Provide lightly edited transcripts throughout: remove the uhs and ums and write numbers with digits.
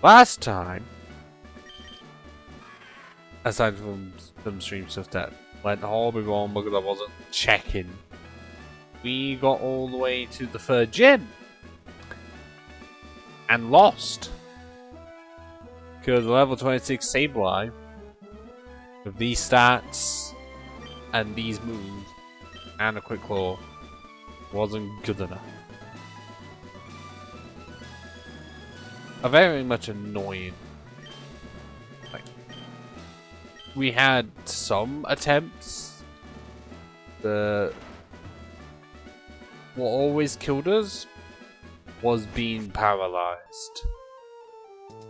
Last time, aside from some stream stuff that went horribly wrong because I wasn't checking, we got all the way to the 3rd gym and lost because level 26 Sableye with these stats and these moves and a quick claw wasn't good enough. A very much annoying. Like, we had some attempts. What always killed us was being paralyzed.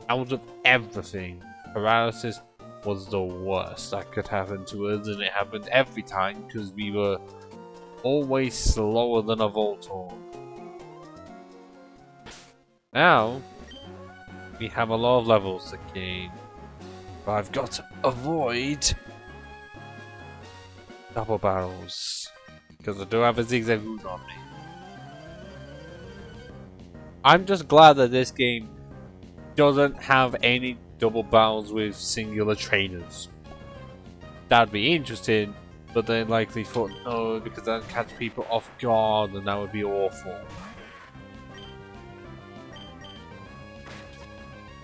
Out of everything, paralysis was the worst that could happen to us, and it happened every time because we were always slower than a Voltorb. Now, we have a lot of levels to gain, but I've got to avoid double barrels because I do have a zigzag route on me. I'm just glad that this game doesn't have any double barrels with singular trainers. That'd be interesting, but they likely thought no because that'd catch people off guard and that would be awful.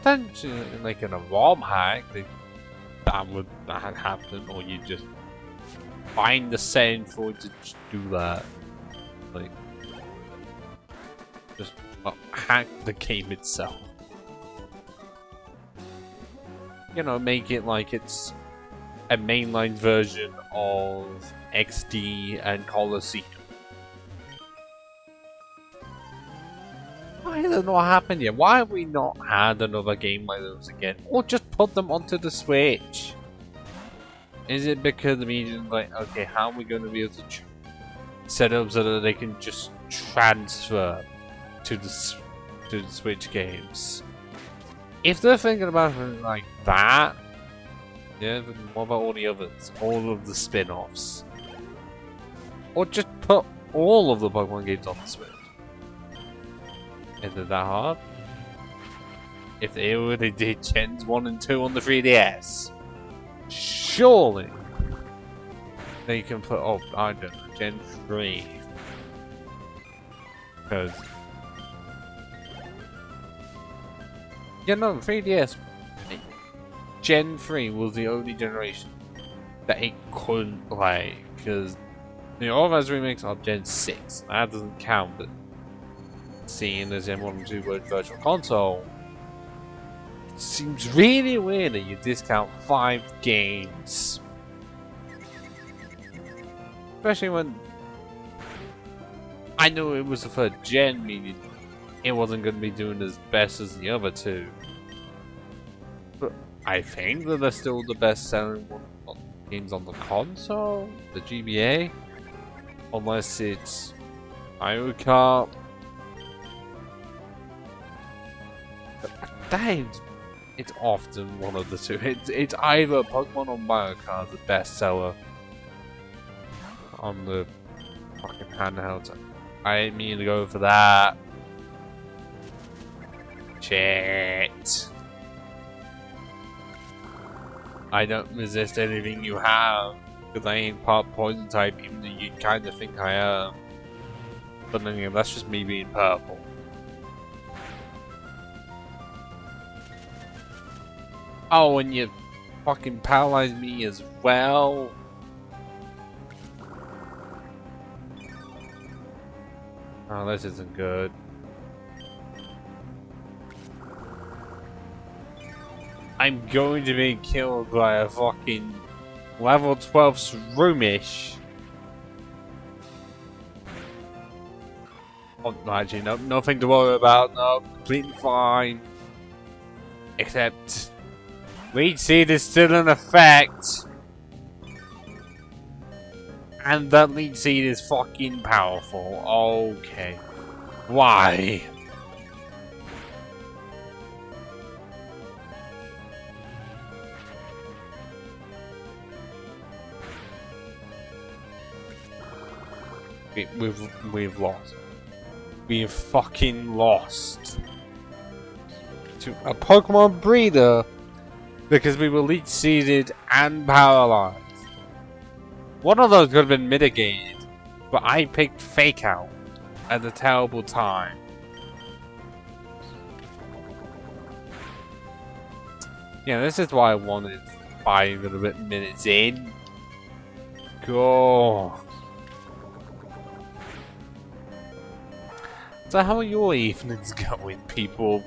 Potentially, like in a ROM hack, that would happen, or you just find the setting for it to do that. Like, just hack the game itself. You know, make it like it's a mainline version of XD and Colosseum. Why has it not happened yet? Why have we not had another game like those again? Or just put them onto the Switch? Is it because the media's like, okay, how are we going to be able to set up so that they can just transfer to the Switch games? If they're thinking about it like that, yeah, then what about all the others? All of the spin-offs? Or just put all of the Pokemon games on the Switch? Is it that hard? If they already did Gens 1 and 2 on the 3DS, surely they can put up, I don't know, Gen 3. Because, you know, 3DS, Gen 3 was the only generation that it couldn't play. Because the other remakes are Gen 6. That doesn't count, but seeing as Gen 1 and 2 were Virtual Console, it seems really weird that you discount 5 games. Especially when I knew it was the 3rd gen, meaning it wasn't going to be doing as best as the other two. But I think that they're still the best selling games on the console, the GBA. Unless it's Mario Kart. It's often one of the two. It's either Pokemon or Mario Kart the best seller on the fucking handhelds. I didn't mean to go for that. Shit. I don't resist anything you have because I ain't part poison type, even though you kind of think I am. But then again, that's just me being purple. Oh, and you fucking paralyzed me as well. Oh, this isn't good. I'm going to be killed by a fucking level 12 Shroomish. Oh, actually, no, nothing to worry about. No, completely fine. Except Leech Seed is still in effect. And that Leech Seed is fucking powerful. Okay. Why? We've lost. We've fucking lost. to a Pokemon breeder because we were leech seeded and paralyzed. One of those could have been mitigated, but I picked Fake Out at a terrible time. Yeah, this is why I wanted 5 and a bit minutes in. Go. So how are your evenings going, people?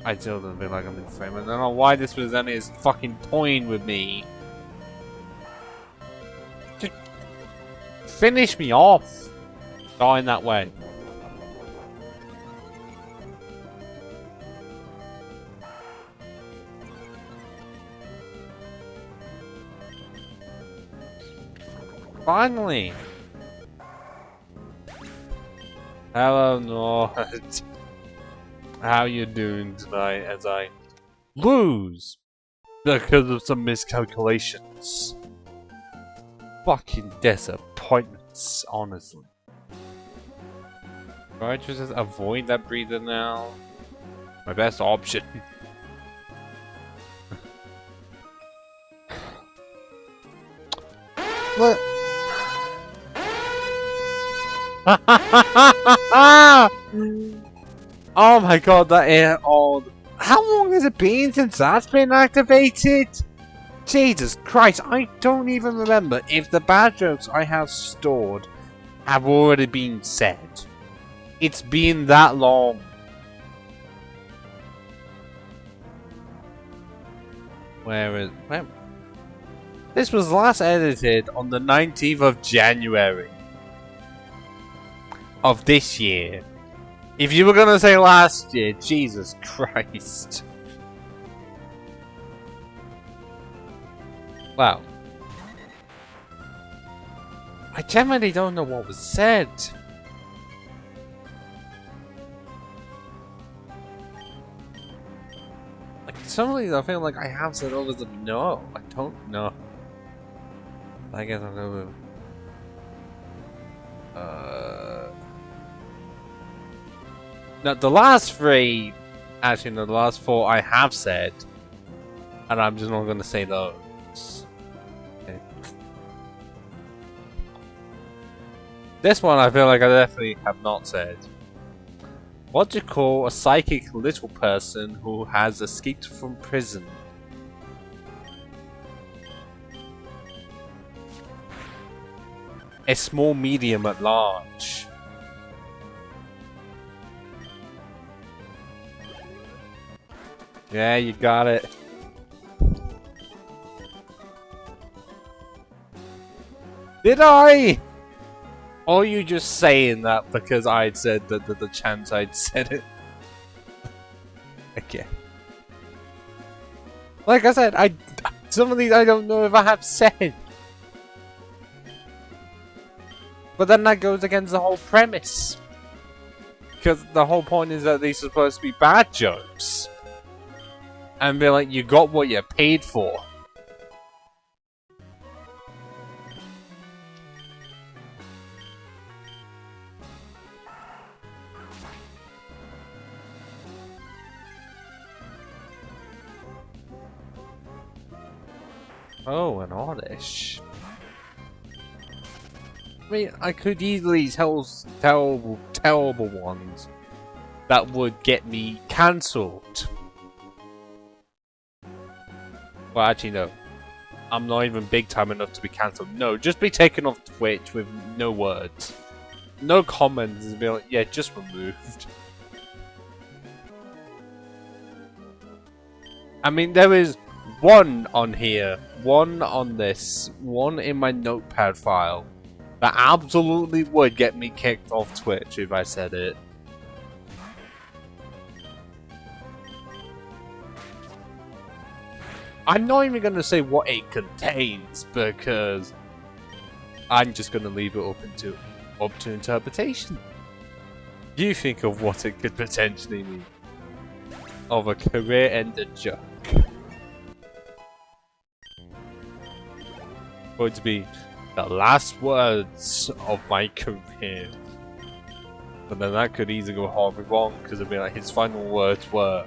I still don't feel like I'm in frame. I don't know why this was any is fucking toying with me. Just finish me off. Dying that way. Finally. Hello, Nord. How you doing tonight as I lose because of some miscalculations? Fucking disappointments, honestly. Do I just avoid that breather now? My best option. What? Oh my god, that air old. How long has it been since that's been activated? Jesus Christ, I don't even remember if the bad jokes I have stored have already been said. It's been that long. Where? This was last edited on the 19th of January of this year. If you were gonna say last year, Jesus Christ. Wow. I genuinely don't know what was said. Like, suddenly I feel like I have said over the no. I don't know. I guess I'll go with... Now, the last 3... Actually, no, the last 4 I have said. And I'm just not going to say those. Okay. This one I feel like I definitely have not said. What do you call a psychic little person who has escaped from prison? A small medium at large. Yeah, you got it. Did I? Or are you just saying that because I'd said that the chance I'd said it? Okay. Like I said, some of these I don't know if I have said. But then that goes against the whole premise. Because the whole point is that these are supposed to be bad jokes. And be like, you got what you paid for. Oh, an oddish. I mean, I could easily tell terrible ones that would get me cancelled. Well, actually, no. I'm not even big time enough to be cancelled. No, just be taken off Twitch with no words. No comments and be like, yeah, just removed. I mean, there is one on here, one on this, one in my notepad file that absolutely would get me kicked off Twitch if I said it. I'm not even going to say what it contains because I'm just going to leave it up to interpretation. You think of what it could potentially mean. Of a career-ended joke. Going to be the last words of my career. But then that could easily go horribly wrong because it'd be like his final words were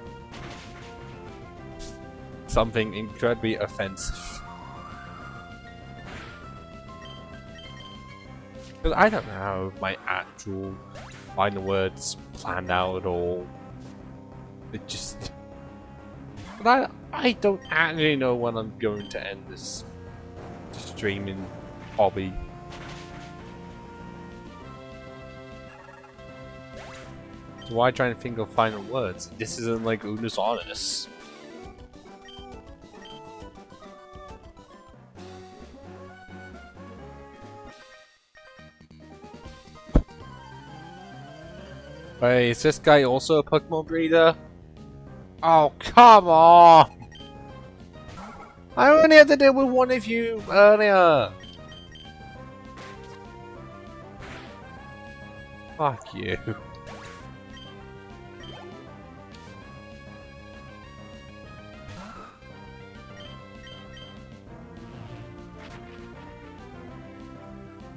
something incredibly offensive. Because I don't have my actual final words planned out at all. It just... But I don't actually know when I'm going to end this streaming hobby. So why try and think of final words? This isn't like Unus Honest. Wait, is this guy also a Pokemon breeder? Oh, come on! I only had to deal with one of you earlier! Fuck you.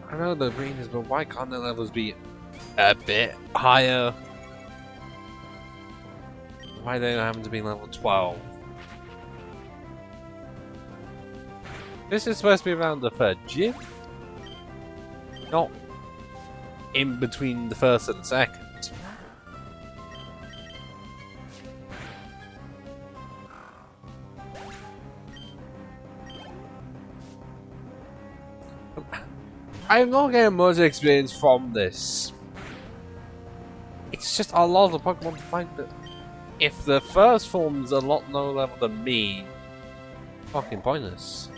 I know the breeders, but why can't the levels be a bit higher? Why do they happen to be level 12? This is supposed to be around the third gym, not in between the first and the second. I'm not getting much experience from this. It's just a lot of Pokemon to find that if the first form's a lot lower level than me, fucking pointless.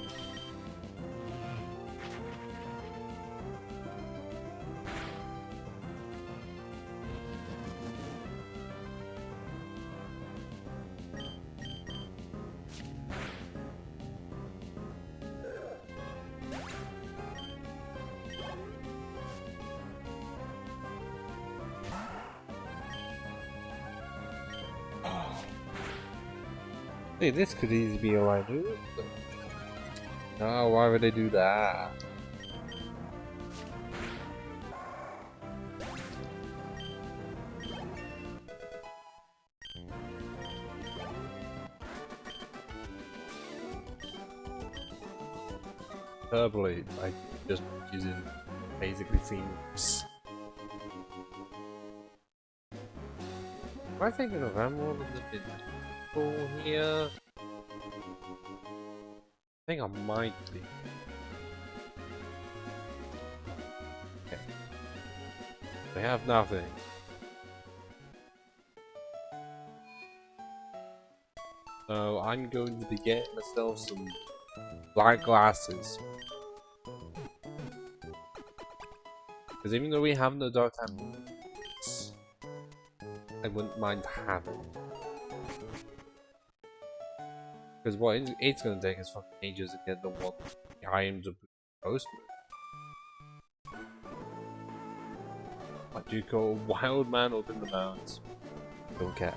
Hey, this could easily be all I do. No, why would they do that? Verbally, I just using basically themes. Am I thinking of Emerald in the bit? Here. I think I might be. Okay. They have nothing. So I'm going to be getting myself some black glasses. Because even though we have no dark time, I wouldn't mind having. Because what it's gonna take is fucking ages to get the one items of post. What do you call a wild man up in the mountains? Don't care.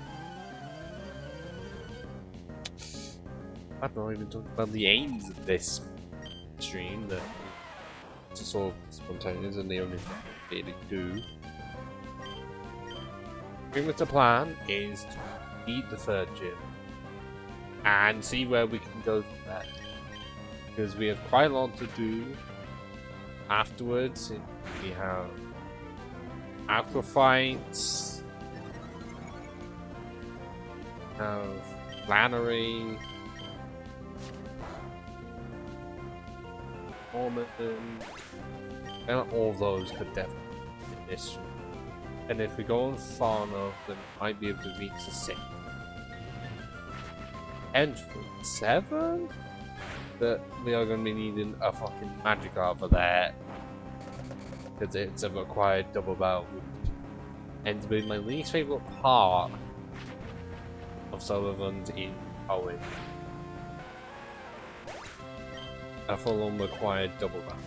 I've not even talked about the aims of this stream that it's sort of spontaneous and the only thing I really do. Pretty much the plan is to beat the third gym and see where we can go from there, because we have quite a lot to do afterwards. We have aqua fights, have Flannery, Ormondon, and all those could definitely be this. And if we go on far enough, then we might be able to reach the 6th. And for 7? But we are going to be needing a fucking Magikarp for that. Because it's a required double battle. And to be my least favourite part of solo runs in Owen. A full-on required double battle.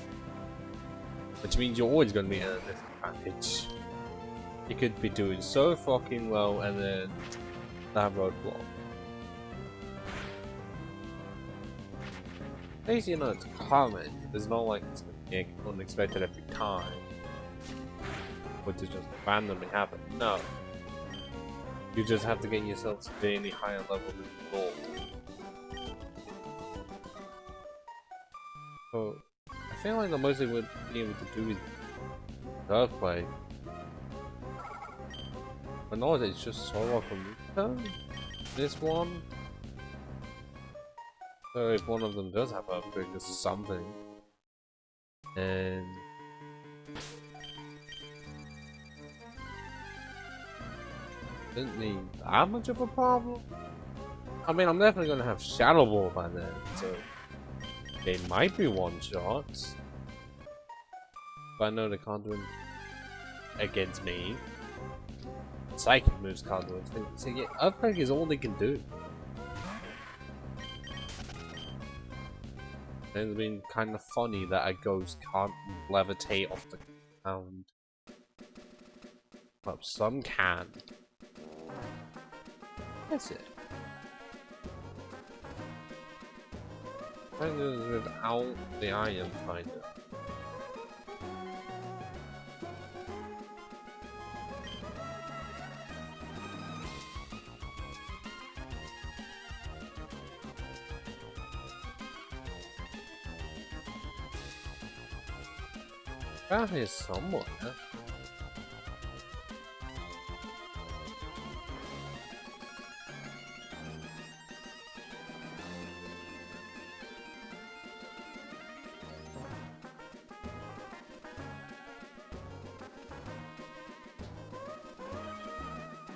Which means you're always going to be at a disadvantage. You could be doing so fucking well and then that roadblock. At least you know it's common. It's not like it's gonna be unexpected every time. would to just randomly happen. No. You just have to get yourself to be any higher level than before. So, I feel like the most they would be able to do is Earthquake. But no, it's just Sora from this one. So if one of them does have Earthquake, it's something. And didn't need that much of a problem. I mean, I'm definitely gonna have Shadow Ball by then, so they might be one shots. But I know they can't do it against me. Psychic moves can't do it. So yeah, Earthquake is all they can do. And it's been kind of funny that a ghost can't levitate off the ground. Well, some can. That's it. Kind of without the iron finder. That is somewhere.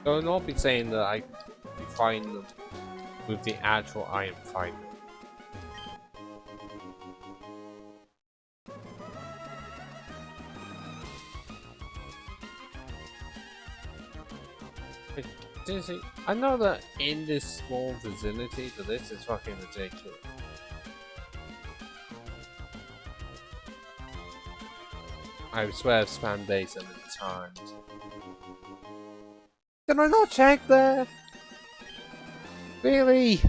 So not be saying that I find them with the actual iron finder. Seriously, I know that in this small vicinity, but this is fucking ridiculous. I swear I've spammed base so many times. Did I not check there? Really?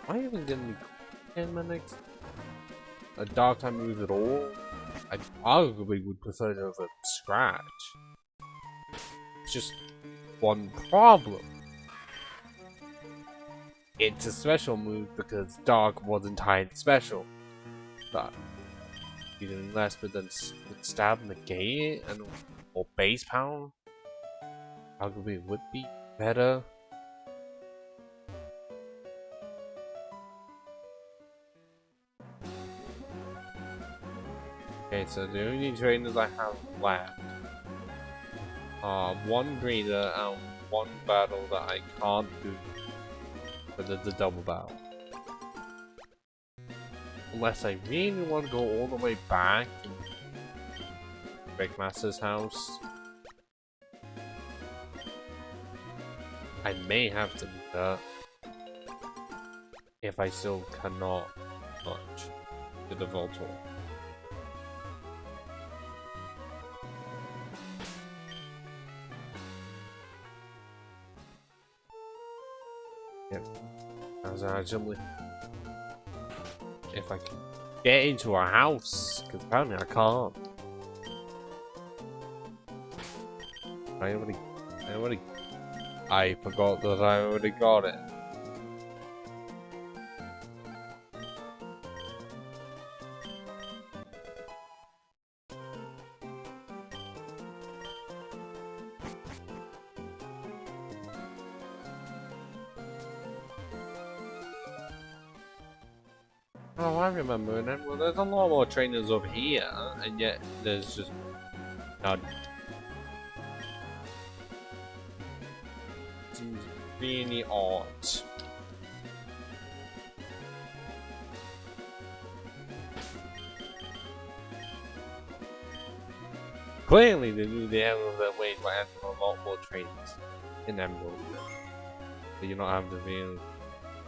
Am I even getting 10 minutes? A dark time move at all? I arguably would prefer it over Scratch. It's just one problem. It's a special move because Dark wasn't tied special. But even less, but then stab negate it and or base power arguably would be better. Okay, so the only trainers I have left are one breeder and one battle that I can't do, but it's a double battle. Unless I really want to go all the way back to Breakmaster's house. I may have to do that if I still cannot launch to the Voltor. Yep. As actually, if I can get into a house, because apparently I can't. I forgot that I already got it. Oh, I remember. And then, well, there's a lot more trainers over here, and yet there's just none. Seems really odd. Clearly, they knew the Emerald that way by adding a lot more trainers in Emerald. But you're not having to really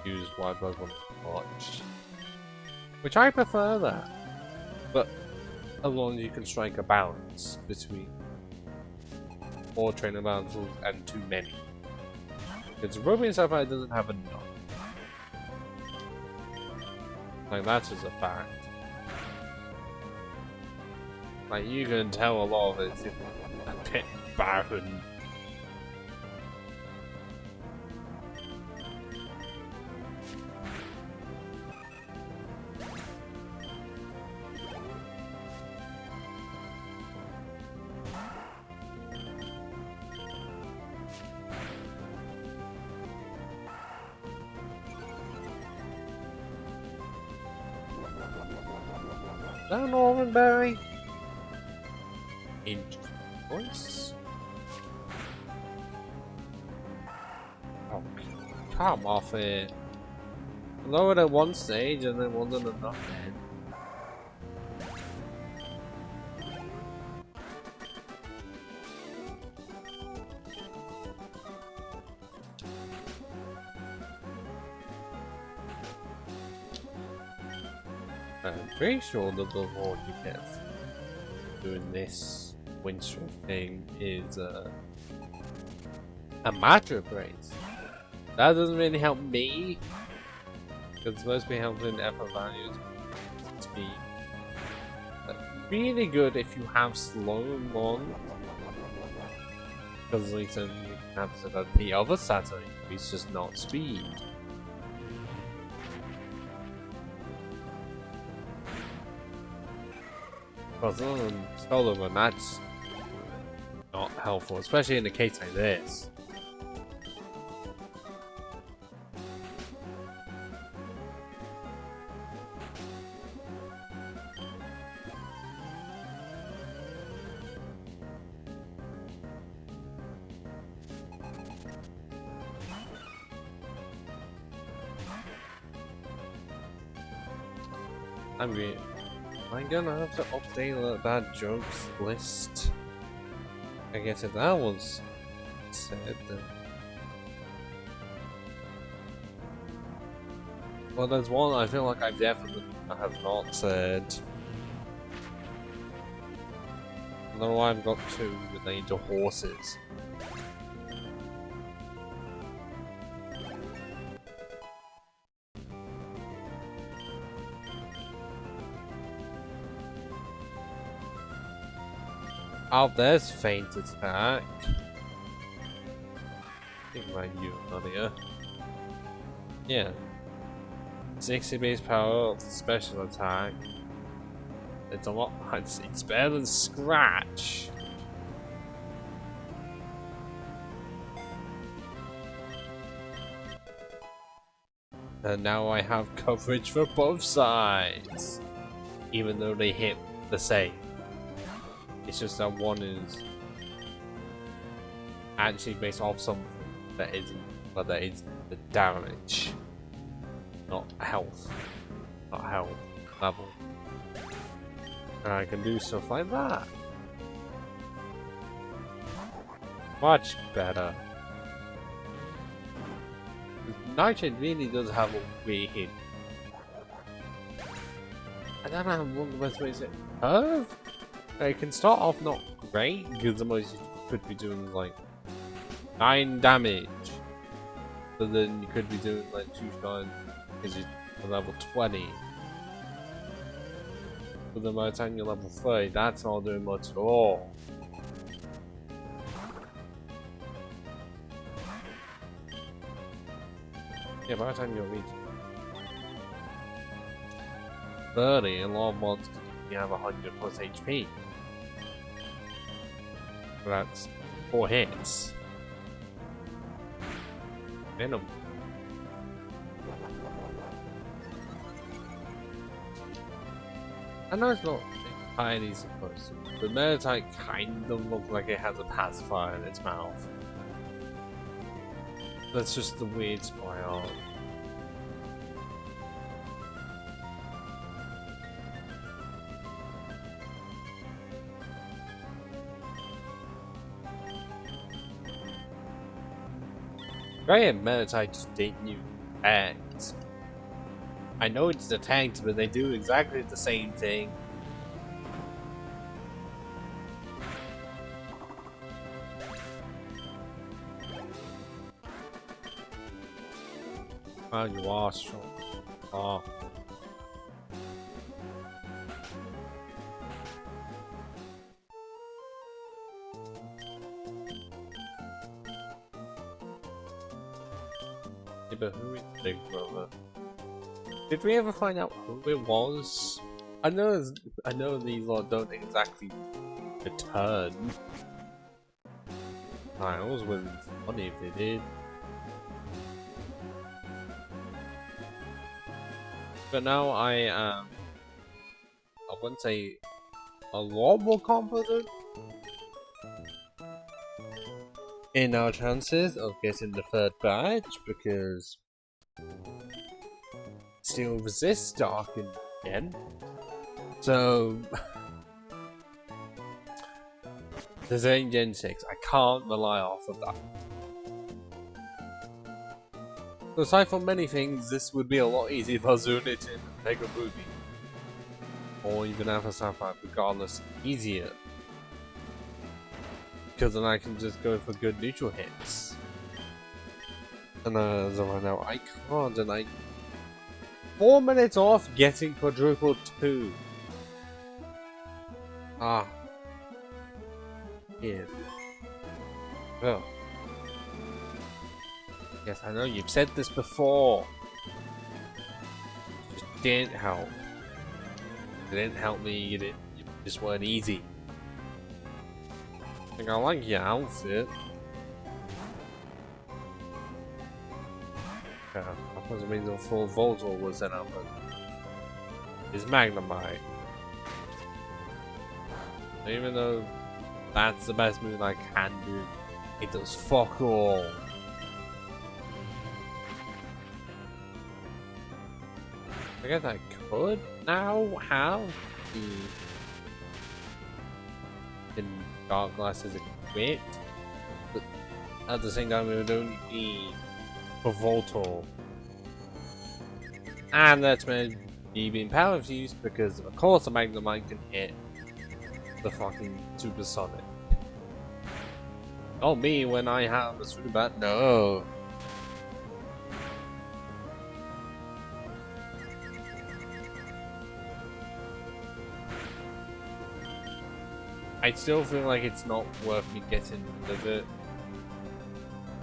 use Wild Pokemon much. Which I prefer that. But as long as you can strike a balance between 4 trainer battles and too many. Because Ruby and Sapphire doesn't have enough. Like, that's just a fact. Like, you can tell a lot of it's a bit barren. Is that Norman Berry? Interesting voice. Oh, come off it. Lowered at one stage and then wasn't enough then. I'm pretty sure that the reward you get doing this Windstorm thing is a matchup race. That doesn't really help me, because it's supposed to be helping effort values speed. But really good if you have slow one, because at least then you can have so that the other Saturn is just not speed. Because solo run, that's not helpful, especially in a case like this. I'm gonna have to update that jokes list. I guess if that was said, then... Well, there's one I feel like I definitely have not said. I don't know why I've got two related to horses. Oh, there's feint attack. I think my you on here. Yeah. 60 base power, special attack. It's a lot. It's better than Scratch. And now I have coverage for both sides, even though they hit the same. It's just that one is actually based off something that isn't, but that is the damage, not health level. And I can do stuff like that. Much better. Nightshade really does have a weird. I don't know what the best way to say it. Curve? It can start off not great, because the most you could be doing like 9 damage. But then you could be doing like 2 shots because you're level 20. But then by the time you're level 30, that's not doing much at all. Yeah, by the time you're reaching 30, a lot of mods you have 100 plus HP. So that's 4 hits. Minimum. I know it's not entirely supposed to. The Meditite kind of looks like it has a pacifier in its mouth. That's just the weird smile. Great at Meditite just didn't use tags. I know it's the tags, but they do exactly the same thing. Oh, you are strong. Oh. Yeah, but who is Big Brother? Did we ever find out who it was? I know these lot don't exactly return. I always would be funny if they did. But now I wouldn't say a lot more confident in our chances of getting the third badge because still resists Darken again. So there's Gen 6. I can't rely off of that. So aside from many things, this would be a lot easier if I zone it in Mega Booby. Or even Alpha Sapphire, regardless, easier. Because then I can just go for good neutral hits. And as of right now, I can't, and I... 4 minutes off getting quadruple 2. Ah. Yeah. Well. Yes, I know you've said this before. It just didn't help. It didn't help me, you just weren't easy. I like your outfit. Yeah, that doesn't mean the full Voltor was an outfit. It's Magnemite. Even though that's the best move I can do, it does fuck all. I guess I could now have the Dark Glasses equipped, but at the same time it would only be for Voltor. And that's when he being power fused because of course the Magnemite can hit the fucking Supersonic. Oh me when I have a Super Bat, no. I still feel like it's not worth me getting rid of it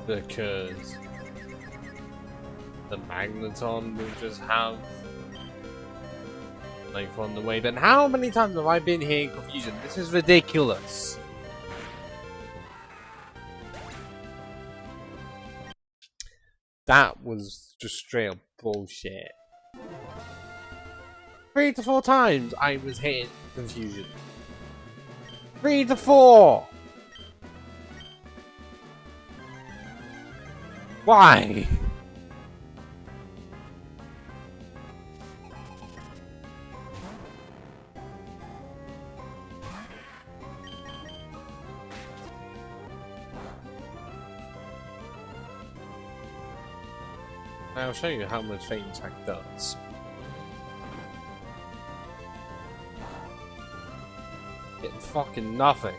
because the Magneton will just have like on the way. Then how many times have I been here in confusion? This is ridiculous. That was just straight up bullshit. 3 to 4 times I was hitting confusion. 3 to 4! Why? I'll show you how much Fate Attack does. Getting fucking nothing.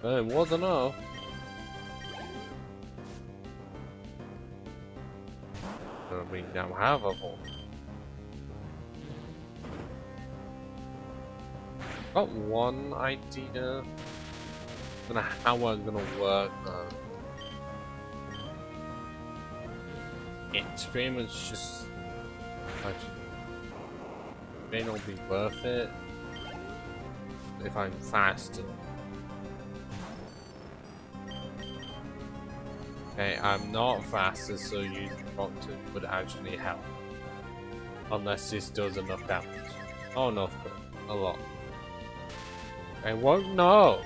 It was enough. We now have a ball. Got one idea. I don't know how I'm gonna work though. It's pretty much just actually may not be worth it if I'm faster. Okay, I'm not faster, so you doctor would actually help. Unless this does enough damage. Oh no, a lot. I won't know.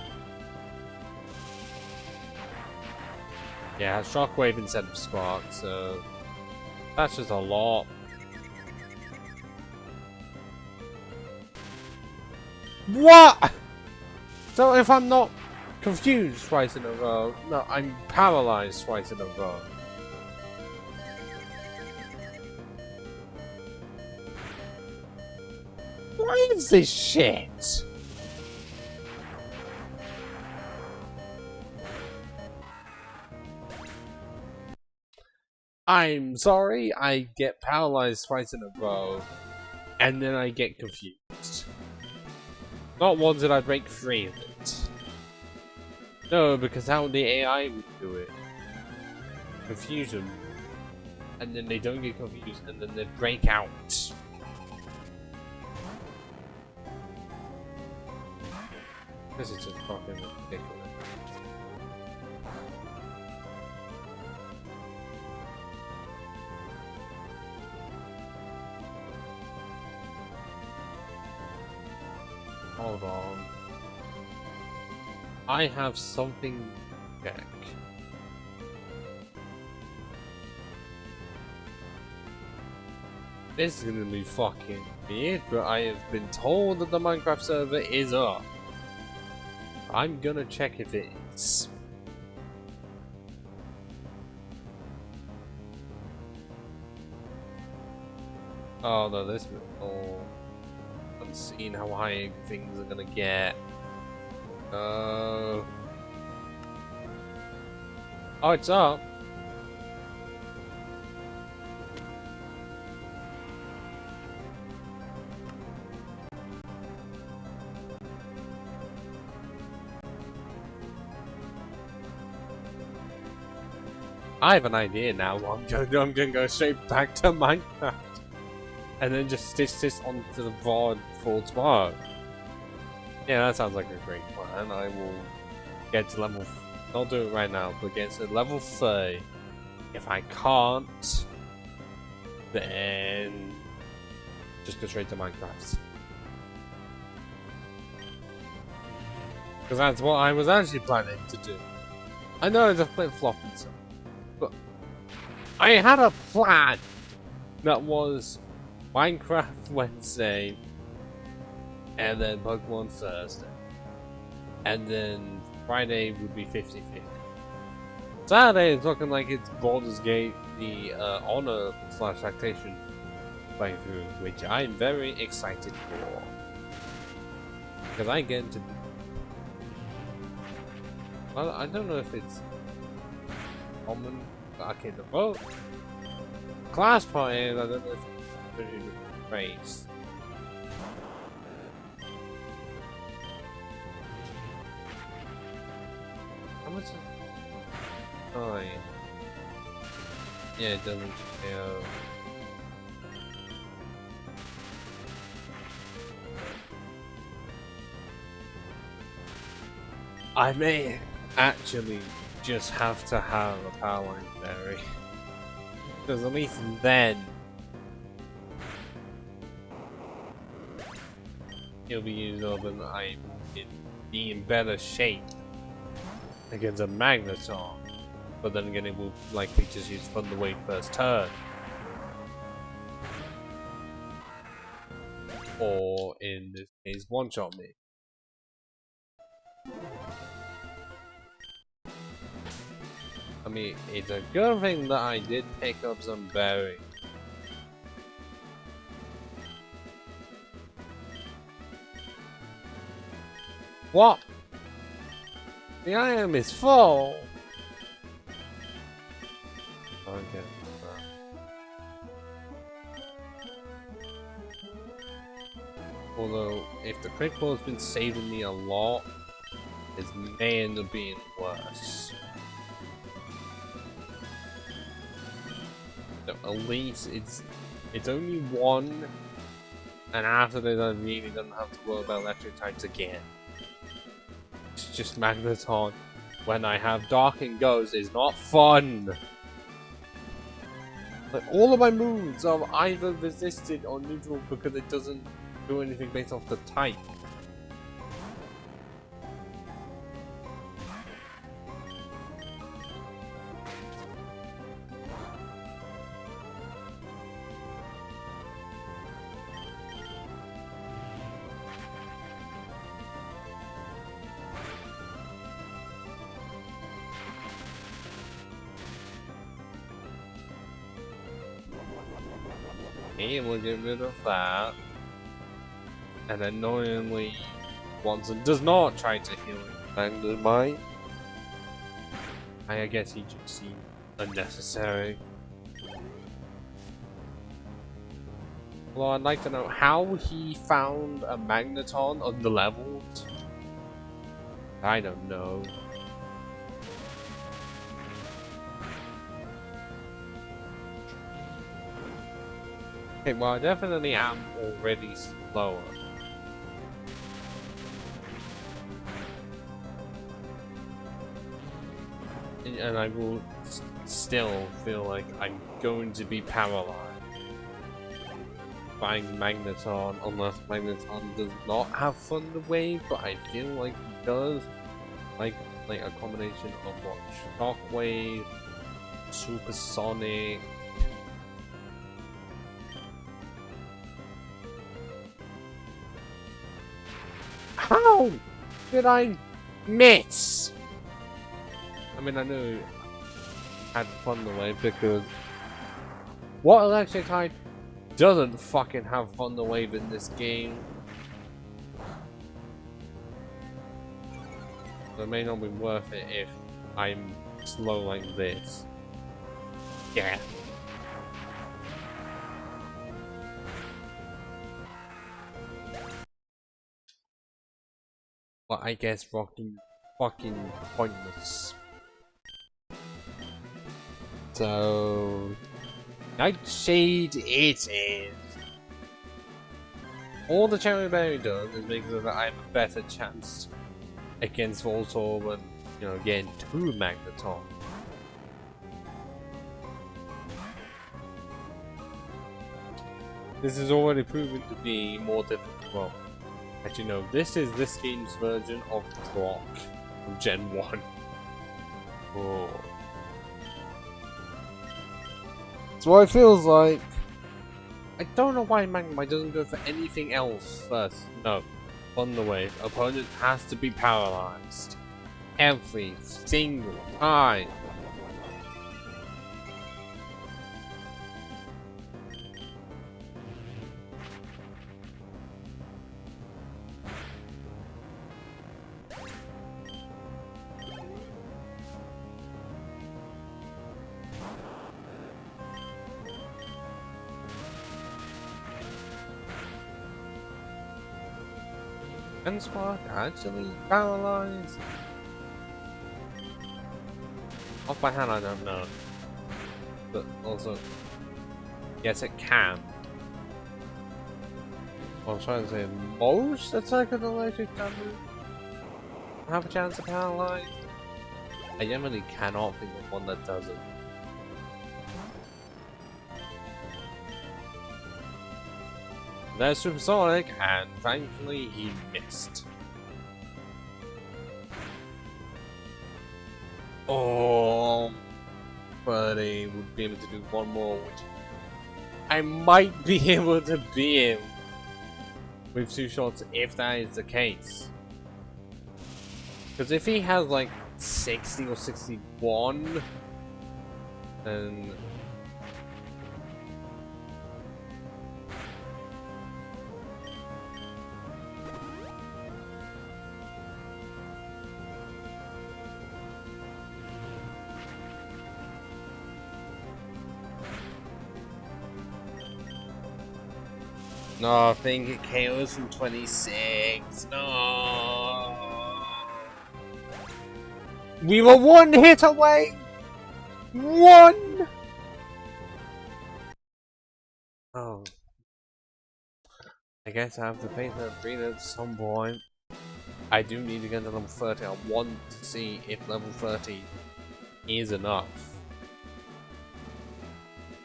Yeah, Shockwave instead of Spark, so that's just a lot. What? So if I'm not confused twice in a row, no, I'm paralyzed twice in a row. What is this shit? I'm sorry, I get paralyzed twice in a row. and then I get confused. Not once did I break free of it. No, because how the AI would do it. Confuse them. And then they don't get confused, and then they break out. This is just fucking ridiculous. Hold on. I have something to check. This is gonna be fucking weird, but I have been told that the Minecraft server is up. I'm gonna check if it is. Oh no, this oh, I'm seeing how high things are gonna get. Oh, it's up. I have an idea now. I'm gonna go straight back to Minecraft, and then just stitch this onto the VOD for tomorrow. Yeah, that sounds like a great plan. I will get to level. Don't do it right now, but get to level 30. If I can't, then just go straight to Minecraft. Because that's what I was actually planning to do. I know it's a flip-flop and stuff, but I had a plan that was Minecraft Wednesday, and then Pokemon Thursday, and then Friday would be 50-50. Saturday is looking like it's Baldur's Gate, the Honor / Tactation playthrough, which I'm very excited for. Because I get to... Well, I don't know if it's common, okay, the vote. Class party, I don't know if it's really the race. How much is... Oh, yeah, it doesn't KO. I may actually just have to have a power line berry. Because at least then he'll be used up and I'm be in better shape against a Magneton. But then again, it will likely just use Thunder Wave first turn. Or in this case, one-shot me. I mean, it's a good thing that I did pick up some berry. What? The item is full! Okay. Although, if the quick ball has been saving me a lot, it may end up being worse. So at least it's only one, and after that I really don't have to worry about electric types again. It's just Magneton when I have Dark and Ghost is not fun. Like, all of my moves are either resisted or neutral because it doesn't do anything based off the type. Okay, we'll get rid of that. And annoyingly, WATTSON does not try to heal Magnemite. I guess he just seemed unnecessary. Well, I'd like to know how he found a magneton on the levels. I don't know. Okay, well, I definitely am already slower. And I will still feel like I'm going to be paralyzed by Magneton, unless Magneton does not have Thunder Wave, but I feel like he does. Like a combination of what? Shockwave, Supersonic. How did I miss? I mean, I knew I had Thunder Wave because what electric type doesn't fucking have Thunder Wave in this game? So it may not be worth it if I'm slow like this. Yeah. Well, I guess fucking pointless. So Nightshade it is. All the Cherry Berry does is make sure that I have a better chance against Voltorb and, you know, getting 2 Magneton. This is already proven to be more difficult. Well, actually no, this is this game's version of Brock from Gen 1. Oh. That's what it feels like. I don't know why Magnemite doesn't go for anything else first. No. Thunder Wave. Opponent has to be paralyzed. Every single time. And Spark actually paralyzed? Off by hand, I don't know. But also, yes, it can. I'm trying to say most attack of the electric damage have a chance to paralyze. I generally cannot think of one that doesn't. There's Supersonic, and thankfully he missed. Oh, but he would be able to do one more, which I might be able to beat him with 2 shots if that is the case. Because if he has like 60 or 61, then no, I think it KOs from 26. No. We were 1 hit away. 1. Oh. I guess I have to pay that green at some point. I do need to get to level 30. I want to see if level 30 is enough.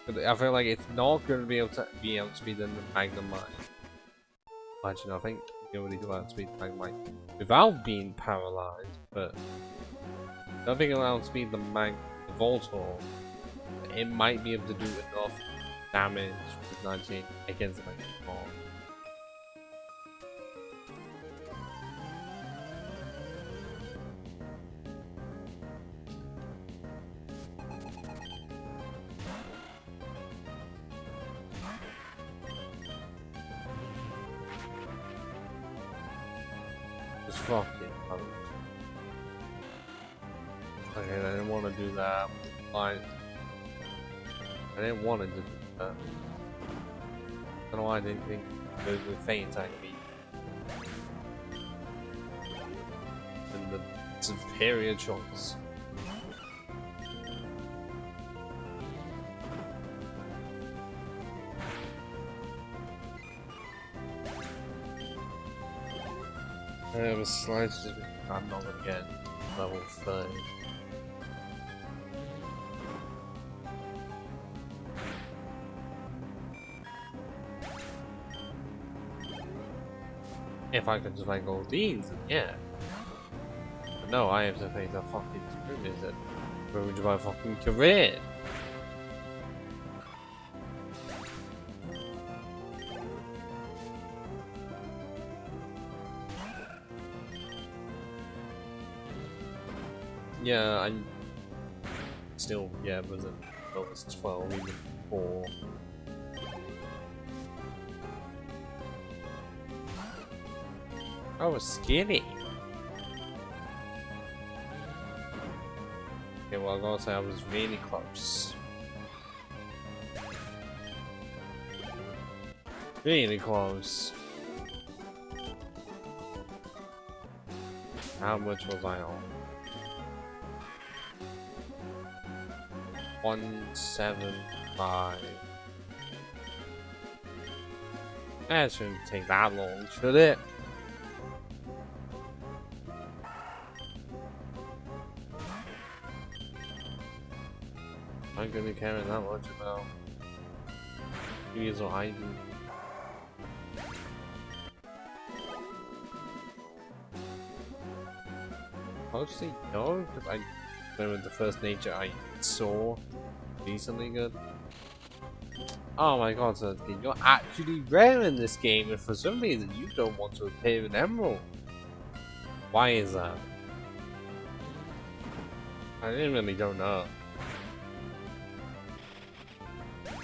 But I feel like it's not going to be able to be outspeed in the Magnemite. Actually, no, I think you already do outspeed the Magnemite without being paralyzed, but I don't think it'll outspeed the Voltorb. It might be able to do enough damage with 19 against the Magnemite. Fuck it. Okay, I didn't want to do that. Fine. I didn't want to do that. don't know why I didn't think the Fate attack be. And the superior choice. I have a slice. I'm not gonna get level 30. If I could just like all these, then yeah. But no, I have to face a fucking screw that ruins my fucking career. Yeah, I'm still, yeah, was it? Well, it's 12, even 4. I was skinny. Okay, well, I gotta say I was really close. Really close. How much was I on? 175. That shouldn't take that long, should it? I'm gonna care that much about you or I do. Mostly no, because I remember the first nature I saw decently good. Oh my god, Sasuke, you're actually rare in this game, and for some reason you don't want to appear in Emerald. Why is that? I really don't know.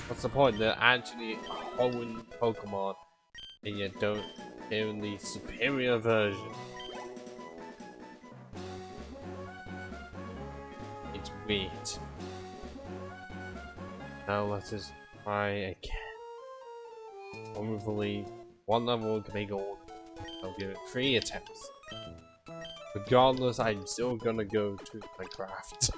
What's the point? They're actually a whole Pokemon, and you don't appear in the superior version. It's weird. Now let's just try again. Hopefully, one level can make gold. I'll give it 3 attempts. Regardless, I'm still gonna go to Minecraft.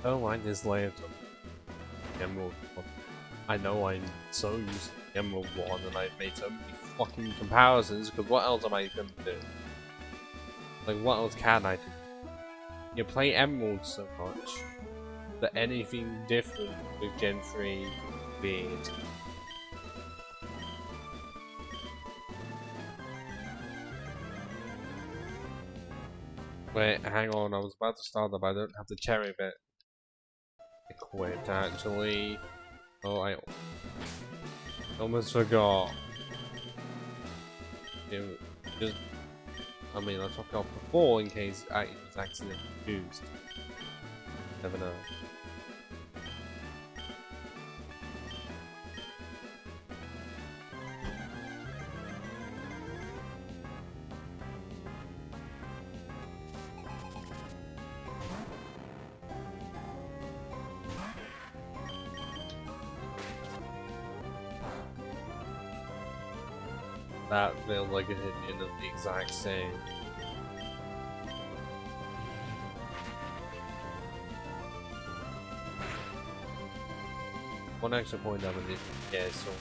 I don't like this layout of Emerald 1. I know I'm so used to Emerald 1 and I've made so many fucking comparisons, because what else am I gonna do? Like, what else can I do? You play Emerald so much that anything different with Gen 3 weird. Wait, hang on, I was about to start them, I don't have the cherry bit. I quit actually. Oh, I almost forgot. Just, I mean, I took off before in case I was accidentally confused. Never know. That feels like it hit me in the exact same. One extra point I would need. Yeah, so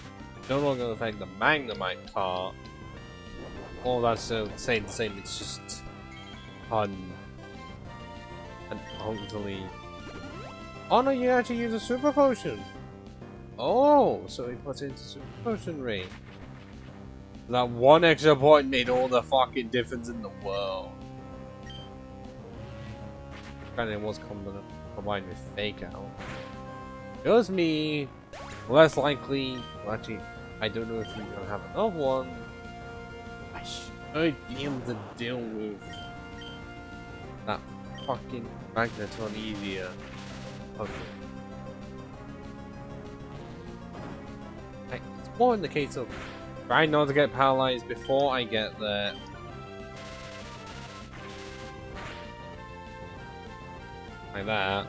no longer affect the Magnemite part. All that's saying the same, it's just fun. And hopefully. Oh no, you actually use a super potion! Oh, so he puts it into super potion ring. That one extra point made all the fucking difference in the world. Kinda was combined with Fake Out. It was me. Less likely. Well, actually, I don't know if you're gonna have another one. I should be able to deal with that fucking Magneton easier. Okay. Or in the case of trying not to get paralyzed before I get there. Like that.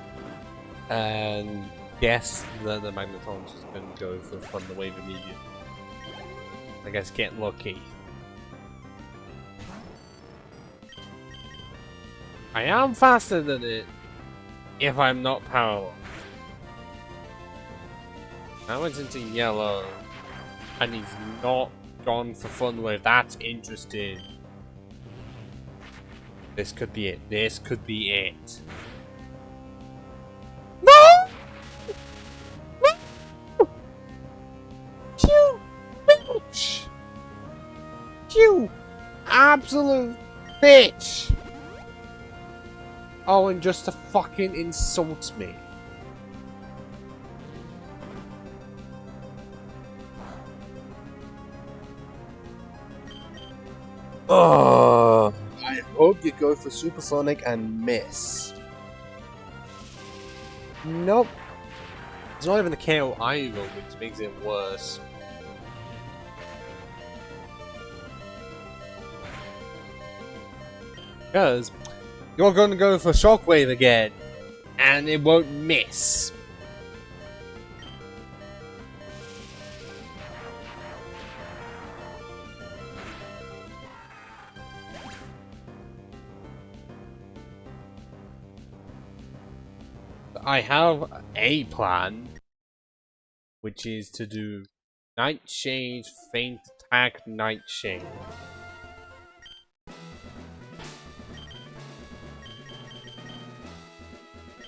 And guess that the Magneton's just going to go for Thunder Wave immediately. I guess get lucky. I am faster than it if I'm not powerless. Now it's into yellow and he's not gone for Thunder Wave. That's interesting. This could be it. This could be it. No! No! You bitch! You absolute bitch! Oh, and just to fucking insult me. Oh, I hope you go for Supersonic and miss. Nope. It's not even a KO either, which makes it worse. Because you're going to go for Shockwave again, and it won't miss. I have a plan, which is to do Nightshade, Faint Attack, Nightshade.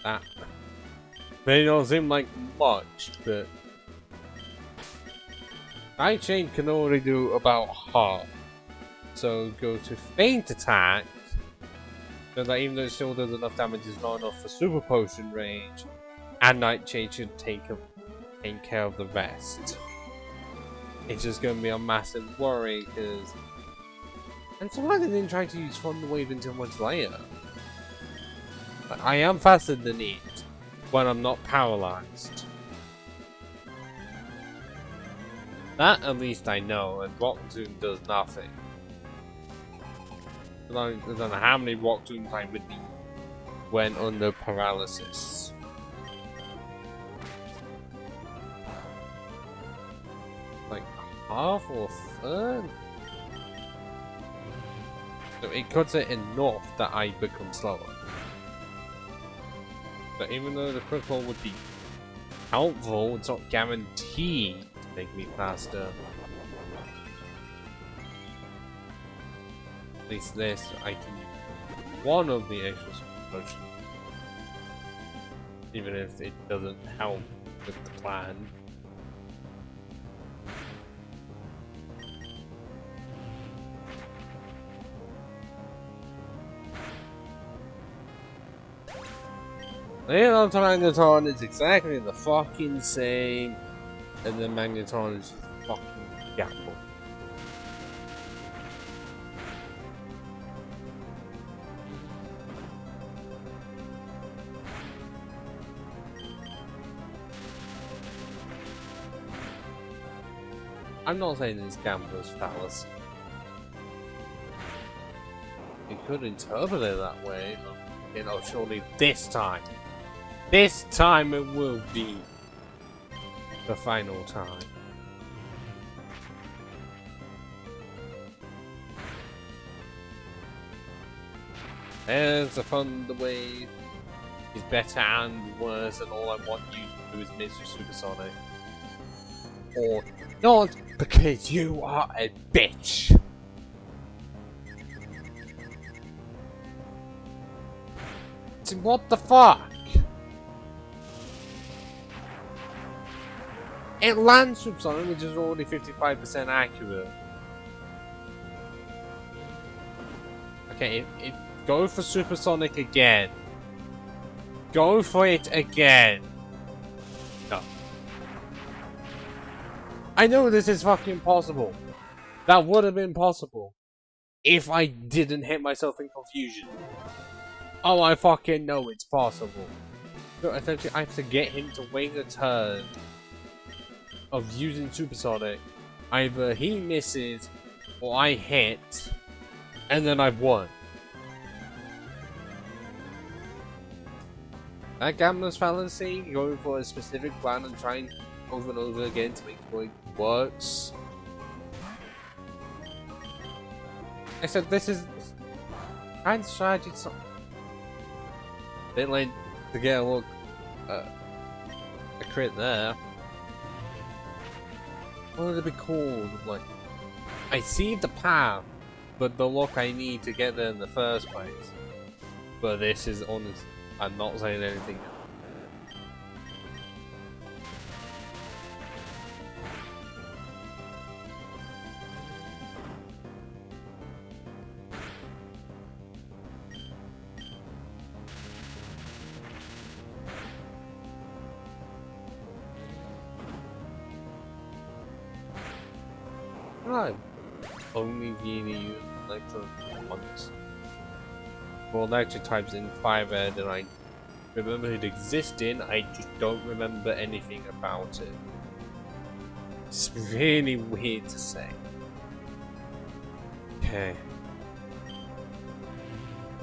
That may not seem like much, but Nightshade can only do about half. So go to Faint Attack, so that even though it still does enough damage, it's not enough for Super Potion range, and Nightshade should take care of the rest. It's just going to be a massive worry, because I'm surprised I didn't try to use Thunder Wave until much later. But I am faster than it when I'm not paralyzed. That at least I know, and WATTSON does nothing. I don't know how many WATTSONs I would need when under paralysis. Like half or a third? So it cuts it enough that I become slower. But even though the critical would be helpful, it's not guaranteed to make me faster. At least this, I can use one of the extra potions. Even if it doesn't help with the plan. The Magneton is exactly the fucking same, and the Magneton is fucking gapple. I'm not saying this gambler's fallacy. You could interpret it that way, but, you know, surely this time it will be the final time. There's the Thunder Wave. It's better and worse, and all I want you to do is miss your Supersonic. Or not, because you are a bitch. See, what the fuck? It lands Supersonic, which is already 55% accurate. Okay, go for Supersonic again. Go for it again. No. I know this is fucking possible. That would have been possible if I didn't hit myself in confusion. Oh, I fucking know it's possible. So essentially, I have to get him to wait a turn of using Supersonic, either he misses or I hit, and then I've won. That gambler's fallacy, going for a specific plan and trying over and over again to make sure it works. Except this is kind of strategy. It's not a bit like to get a look, a crit there. What would it be called? Like, I see the path, but the look I need to get there in the first place. But this is honest. I'm not saying anything. I've only really used electro once. Well, electric types in Fire Red, and I remember it existed, I just don't remember anything about it. It's really weird to say. Okay.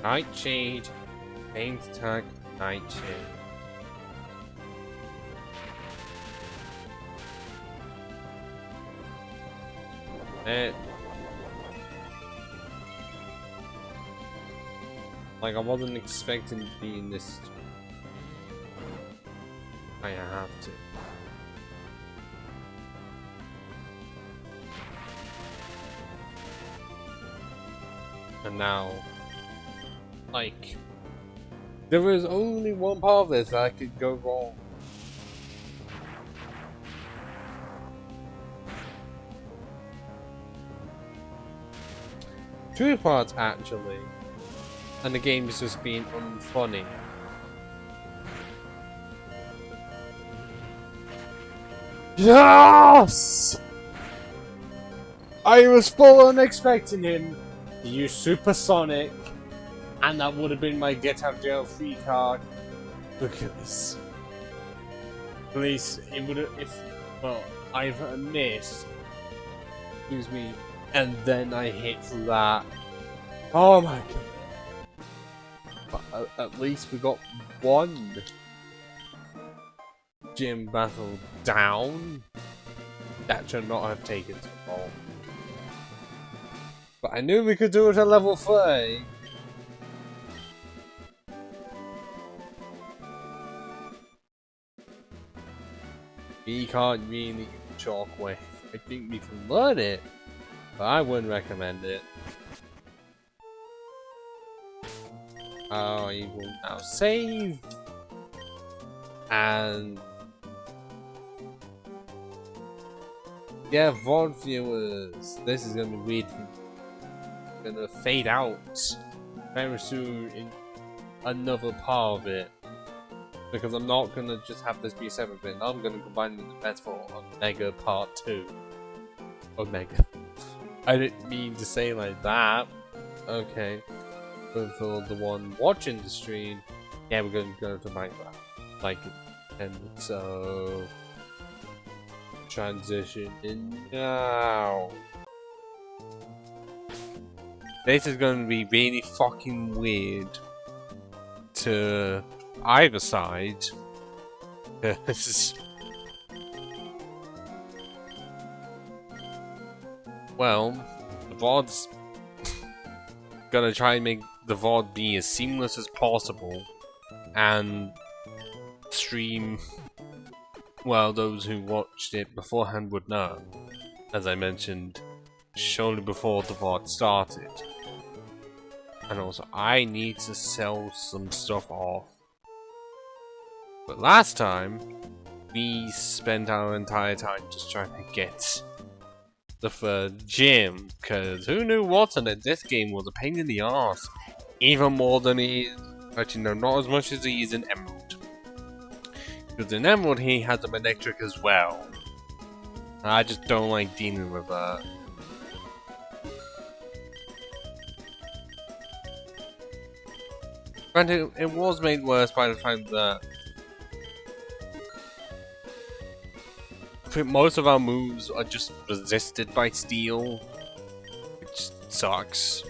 Nightshade, Paint Attack, Nightshade. Like, I wasn't expecting to be in this. I have to. And now, like, there was only one part of this that could go wrong. Two parts actually, and the game is just being unfunny. Yes! I was full on expecting him to use Supersonic, and that would have been my get out of jail free card, because at least it would have, if, well, I've missed, excuse me, and then I hit that. Oh my god. But at least we got one gym battle down. That should not have taken so long. But I knew we could do it at level 3. We can't really use Shockwave. I think we can learn it, but I wouldn't recommend it. I will now save. And yeah, VOD viewers, this is gonna be weird. Gonna fade out very soon in another part of it, because I'm not gonna just have this be a separate bit. I'm gonna combine with the best for Omega Part 2. Omega. I didn't mean to say like that. Okay. But for the one watching the stream, yeah, we're gonna go to Minecraft. Like, and so transition in now. This is gonna be really fucking weird to either side. Well, the VOD's gonna try and make the VOD be as seamless as possible and stream, well, those who watched it beforehand would know, as I mentioned, shortly before the VOD started. And also, I need to sell some stuff off. But last time, we spent our entire time just trying to get the third gym, because who knew WATTSON in this game was a pain in the ass, even more than he is. Actually, no, not as much as he is in Emerald. Because in Emerald, he has a electric as well. I just don't like dealing with that. Granted, it was made worse by the fact that think most of our moves are just resisted by steel, which sucks.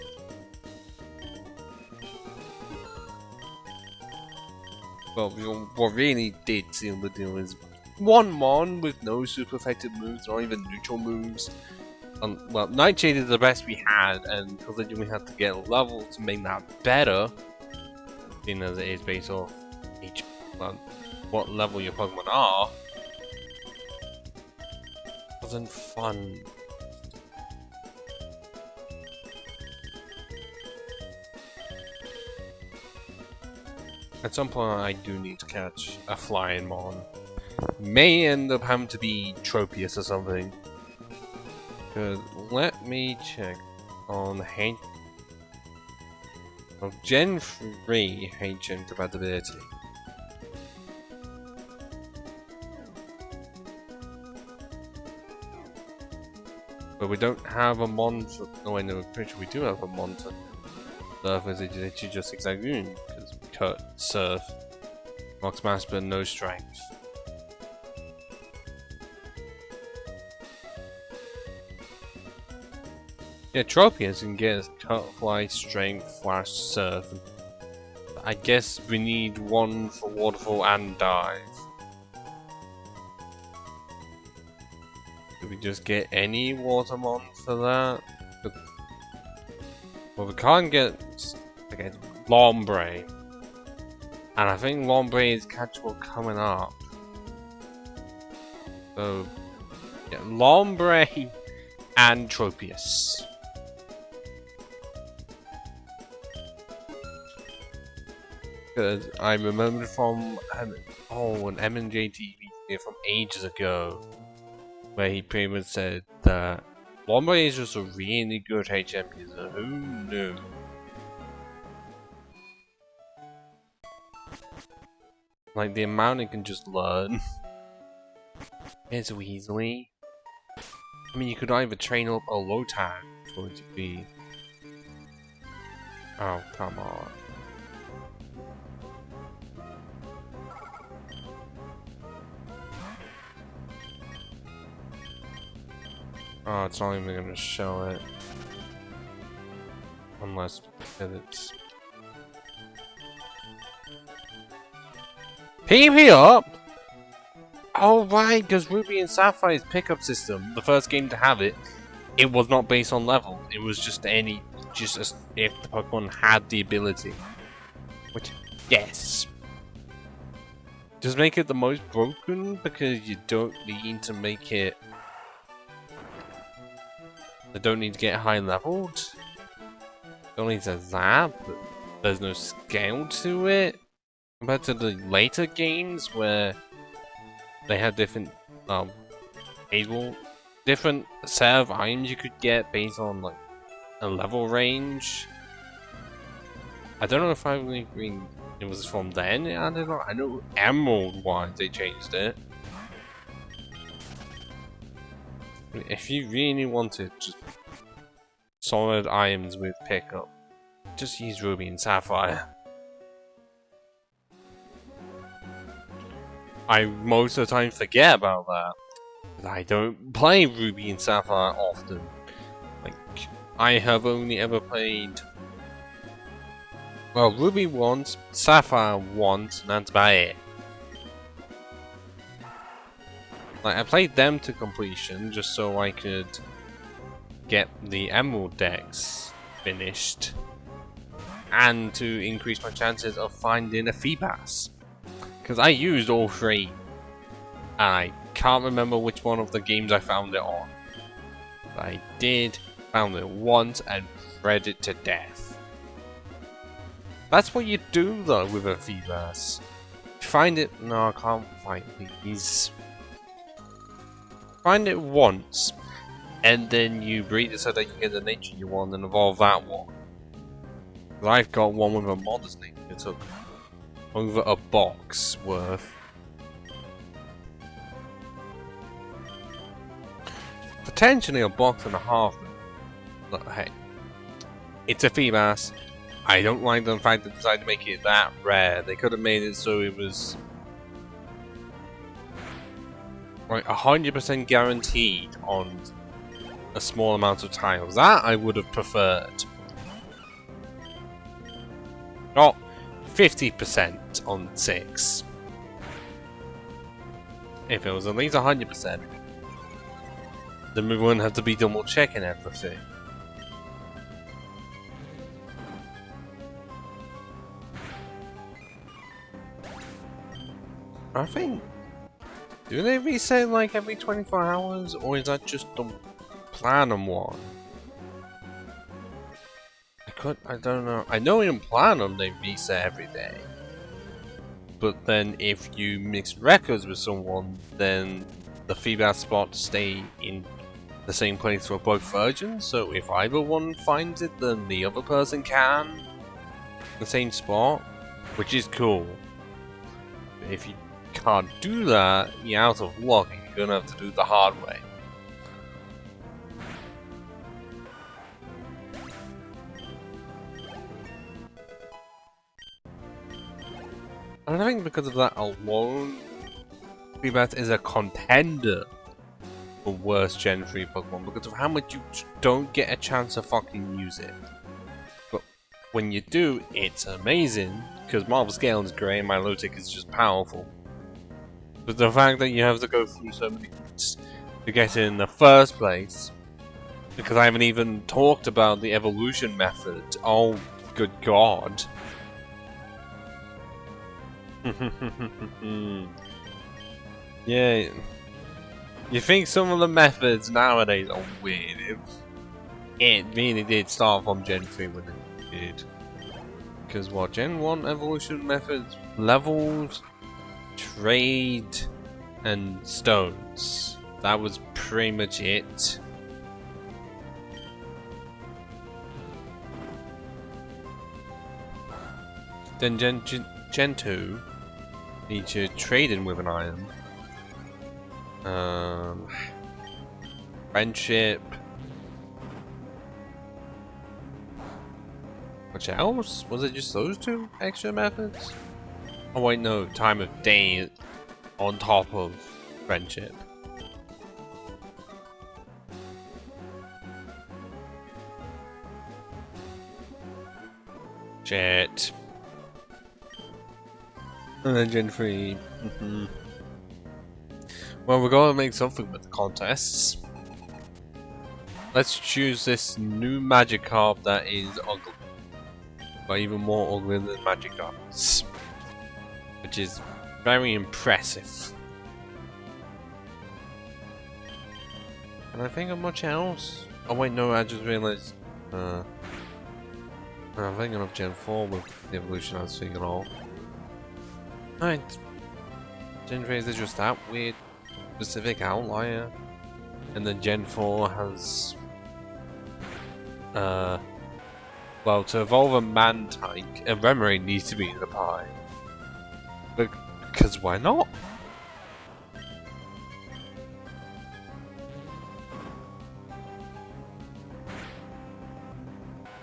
Well, what really did seal the deal is one Mon with no super effective moves or even neutral moves. Well, Nightshade is the best we had, and considering we had to get levels to make that better, seeing as it is based off each what level your Pokemon are, wasn't fun. At some point, I do need to catch a flying Mon. May end up having to be Tropius or something. Cause let me check on Gen 3 HM compatibility. But we don't have a Mon for. Oh, I know, I'm pretty sure we do have a Mon for Surf. It's just Zigzagoon, because we cut Surf, Rock Smash, but no Strength. Yeah, Tropius can get Cut, Fly, Strength, Flash, Surf. I guess we need one for Waterfall and Dive. Do we just get any Watermon for that? Well, we can't get Lombre. And I think Lombre is catchable coming up. So, yeah, Lombre and Tropius. Because I remember from an M&J TV from ages ago, where he pretty much said that Lombre is just a really good HM user. Who knew? Like the amount it can just learn so easily. I mean, you could either train up a Lotan for it to be. Oh, come on. Oh, it's not even gonna show it. Unless it's. PP up! Oh, right, because Ruby and Sapphire's pickup system, the first game to have it, it was not based on level. It was just if the Pokemon had the ability. Which, yes. Just make it the most broken because you don't need to make it. They don't need to get high leveled. Don't need to zap, but there's no scale to it. Compared to the later games where they had different different set of items you could get based on like a level range. I don't know if I really agree it was from then. I don't know. I know Emerald wise they changed it. If you really wanted just solid items with pickup, just use Ruby and Sapphire. I most of the time forget about that. But I don't play Ruby and Sapphire often. Like, I have only ever played. Well, Ruby once, Sapphire once, and that's about it. Like, I played them to completion just so I could get the Emerald decks finished. And to increase my chances of finding a Feebas. Because I used all three. And I can't remember which one of the games I found it on. But I did, found it once, and read it to death. That's what you do though with a Feebas. Find it. No, I can't find these. Find it once, and then you breed it so that you get the nature you want and evolve that one. I've got one with a modest nature. It took over a box worth. Potentially a box and a half. But hey, it's a Feebas. I don't like the fact they decided to make it that rare. They could have made it so it was like 100% guaranteed on a small amount of tiles. That I would have preferred. Not 50% on 6. If it was at least 100%, then we wouldn't have to be double checking everything. I think, do they reset like every 24 hours, or is that just the Platinum one? I don't know. I know in Platinum they reset every day. But then if you mix records with someone, then the feedback spots stay in the same place for both versions. So if either one finds it, then the other person can. The same spot, which is cool. But if you can't do that, you're out of luck and you're gonna have to do it the hard way. And I think because of that alone, Feedback is a contender for worst Gen 3 Pokemon because of how much you don't get a chance to fucking use it. But when you do, it's amazing because Marvel Scale is great and Milotic is just powerful. But the fact that you have to go through so many hoops to get it in the first place, because I haven't even talked about the evolution method. Oh, good god. Yeah, you think some of the methods nowadays are weird. It really did start from Gen 3 when it did. Because what, Gen 1 evolution methods, levels, trade, and stones. That was pretty much it. Then Gen 2 featured trading with an item, friendship. What else? Was it just those two extra methods? Oh wait, no, time of day on top of friendship. Shit. And then Gen 3. Well, we're gonna make something with the contests. Let's choose this new Magikarp that is ugly. But even more ugly than Magikarps. Which is very impressive. And I think of much else. Oh wait, no, I just realized. I'm thinking of Gen 4 with the evolution I was thinking of. Right. Gen 3 is just that weird specific outlier. And then Gen 4 has well, to evolve a man type, a Remoraid needs to be in the pie. Because why not?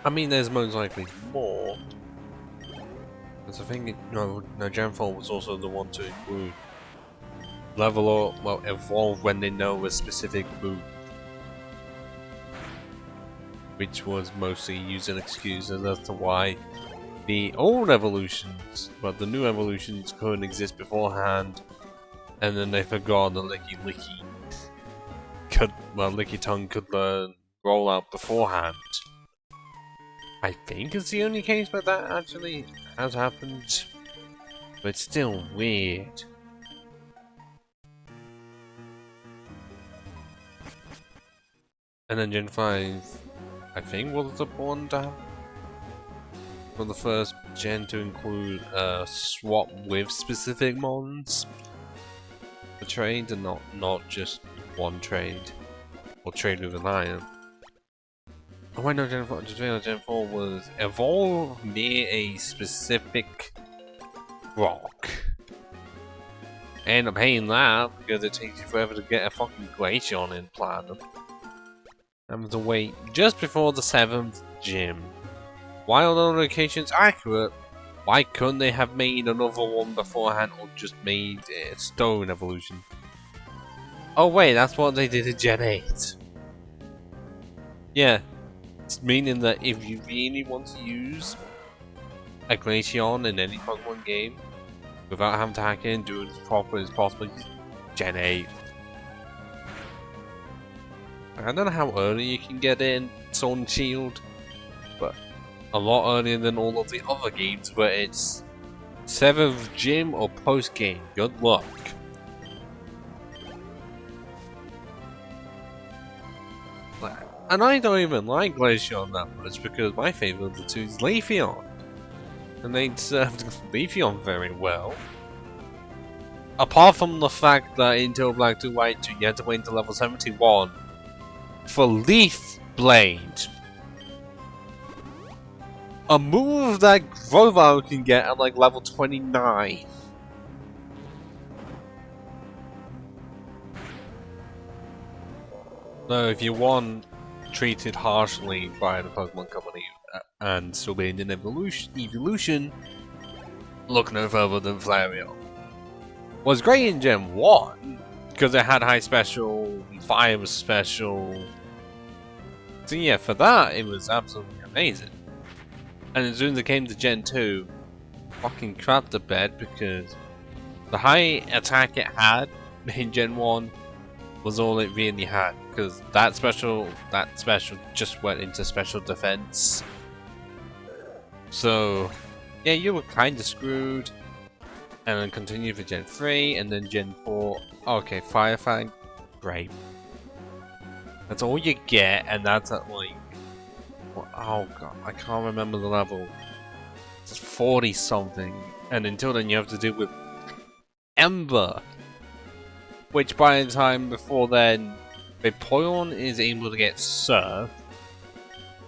I mean, there's most likely more. Because I think no, Gen 4 was also the one to include level or, well, evolve when they know a specific move. Which was mostly using excuses as to why the old evolutions, but the new evolutions couldn't exist beforehand. And then they forgot the Licky Tongue could learn roll out beforehand. I think it's the only case where that actually has happened, but it's still weird. And then Gen 5, I think, was the one to have for the first gen to include swap with specific mons for trade, and not just one trade or trade with an item. Oh wait, no, Gen 4 was evolve near a specific rock. I end up hating that because it takes you forever to get a fucking Glaceon in Platinum. Having to wait just before the 7th gym. While the location's accurate, why couldn't they have made another one beforehand or just made a stone evolution? Oh wait, that's what they did in Gen 8. Yeah, it's meaning that if you really want to use a Glaceon in any Pokemon game without having to hack in, do it as properly as possible, use Gen 8. I don't know how early you can get in Sword and Shield, but a lot earlier than all of the other games where it's 7th gym or post game. Good luck. And I don't even like Glaceon that much because my favourite of the two is Leafeon. And they served Leafeon very well. Apart from the fact that in Teal Black 2 White 2 you had to wait until level 71 for Leaf Blade. A move that Grovyle can get at like level 29. So if you want treated harshly by the Pokemon Company and still being in evolution, look no further than Flareon. Was great in Gen 1 because it had high special, fire was special. So yeah, for that it was absolutely amazing. And as soon as it came to Gen 2, fucking crap the bed because the high attack it had in Gen 1 was all it really had, because that special just went into special defense. So yeah, you were kind of screwed. And then continue for Gen 3 and then Gen 4. Okay, Fire Fang, great. That's all you get, and that's at like, oh god, I can't remember the level. It's 40 something, and until then you have to deal with Ember. Which by the time before then, Vaporeon is able to get Surf.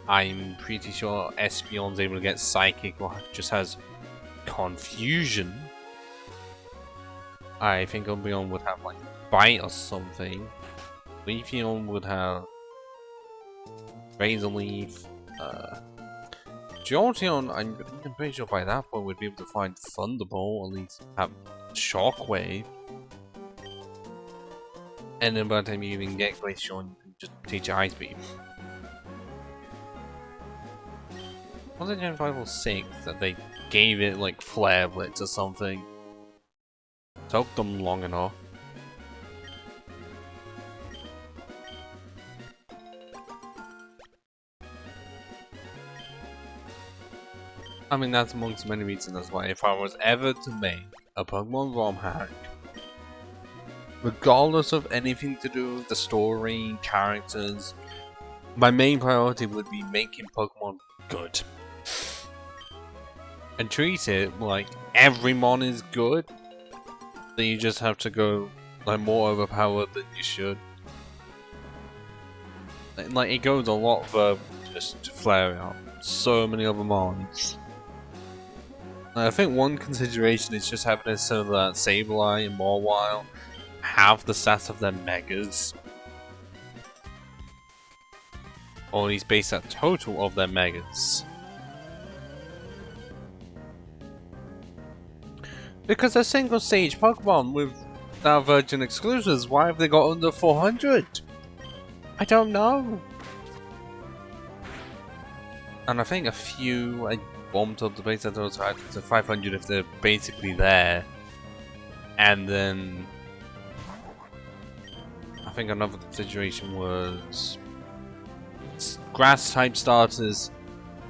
I'm pretty sure Espeon's able to get Psychic or just has Confusion. I think Umbreon would have like Bite or something. Leafeon would have Razor Leaf. Jolteon, I'm pretty sure by that point we'd be able to find Thunderbolt, at least have Shockwave. And then by the time you even get Glaceon, you can just teach Ice Beam. Was it Gen 5 or 6 that they gave it like Flare Blitz or something? Took them long enough. I mean, that's amongst many reasons as why if I was ever to make a Pokemon ROM hack, regardless of anything to do with the story, characters, my main priority would be making Pokemon good. And treat it like every mon is good. Then you just have to go like more overpowered than you should. Like it goes a lot further than just flare out. So many other mons. I think one consideration is just having it so that Sableye and Mawile have the stats of their megas. Or at least base that total of their megas. Because they're single stage Pokemon with now Virgin exclusives, why have they got under 400? I don't know. And I think a few I bumped up the base at those to 500 if they're basically there. And then I think another consideration was grass type starters.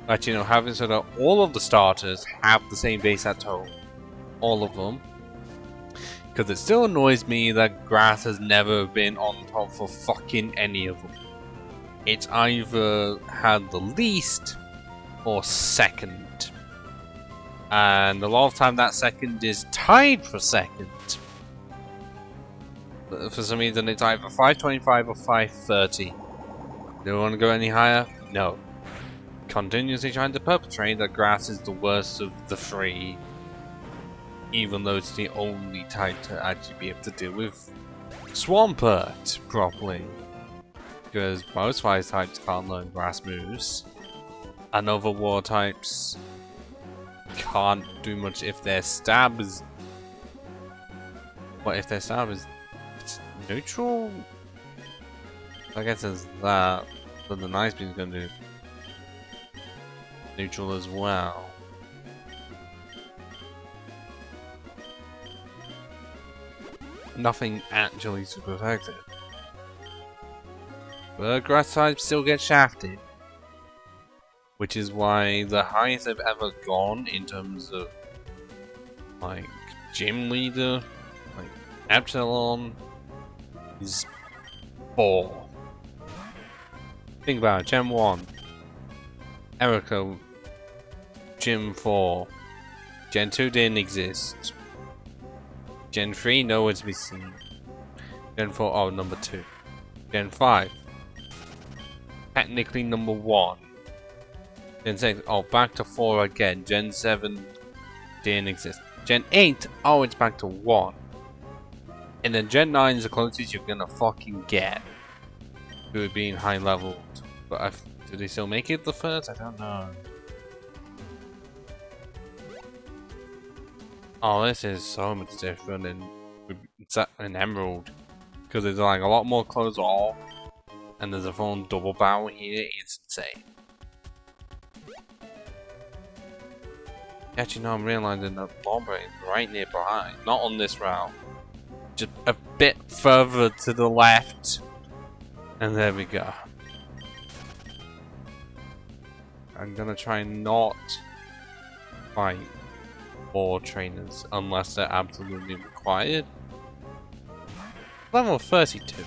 Actually, you know, having so that all of the starters have the same base at total. All of them. Because it still annoys me that grass has never been on top for fucking any of them. It's either had the least or second. And a lot of time that second is tied for second. But for some reason it's either 525 or 530. Do you want to go any higher? No. Continuously trying to perpetrate that grass is the worst of the three. Even though it's the only type to actually be able to deal with Swampert properly. Because most fire types can't learn grass moves. And other water types can't do much if their stab is... Well, if their stab is Neutral? I guess there's that, but the Nice Beam's gonna do neutral as well. Nothing actually super effective. But grass type still gets shafted. Which is why the highest I've ever gone in terms of like gym leader, like Epsilon, is 4. Think about it, Gen 1. Erica, Gym 4. Gen 2 didn't exist. Gen 3, nowhere to be seen. Gen 4, oh, number 2. Gen 5, technically number 1. Gen 6, oh, back to 4 again. Gen 7 didn't exist. Gen 8, oh, it's back to 1. And then Gen 9 is the closest you're gonna fucking get to it being high leveled. But do they still make it the first? I don't know. Oh, this is so much different in Emerald. Because there's like a lot more clothes off. And there's a full double barrel here. It's insane. Actually, no, I'm realizing that Bomber is right nearby. Not on this route. Just a bit further to the left. And there we go. I'm gonna try not fight 4 trainers unless they're absolutely required. Level 32.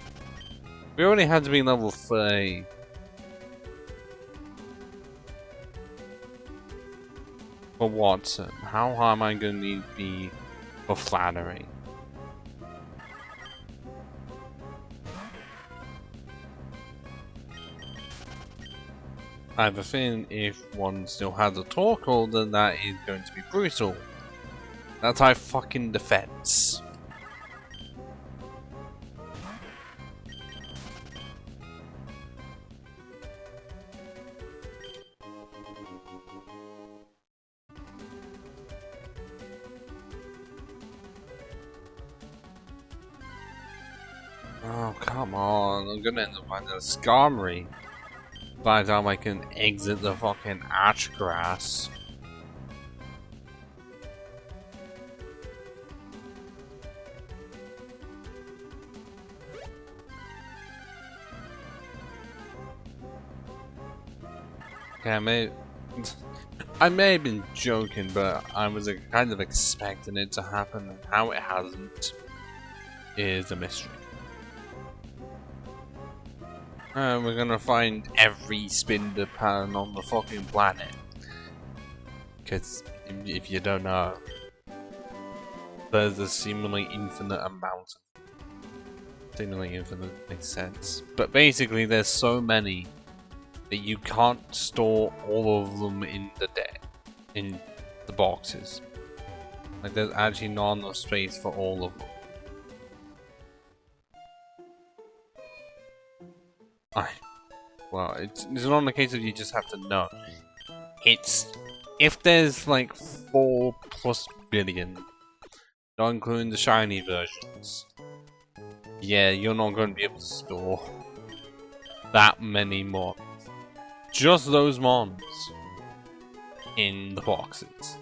We already had to be level 30. For WATTSON, how high am I going to need to be for Flattery? I have a feeling if one still has a Torkoal, then that is going to be brutal. That's high fucking defense. Oh, come on. I'm gonna end up finding a Skarmory by the time I can exit the fucking ash grass. Okay, I may have been joking, but I was kind of expecting it to happen, and how it hasn't is a mystery. We're gonna find every Spinder pattern on the fucking planet. Because if you don't know, there's a seemingly infinite amount of... Seemingly infinite makes sense. But basically there's so many that you can't store all of them in the boxes. Like there's actually not enough space for all of them. Well, it's not a case of you just have to know. It's if there's like 4+ billion, not including the shiny versions. Yeah, you're not going to be able to store that many mons. Just those mons in the boxes.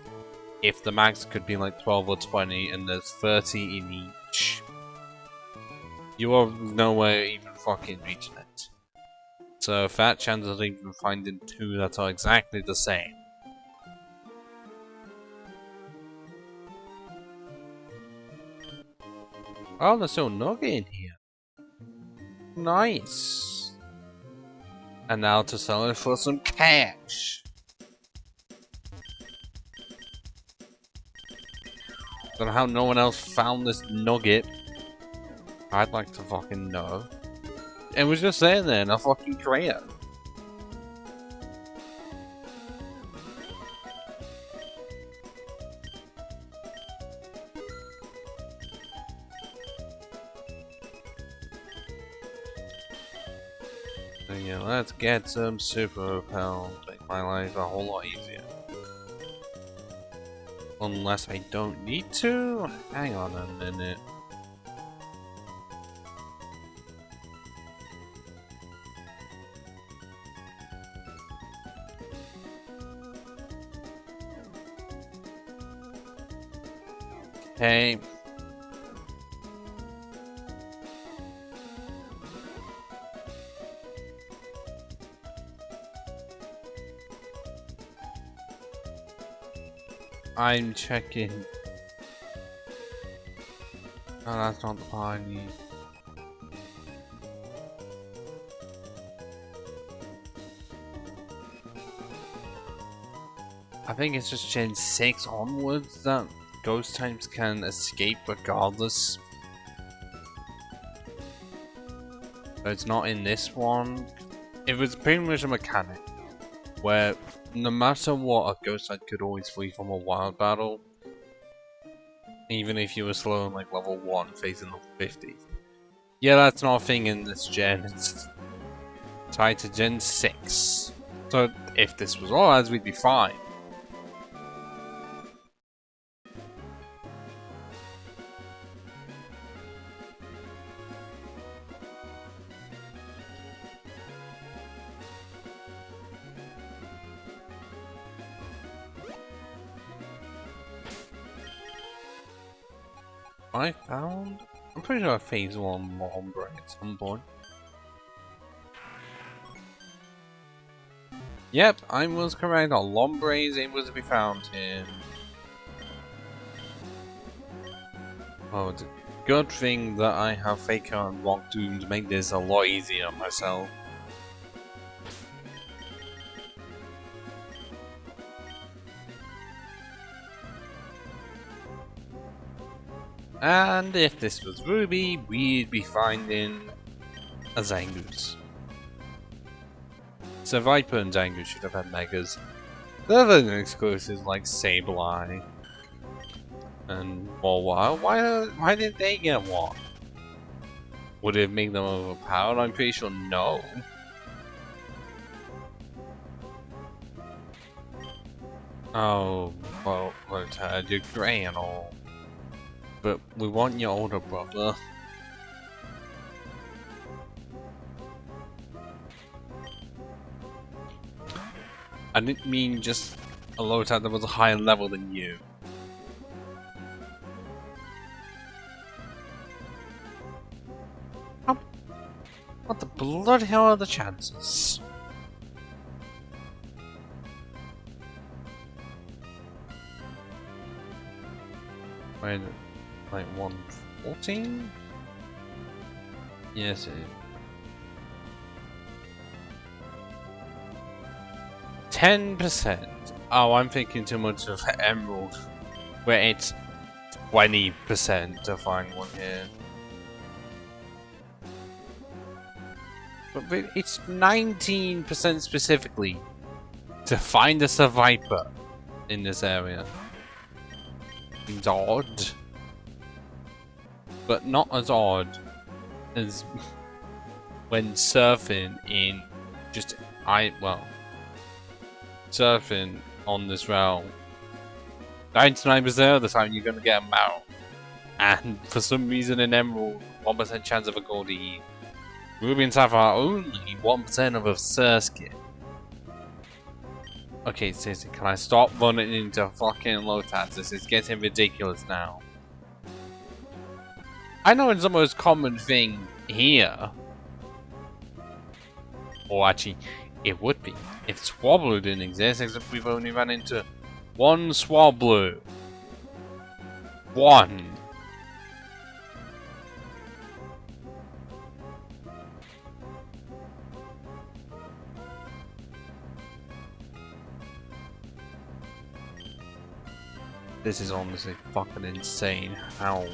If the max could be like 12 or 20 and there's 30 in each, you are nowhere even fucking reaching it. So fat chance of even finding 2 that are exactly the same. Oh, there's still Nugget in here. Nice. And now to sell it for some cash. Don't know how no one else found this nugget. I'd like to fucking know. It was just sitting there in a fucking crate. So yeah, let's get some super repel. Make my life a whole lot easier. Unless I don't need to? Hang on a minute. Hey. I'm checking. Oh, that's not the part I need. I think it's just Gen 6 onwards that ghost types can escape regardless. But it's not in this one. It was pretty much a mechanic where no matter what, a ghost type could always flee from a wild battle. Even if you were slow on like level 1 facing level 50. Yeah, that's not a thing in this gen. It's tied to Gen 6. So if this was all as, we'd be fine. I'm pretty sure I phase 1 Lombre at some point. Yep, I was correct. Our Lombre is able to be found here. Oh, it's a good thing that I have Faker and Rock Doom to make this a lot easier on myself. And if this was Ruby, we'd be finding a Zangoose. So Viper and Zangoose should have had Megas. The other exclusives like Sableye and Wild, why did they get one? Would it make them overpowered? I'm pretty sure no. Oh, well, you're grey and all. But we want your older brother. I didn't mean just a Lotad that was a higher level than you. What the bloody hell are the chances? Wait, like 114? Yes, it is. 10%. Oh, I'm thinking too much of Emerald, where it's 20% to find one here. But it's 19% specifically to find a Survivor in this area. Seems odd. But not as odd as when surfing in just surfing on this realm. 99% of the time you're gonna get a Marrow. And for some reason in Emerald, 1% chance of a Goldie. Ruby and Sapphire only 1% of a Surskit. Okay, seriously, can I stop running into fucking Lotats? This is getting ridiculous now. I know it's the most common thing here. Or actually, it would be if Swablu didn't exist, except we've only run into one Swablu. One. This is honestly fucking insane. How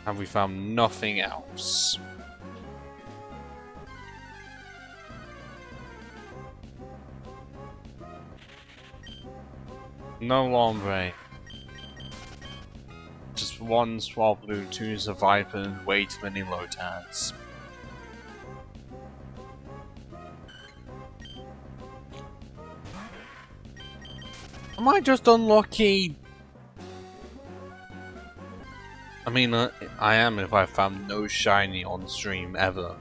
have we found nothing else? No Lombre. Just one Swablu, two Survivor, and way too many Lotats. Am I just unlucky? I mean, I am if I found no shiny on stream ever.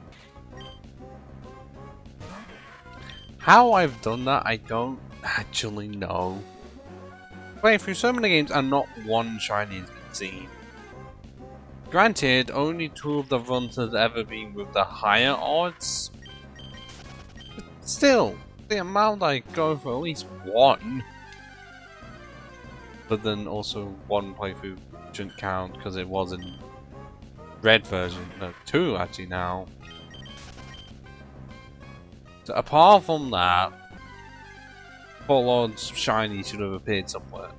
How I've done that, I don't actually know. Playing through so many games and not one shiny has been cutscene. Granted, only 2 of the runs has ever been with the higher odds. But still, the amount I go for at least 1. But then also 1 playthrough shouldn't count because it was in red version. No, 2 actually now. So apart from that, full odds shiny should have appeared somewhere.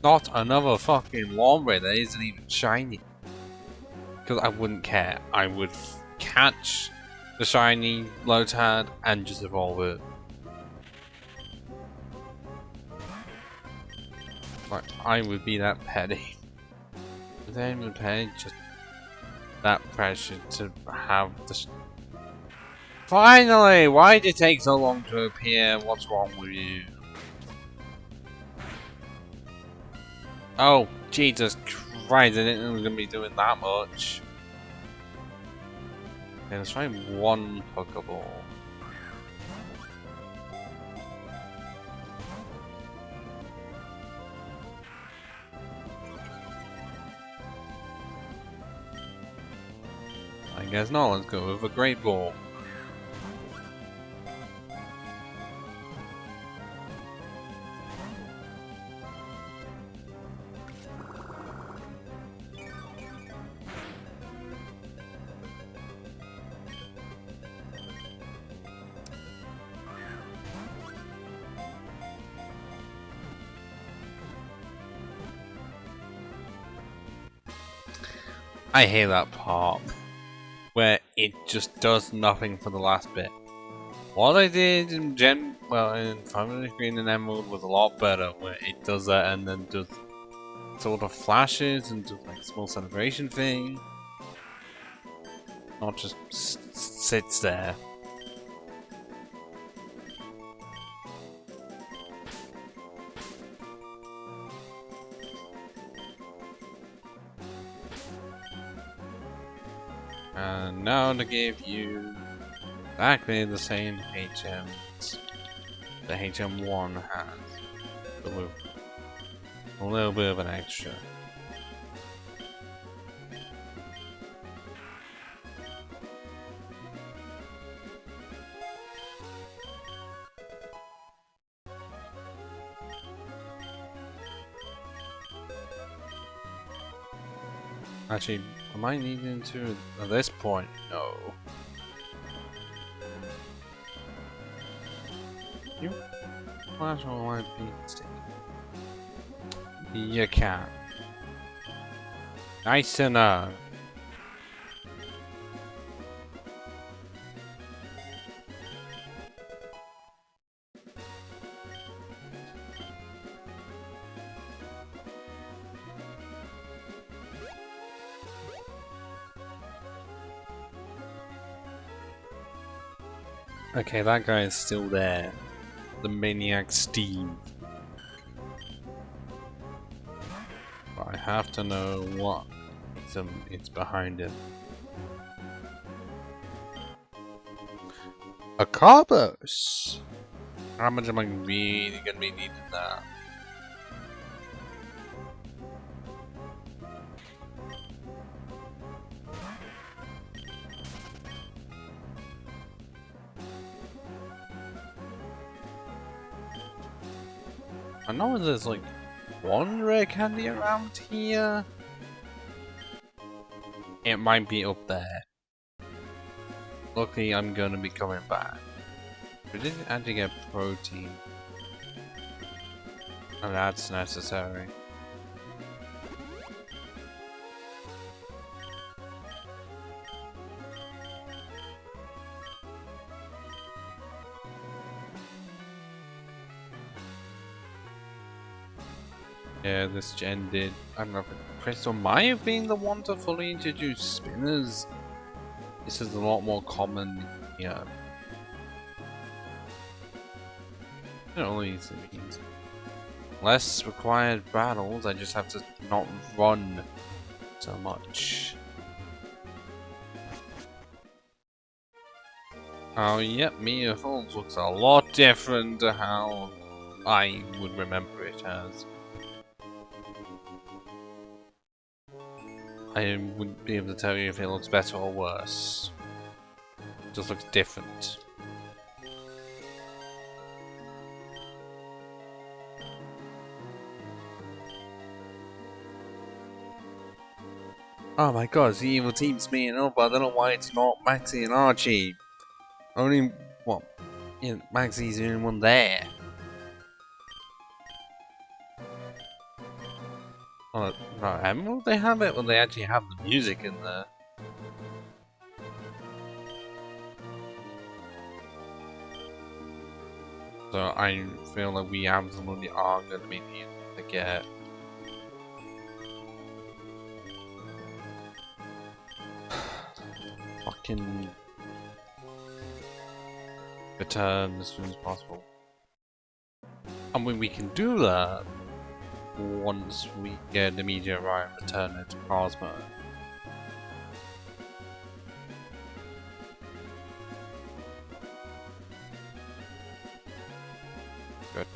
Not another fucking Lombre that isn't even shiny. Because I wouldn't care. I would catch the shiny Lotad and just evolve it. Like, I would be that petty. Is that even petty? Just that pressure to have the. Finally! Why did it take so long to appear? What's wrong with you? Oh, Jesus Christ, I didn't know it was going to be doing that much. Okay, let's try 1 Pokeball. I guess not, let's go with a Great Ball. I hate that part where it just does nothing for the last bit. What I did in in Primary Green and Emerald was a lot better, where it does that and then does sort of flashes and does like a small celebration thing. Not just sits there. And now to give you exactly the same HMs the HM1 has, but with a little bit of an extra. Actually, am I needing to at this point? No. You flash on my beat stick. You can. Nice enough. Okay, that guy is still there. The Maniac Steve. But I have to know what it's behind him. A Carbos! How much am I really gonna be needing that? I know there's like 1 rare candy around here. It might be up there. Luckily, I'm gonna be coming back. We didn't actually get protein. And that's necessary. Yeah, this gen did. I don't know if Crystal might have been the one to fully introduce spinners. This is a lot more common here. It only means less required battles, I just have to not run so much. Oh yep, Mia Falls looks a lot different to how I would remember it as. I wouldn't be able to tell you if it looks better or worse. It just looks different. Oh my god, it's the evil team's meeting up, but I don't know why it's not Maxie and Archie. Only, what? Yeah, Maxie's the only one there. Oh, no, Emerald they have it? Well, they actually have the music in there. So I feel like we absolutely are going to be needing to get fucking return as soon as possible. I mean, we can do that once we get the meteorite and return it to Cosmo. Good.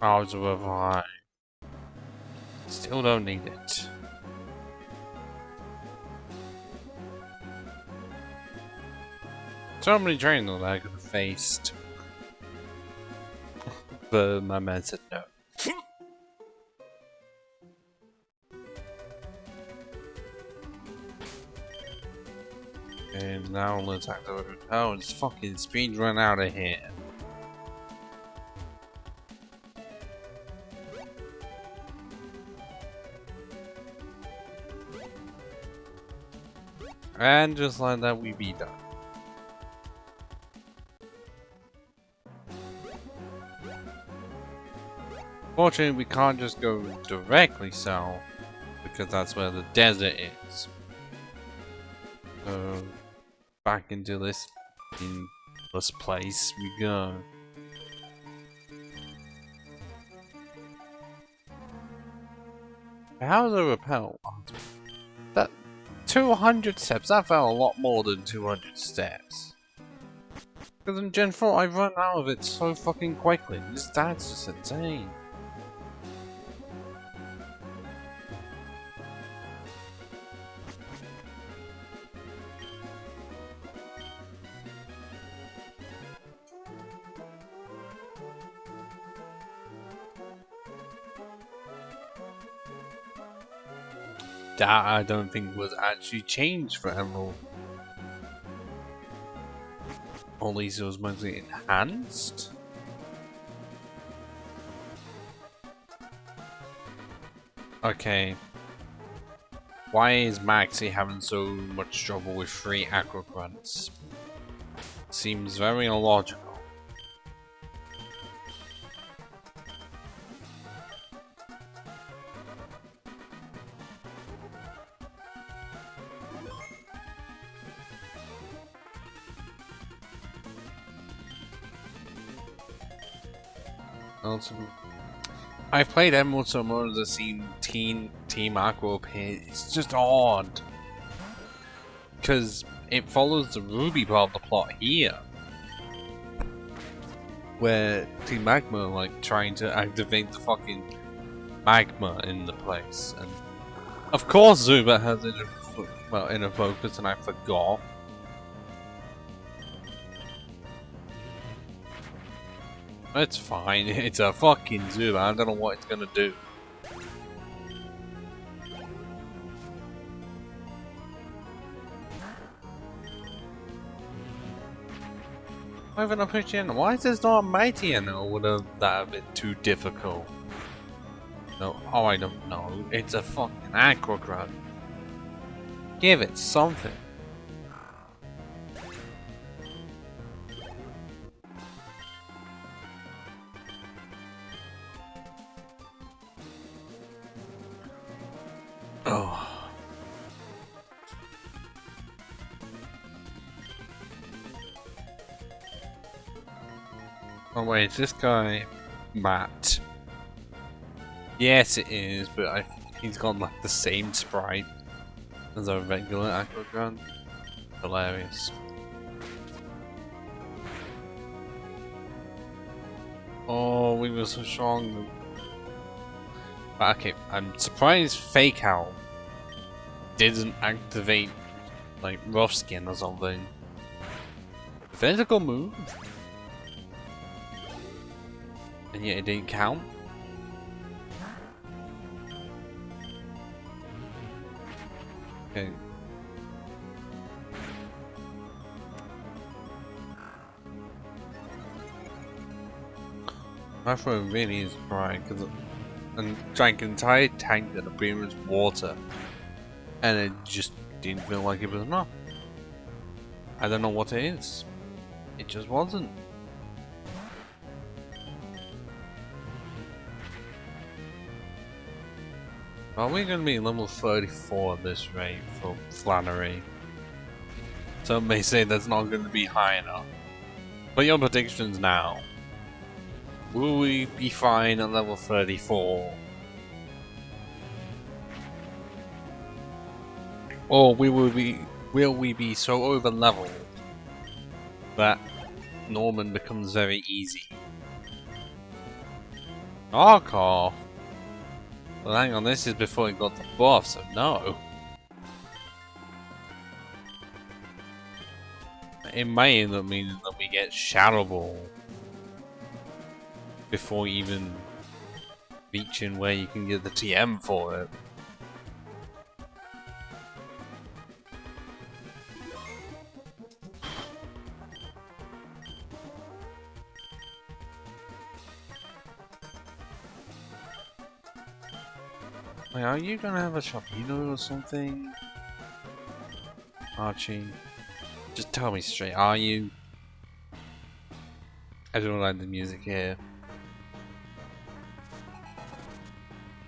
Hours of override. Still don't need it. So many trains that I could have faced. But my man said no. And now let's act over. Oh, it's fucking speed run out of here. And just like that, we be done. Fortunately, we can't just go directly south, because that's where the desert is. So, back into this place we go. How's the rappel? That 200 steps, that felt a lot more than 200 steps. Because in Gen 4, I run out of it so fucking quickly. That's just insane. That I don't think was actually changed for Emerald. At least it was mostly enhanced. Okay. Why is Maxie having so much trouble with 3 Aqua Grunts? Seems very illogical. Also, I've played Emerald so much I've seen Team Aqua appear. It's just odd. Because it follows the Ruby part of the plot here. Where Team Magma are like trying to activate the fucking magma in the place. And of course Zuba has inner focus and I forgot. It's fine, it's a fucking Zuba, I don't know what it's gonna do. Why haven't I pushed in? Why is this not a mighty and or would have that a bit too difficult? No, oh I don't know, it's a fucking Aqua Grunt. Give it something. Oh. Oh wait, is this guy Matt? Yes, it is, but he's got like the same sprite as a regular Aquagun. Hilarious. Oh, we were so strong. But okay, I'm surprised Fake Out didn't activate like Rough Skin or something. Physical move. And yet it didn't count. Okay. My throat really is dry because I drank an entire tank of the Bremer's water and it just didn't feel like it was enough. I don't know what it is. It just wasn't. Are we going to be level 34 at this rate for Flannery? Some may say that's not going to be high enough. But your predictions now. Will we be fine at level 34? Or will we be so over leveled that Norman becomes very easy? Arkoff! Well, hang on, this is before he got the buff, so no. It may end up meaning that we get Shadow Ball before even reaching where you can get the TM for it. Wait, are you gonna have a Sharpedo or something? Archie? Just tell me straight, are you? I don't like the music here.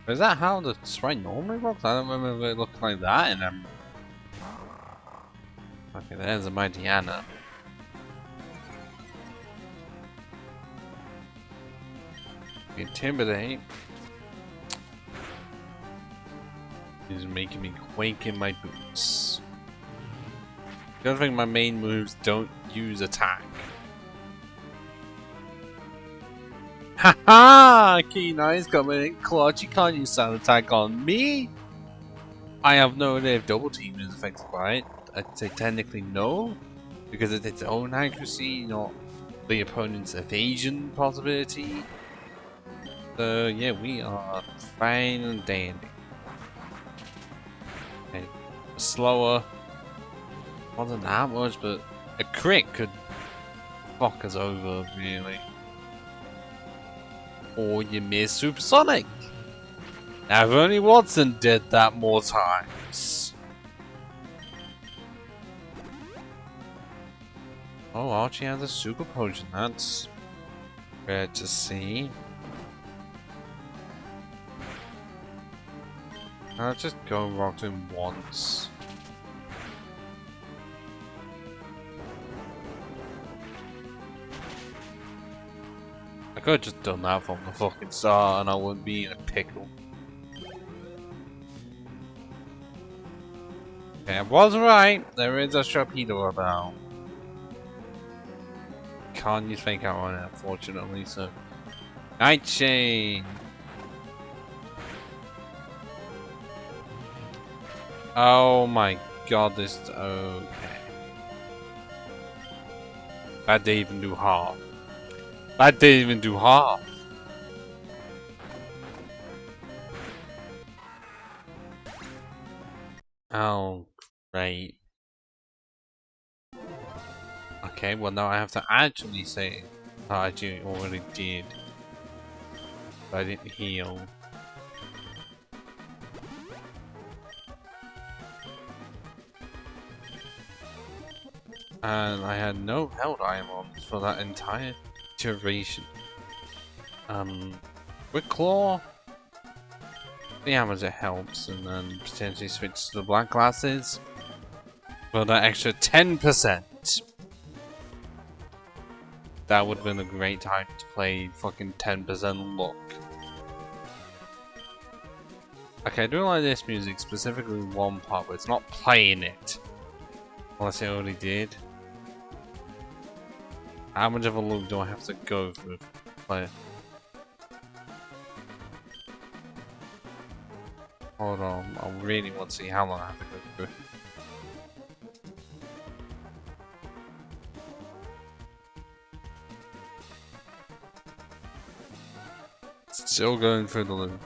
Is that how the sprite normally looks? I don't remember it looking like that in them. Okay, there's a Mighty Anna. Intimidate. Is making me quake in my boots. The other thing, my main moves don't use attack. Haha! Keen Eyes coming in clutch. You can't use sound attack on me. I have no idea if double team is affected by it. I'd say technically no, because it's its own accuracy, not the opponent's evasion possibility. So yeah, we are fine and dandy. Okay, slower. Wasn't that much, but a crit could fuck us over, really. Or you miss Supersonic. Now, if only WATTSON did that more times. Oh, Archie has a super potion. That's rare to see. I'll just go and rock him once. I could have just done that from the fucking start and I wouldn't be in a pickle. Okay, I was right. There is a Sharpedo about. Can't use Fake Out on it, unfortunately, so. Nightshade! Oh my god, this. Okay. That didn't even do half. That didn't even do half. Oh, great. Okay, well now I have to actually say that I already did. But I didn't heal. And I had no held items for that entire duration. With Claw, the Amazon helps, and then potentially switch to the black glasses for that extra 10%. that would have been a great time to play fucking 10% luck. Okay, I do like this music, specifically one part, but it's not playing it. Unless it already did. How much of a loop do I have to go through to play it? Hold on, I really want to see how long I have to go through. Still going through the loop.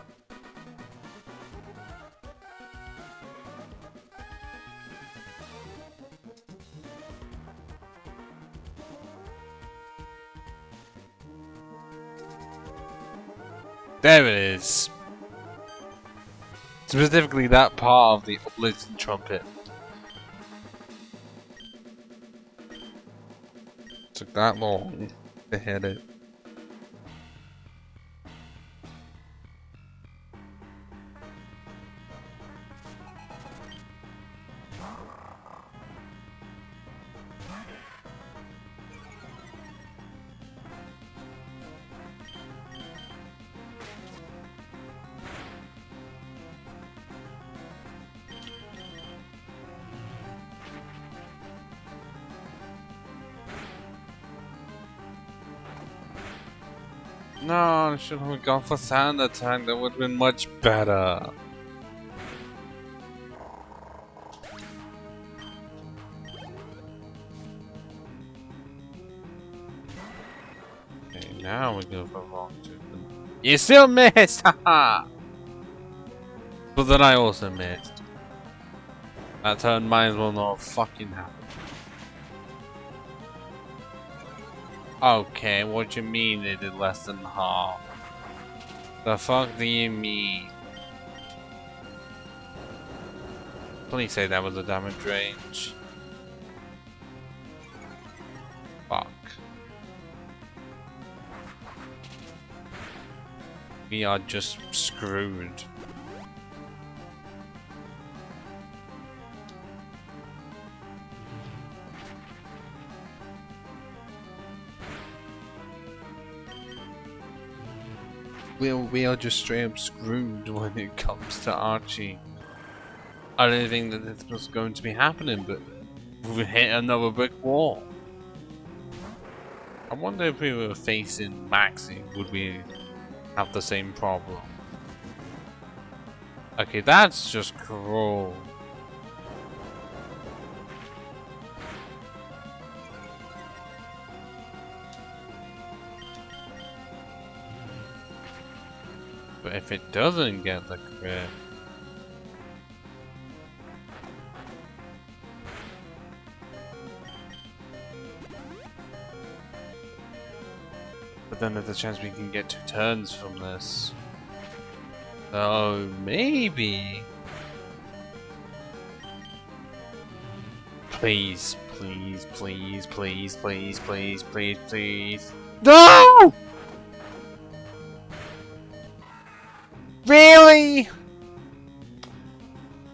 There it is. Specifically that part of the uplifting trumpet. Took that long to hit it. No, I should have gone for sound attack, that would have been much better. Okay, now we go for wrong tooth. You still missed! Haha! But then I also missed. That turn might as well not fucking happen. Okay, what do you mean they did less than half? The fuck do you mean? Please say that was a damage range. Fuck. We are just screwed. We are just straight up screwed when it comes to Archie. I didn't think that this was going to be happening, but we hit another brick wall. I wonder if we were facing Maxie, would we have the same problem? Okay, that's just cruel. But if it doesn't get the crit, but then there's a chance we can get 2 turns from this. So maybe. Please, please, please, please, please, please, please, please. No! Really?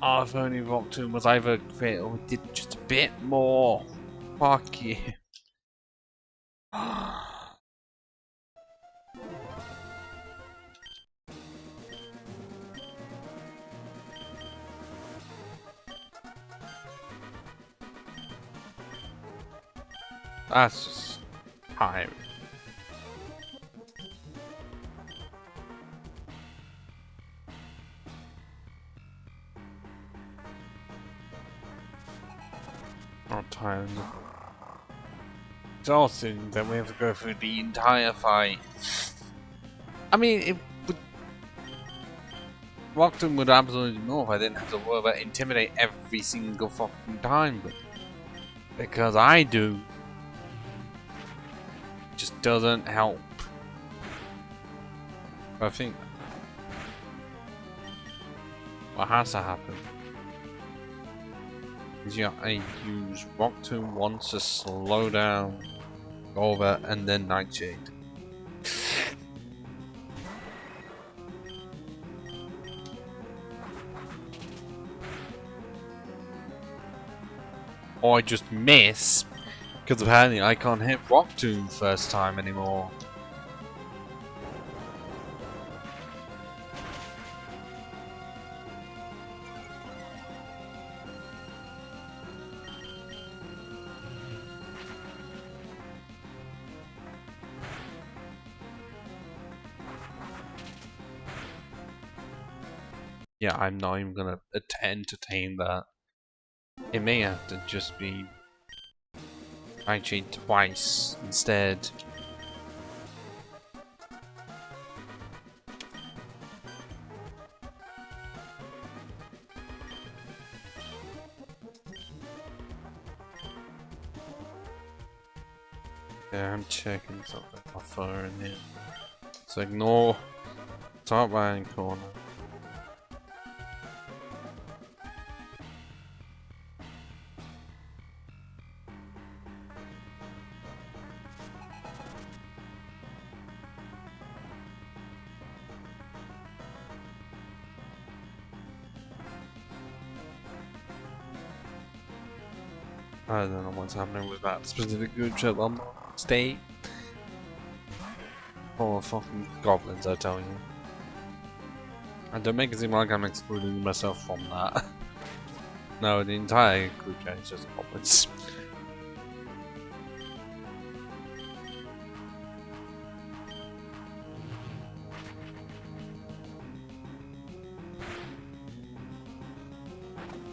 Oh, if only WATTSON was either crit or did just a bit more. Fuck you. That's just time. Not tired. Exhausting that we have to go through the entire fight. I mean, it would. WATTSON would absolutely know if I didn't have to worry about intimidate every single fucking time, but because I do, it just doesn't help. I think what has to happen is I use WATTSON once to slow down, go over, and then Nightshade. Or I just miss Because apparently I can't hit Rock Tomb first time anymore. Yeah, I'm not even gonna entertain that. It may have to just be actually twice instead. Yeah, I'm checking something on my phone here. So ignore top right corner. I don't know what's happening with that specific group chat on the state. Full of fucking goblins, I tell you. And don't make it seem like I'm excluding myself from that. No, the entire group chat is just goblins.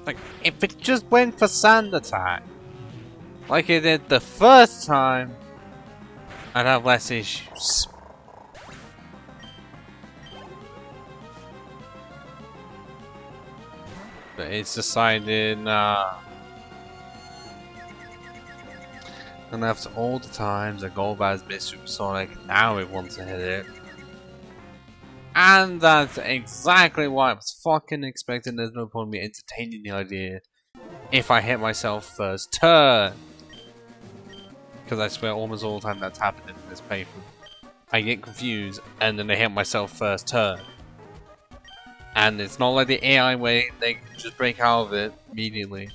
Like, if it just went for sand attack, like it did the first time, I'd have less issues. But it's decided, nah. And after all the times that Golbaz missed Supersonic, now it wants to hit it. And that's exactly what I was fucking expecting. There's no point in me entertaining the idea if I hit myself first turn. Because I swear almost all the time that's happened in this playthrough. I get confused and then I hit myself first turn. And it's not like the AI way, they can just break out of it immediately.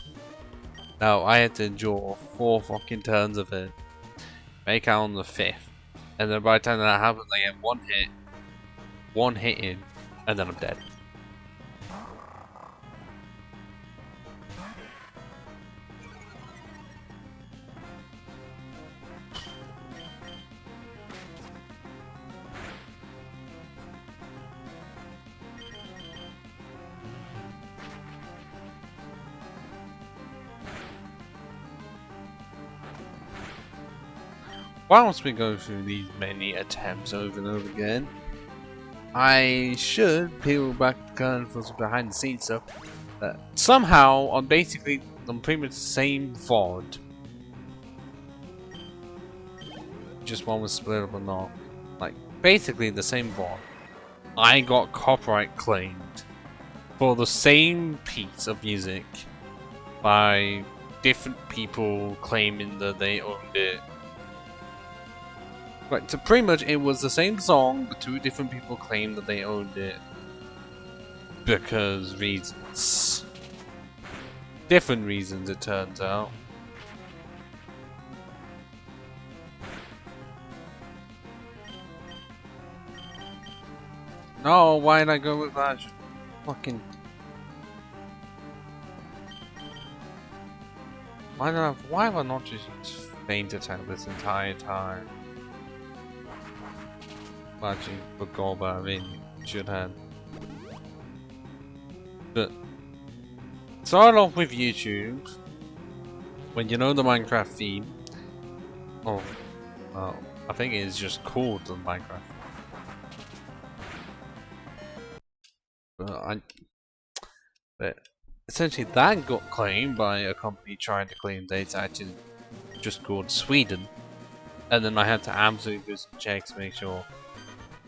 No, I had to endure 4 fucking turns of it. Make out on the 5th. And then by the time that happens, I get one hit in, and then I'm dead. Whilst we go through these many attempts over and over again, I should peel back the curtain for some behind the scenes stuff. Somehow, on pretty much the same VOD, just one was split up or not, like basically the same VOD, I got copyright claimed for the same piece of music by different people claiming that they owned it. Right, so pretty much it was the same song, but 2 different people claimed that they owned it. Because reasons. Different reasons, it turns out. No, why did I go with that? Fucking... Why have I not just used Faint Attack this entire time? Actually, forgot about it, I mean, should have. But start off with YouTube. When you know the Minecraft theme. Oh, I think it is just called the Minecraft. But essentially, that got claimed by a company trying to claim that it's actually just called Sweden, and then I had to absolutely do some checks to make sure.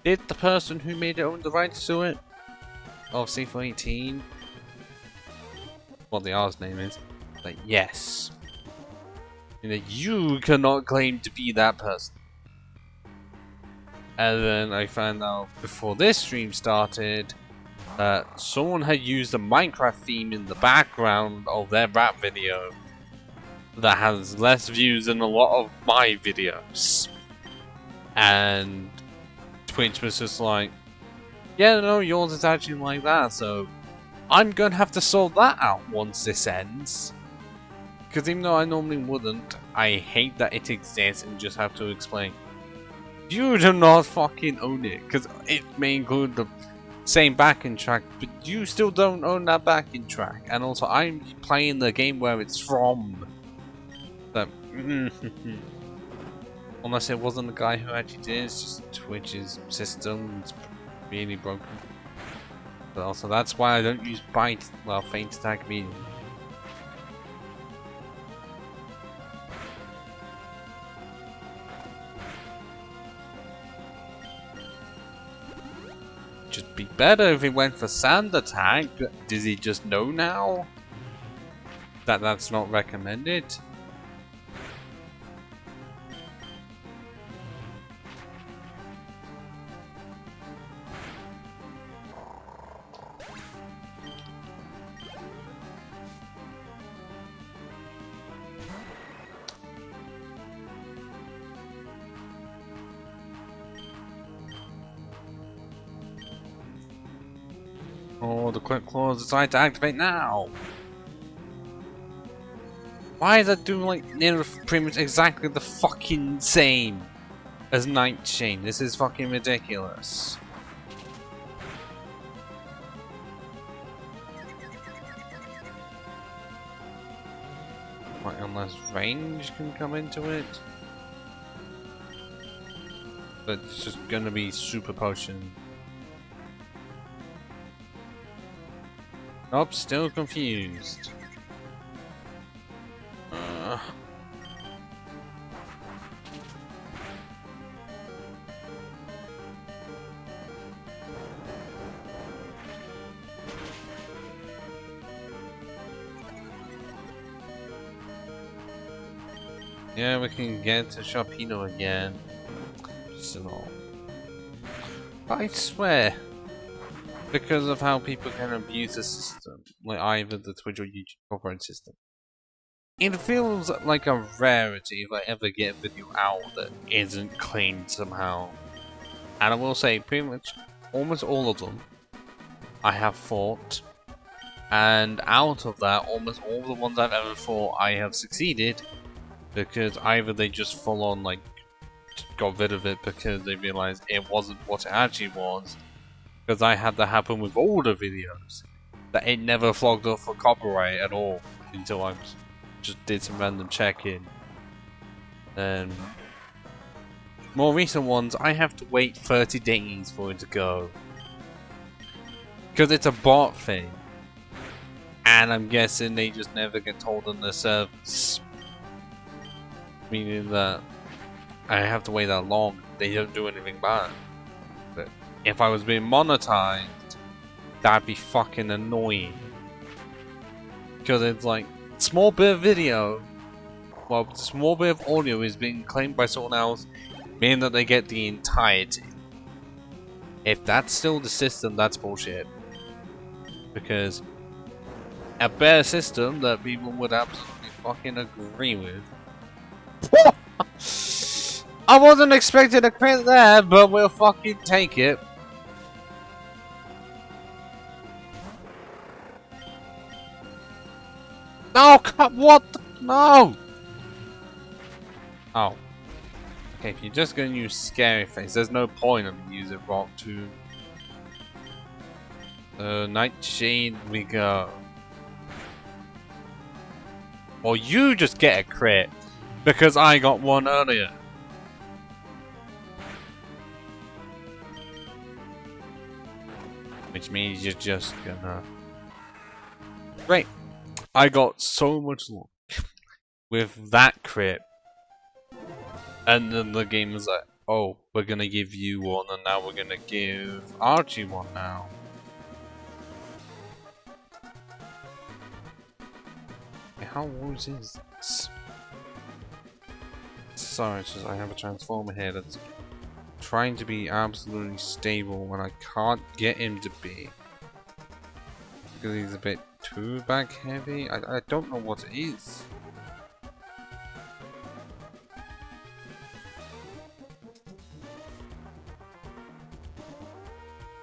Did the person who made it own the rights to it? Of C418? What the R's name is? Like, yes. You know, you cannot claim to be that person. And then I found out before this stream started that someone had used the Minecraft theme in the background of their rap video that has less views than a lot of my videos. And Twitch was just like, yeah, no, yours is actually like that, so I'm gonna have to sort that out once this ends. Because even though I normally wouldn't, I hate that it exists and just have to explain. You do not fucking own it, because it may include the same backing track, but you still don't own that backing track. And also, I'm playing the game where it's from. So, unless it wasn't the guy who actually did it, it's just Twitch's system. It's really broken. But also, that's why I don't use Byte, well, Faint Attack Medium. Just be better if he went for Sand Attack. Does he just know now that that's not recommended? Oh, the quick claws decide to activate now. Why is that doing like near pretty much exactly the fucking same as Night Chain? This is fucking ridiculous. Right, unless range can come into it. But it's just gonna be super potion. Nope, still confused. Yeah, we can get to Sharpedo again. So, I swear, because of how people can abuse the system, like either the Twitch or YouTube copyright system, it feels like a rarity if I ever get a video out that isn't cleaned somehow. And I will say, pretty much, almost all of them, I have fought. And out of that, almost all the ones I've ever fought, I have succeeded. Because either they just full on, like, got rid of it because they realized it wasn't what it actually was. Because I had that happen with older videos. That it never flagged up for copyright at all. Until I just did some random check-in. And more recent ones, I have to wait 30 days for it to go. Because it's a bot thing. And I'm guessing they just never get told on the service. Meaning that I have to wait that long. They don't do anything bad. But if I was being monetized, that'd be fucking annoying. Because it's like, small bit of video, well, small bit of audio is being claimed by someone else, meaning that they get the entirety. If that's still the system, that's bullshit. Because a better system that people would absolutely fucking agree with. I wasn't expecting a crit there, but we'll fucking take it. No, what? No! Oh. Okay, if you're just gonna use Scary Face, there's no point in using Rock Tomb. Nightshade we go. Or you just get a crit, because I got one earlier. Which means you're just gonna... Great. I got so much luck with that crit. And then the game was like, oh, we're gonna give you one, and now we're gonna give Archie one now. How wars is this? Sorry, it's just I have a transformer here that's trying to be absolutely stable when I can't get him to be. Because he's a bit too back heavy? I don't know what it is.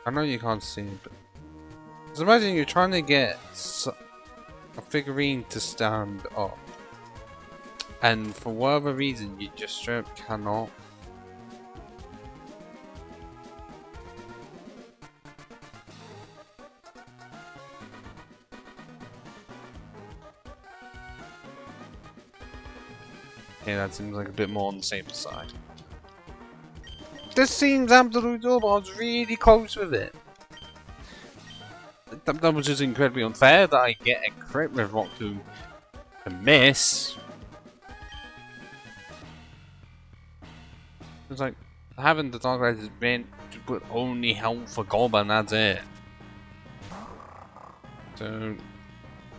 I know you can't see it, but just imagine you're trying to get a figurine to stand up, and for whatever reason, you just straight up cannot. Okay, that seems like a bit more on the safer side. This seems absolutely doable. I was really close with it. That was just incredibly unfair that I get a crit with Rock Tomb and miss. It's like having the Dark Riders meant to only help for Golba and that's it. So,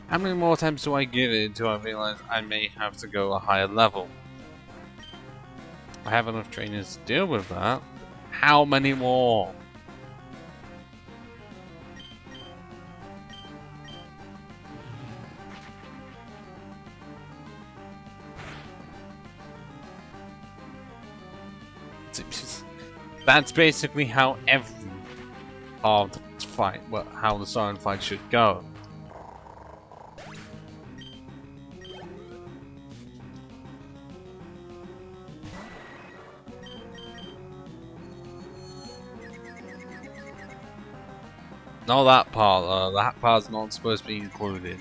how many more attempts do I give it until I realize I may have to go a higher level? I have enough trainers to deal with that. How many more? That's basically how every part of the fight, well, how the Siren fight should go. Not that part, that part's not supposed to be included.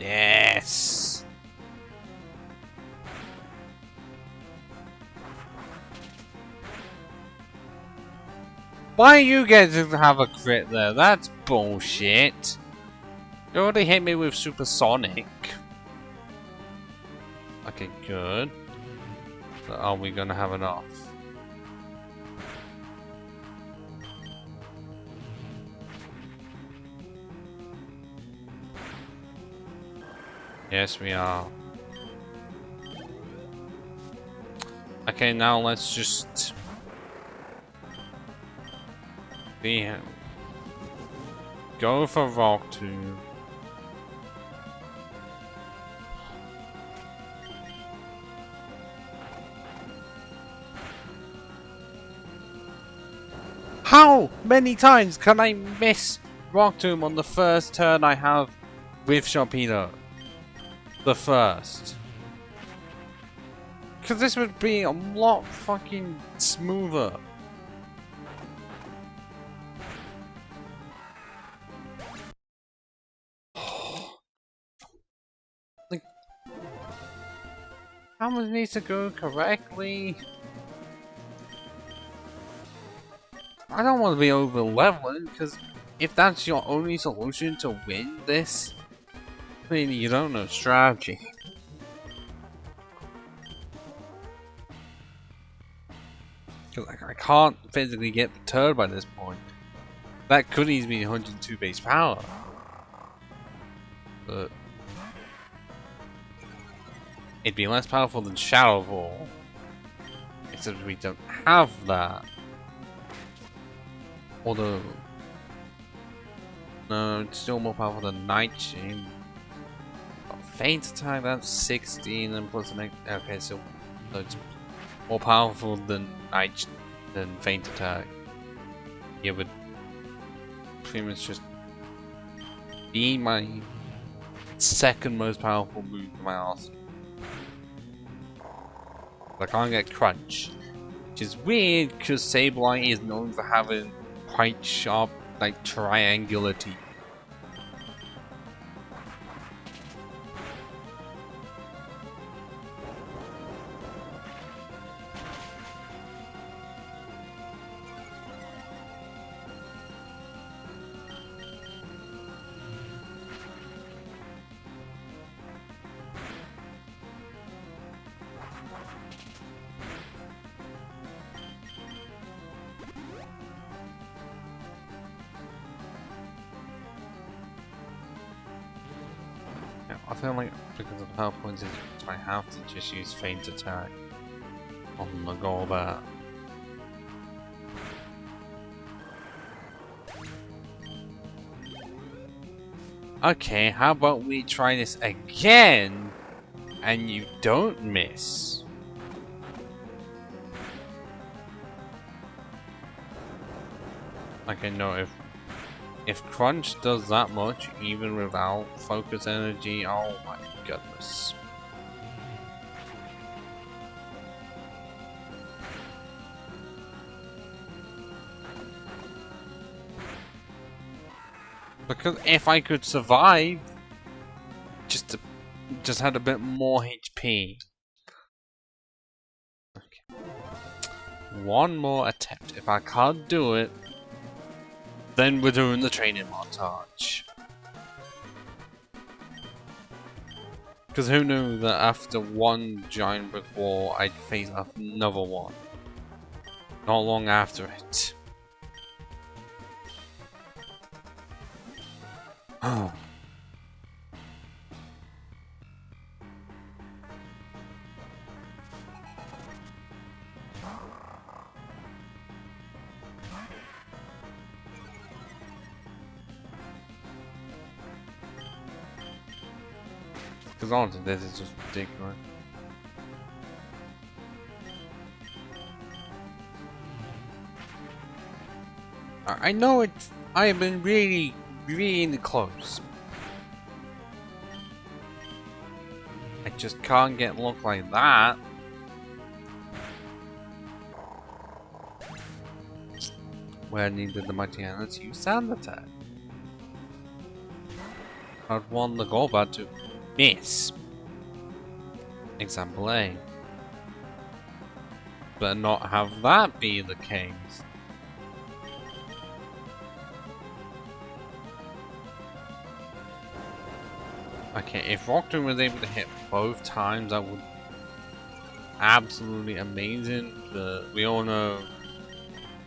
Yes! Why are you getting to have a crit there? That's bullshit. You already hit me with Supersonic. Okay, good. But are we gonna have enough? Yes, we are. Okay, now let's just go for Rock Tomb. How many times can I miss Rock Tomb on the first turn I have with Sharpedo? The first. Because this would be a lot fucking smoother. Like, how much needs to go correctly? I don't want to be over leveling because if that's your only solution to win this, then you don't know strategy. Because I can't physically get the turd by this point. That could easily be 102 base power. But it'd be less powerful than Shadow Ball. Except we don't have that. Although, no, it's still more powerful than Nightshade. Feint attack, that's 16 and plus an okay, so it's more powerful than Feint attack. Yeah, but pretty much just be my second most powerful move in my arsenal. I can't get Crunch, which is weird because Sableye is known for having quite sharp, like, triangular teeth. I feel like because of power points, I have to just use Feint attack on the Golbat. Okay, how about we try this again and you don't miss? Okay, no, if Crunch does that much, even without focus energy, oh my goodness. Because if I could survive, just had a bit more HP. Okay. One more attempt. If I can't do it, then we're doing the training montage. Because who knew that after one giant brick wall, I'd face another one. Not long after it. Oh. Because honestly, this is just ridiculous. I know I have been really, really close. I just can't get luck like that. Where I needed the mighty hand to use sand attack. I'd want the goal bar to miss. Example A. But not have that be the case. Okay, if Rockton was able to hit both times, that would absolutely amazing. But we all know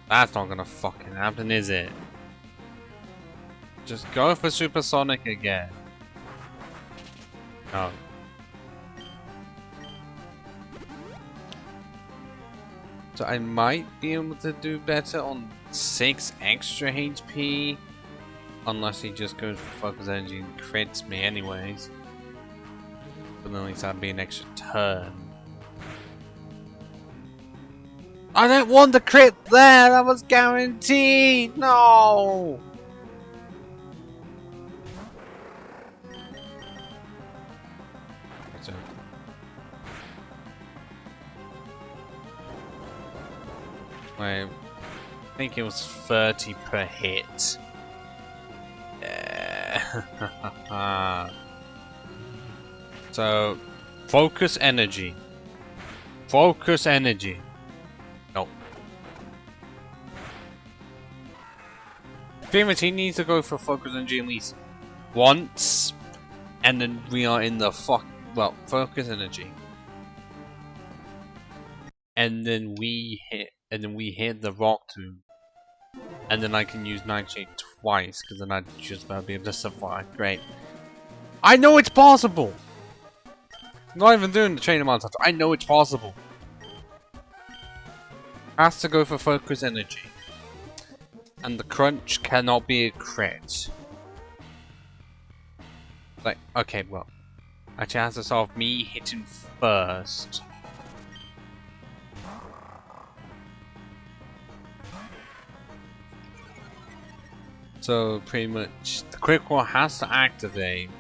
that's not gonna fucking happen, is it? Just go for Supersonic again. Oh. So I might be able to do better on 6 extra HP. Unless he just goes for focus energy and crits me anyways. But then at least that'd be an extra turn. I don't want the crit there! That was guaranteed! No! So. Wait, I think it was 30 per hit. So, focus energy. Focus energy. Nope. Pretty much he needs to go for focus energy at least once, and then we are in the focus energy. And then we hit the rock tomb. And then I can use Nightshade twice, because then I'd just about be able to survive. Great. I know it's possible! I'm not even doing the training montage. I know it's possible. Has to go for focus energy. And the crunch cannot be a crit. Like, okay, well. Actually, it has to solve me hitting first. So pretty much the quick one has to activate.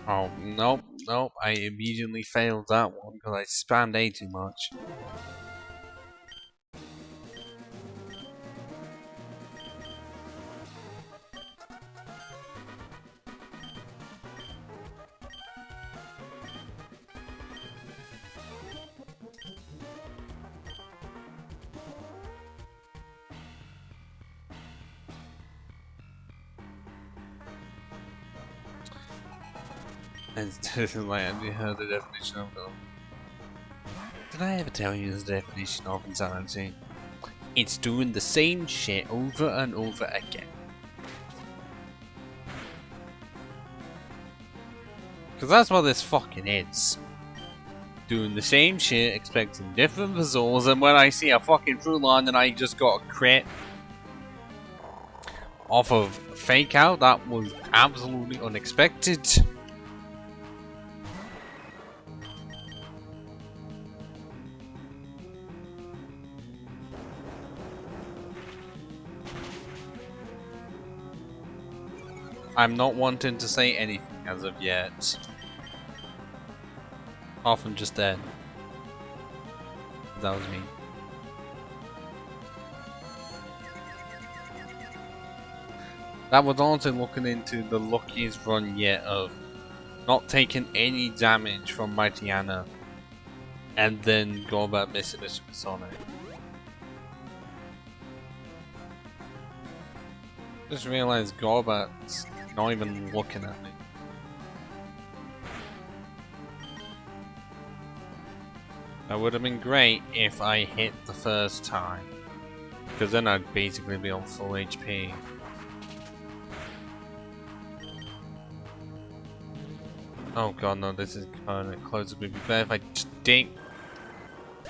Oh nope, nope, I immediately failed that one because I spammed A too much. And like, have you heard the definition of them? Did I ever tell you the definition of insanity? It's doing the same shit over and over again. Because that's what this fucking is. doing the same shit, expecting different results, and when I see a fucking through line and I just got a crit off of fake out, that was absolutely unexpected. I'm not wanting to say anything as of yet. Often just then. That was me. That was also looking into the luckiest run yet of not taking any damage from Mighty Anna and then go about missing a supersonic. Just realized Gorbat's not even looking at me. That would have been great if I hit the first time, because then I'd basically be on full HP. Oh god, no, this is kind of close. It would be better if I just didn't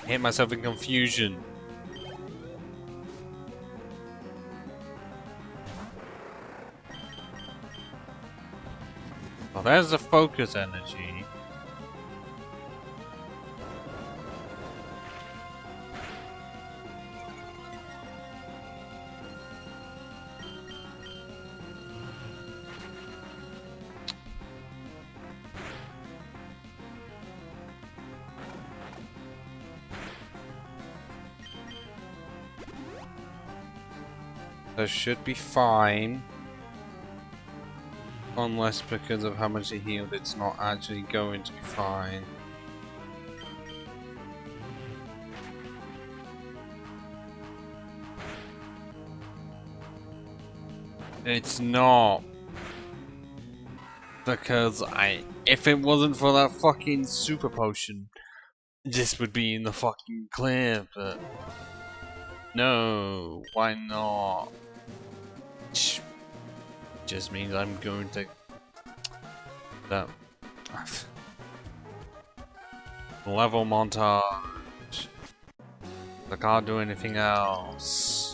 hit myself in confusion. Well, there's the focus energy. That should be fine. Unless because of how much it healed, it's not actually going to be fine. It's not. Because if it wasn't for that fucking super potion, this would be in the fucking clear, but no, why not? Just means I'm going to that level montage. I can't do anything else.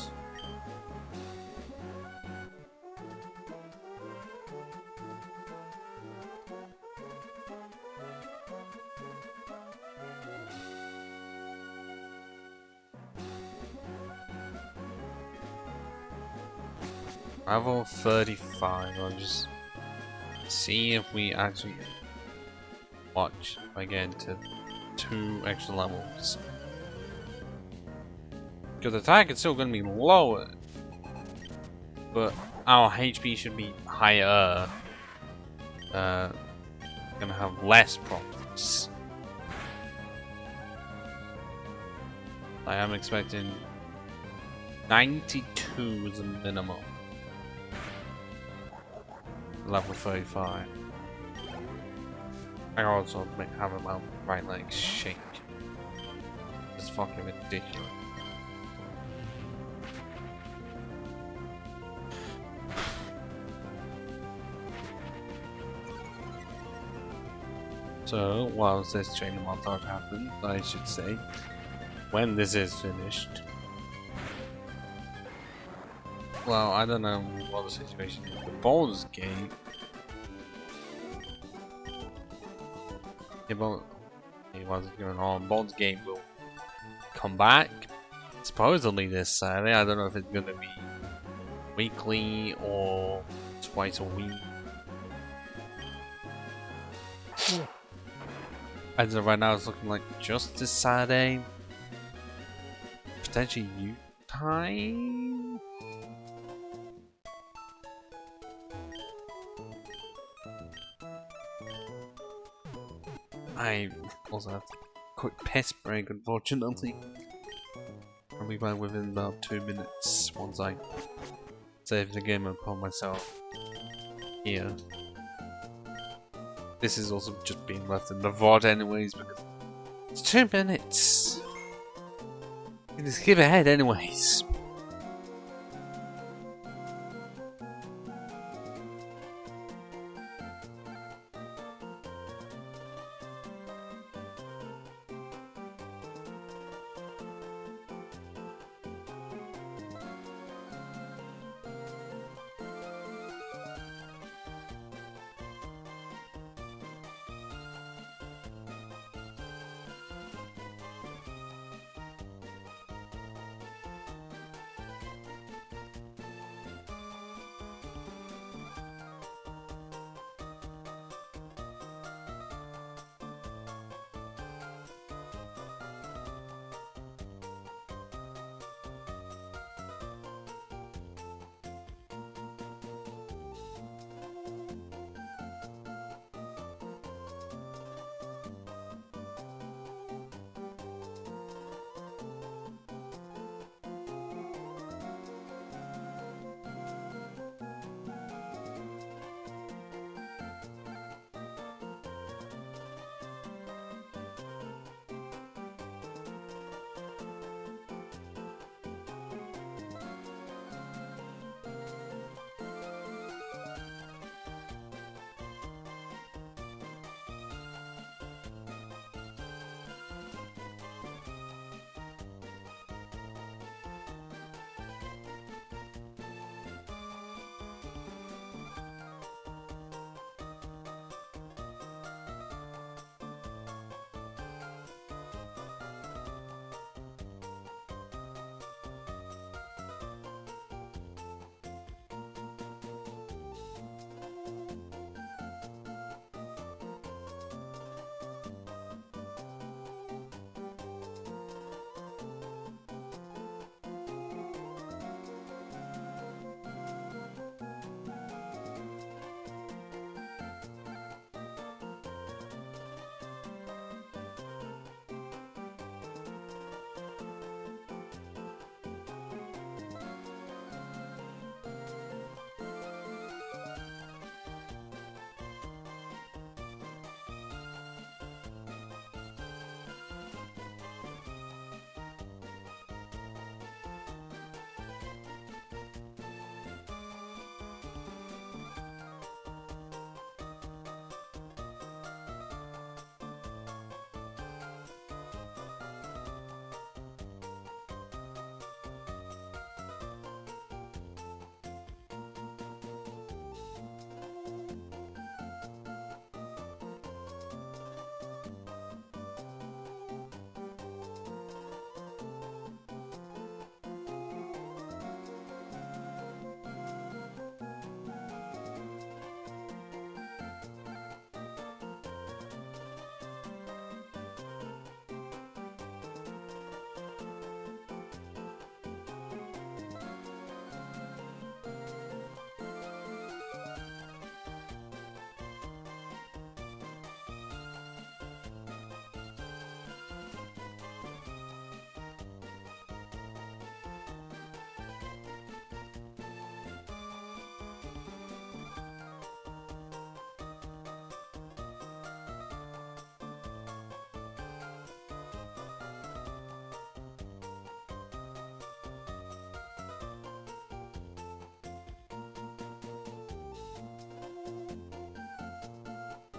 Level 35, I'll just see if we actually watch again to 2 extra levels. Because attack is still going to be lower, but our HP should be higher. Gonna have less problems. I am expecting 92 as a minimum. Level 35. I also have my right leg shake. It's fucking ridiculous. So, whilst this training montage happens, I should say, when this is finished. Well, I don't know what the situation is. The Baldur's Gate. Yeah, but what's going on? Baldur's Gate will come back supposedly this Saturday. I don't know if it's gonna be weekly or twice a week. As of right now, it's looking like just this Saturday. Potentially youth time. I also have a quick piss break, unfortunately. I'll be back within about 2 minutes once I save the game upon myself here. This is also just being left in the VOD anyways because it's 2 minutes. You can just skip ahead anyways.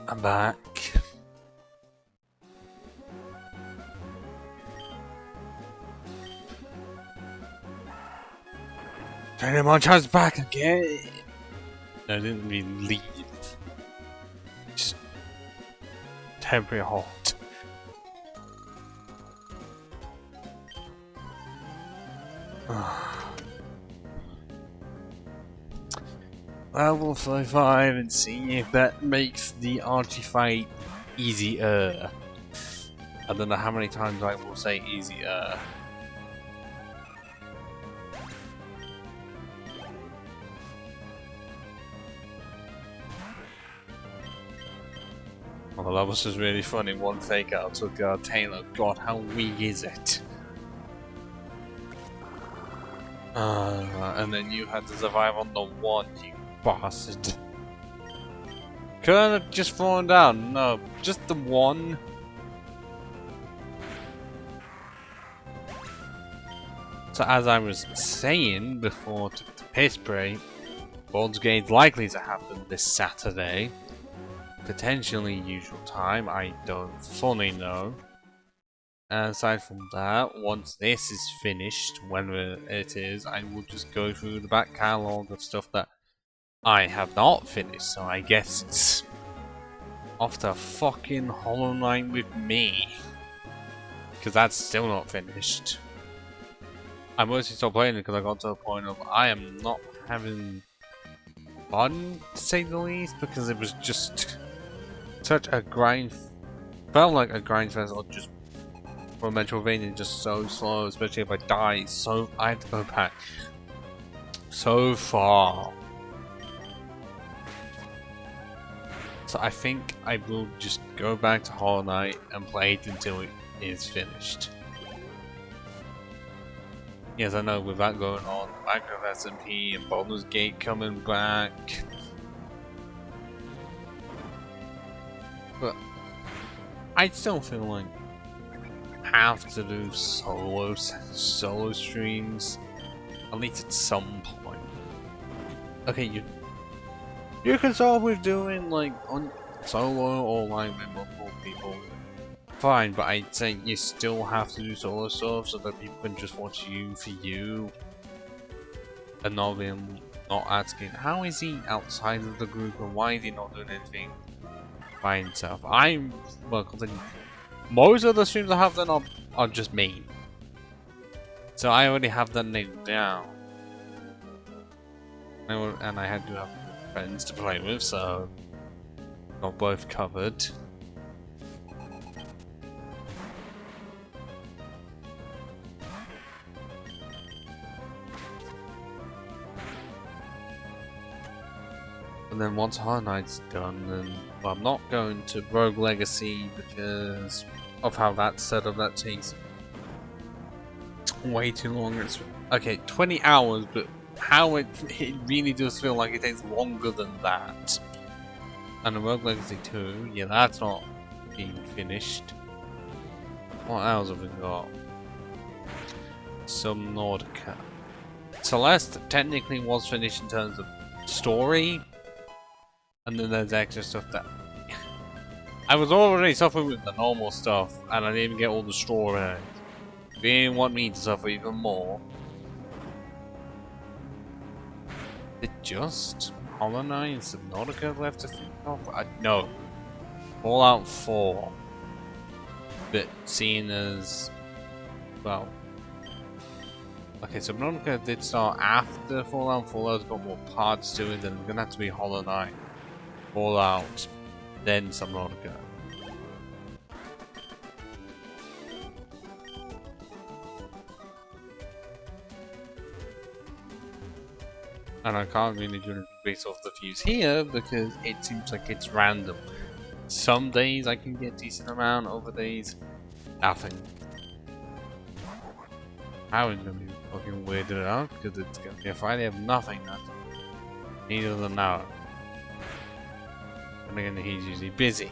I'm back. Pretty much I was back again. I didn't even leave. Just temporary halt. Level 35 and see if that makes the Archie fight easier. I don't know how many times I will say easier. Well, that was just really funny. One fake out took Taylor. God, how weak is it? And then you had to survive on the one, you bastard. Couldn't have just fallen down. No, just the one. So as I was saying before the piss break, Baldur's Gate's likely to happen this Saturday. Potentially usual time, I don't fully know. And aside from that, once this is finished, whenever it is, I will just go through the back catalogue of stuff that I have not finished. So I guess it's off to fucking Hollow Knight with me. Because that's still not finished. I mostly stopped playing it because I got to a point of I am not having fun, to say the least, because it was just such a grind. Felt like a grind fest, or just for Metroidvania, just so slow, especially if I die. So I had to go back so far. So I think I will just go back to Hollow Knight and play it until it is finished. Yes, I know, with that going on, Minecraft SMP and Baldur's Gate coming back. But I still feel like I have to do solo streams, at least at some point. Okay, you can start with doing like on solo or like with multiple people. Fine, but I'd say you still have to do solo stuff so that people can just watch you for you, and not asking how is he outside of the group and why is he not doing anything by himself. Most of the streams I have done are just me, so I already have that nailed down, and I had to have friends to play with, so got both covered. And then once Hollow Knight's done, then I'm not going to Rogue Legacy because of how that's set up. That takes way too long. It's okay, 20 hours, but how it really does feel like it takes longer than that. And the Rogue Legacy 2, yeah, that's not being finished. What else have we got? Subnautica. Celeste technically was finished in terms of story. And then there's extra stuff that I was already suffering with the normal stuff, and I didn't even get all the story. They didn't want me to suffer even more. Is it just Hollow Knight and Subnautica left to think of? No. Fallout 4. But seeing as well. Okay, Subnautica did start after Fallout. Fallout's got more parts to it, then it's gonna have to be Hollow Knight. Fallout, then Subnautica. And I can't really do it based off the views here because it seems like it's random. Some days I can get a decent amount, other days, nothing. I was gonna be fucking weirded out because it's gonna be a Friday of nothing. Neither than now. And again, he's usually busy.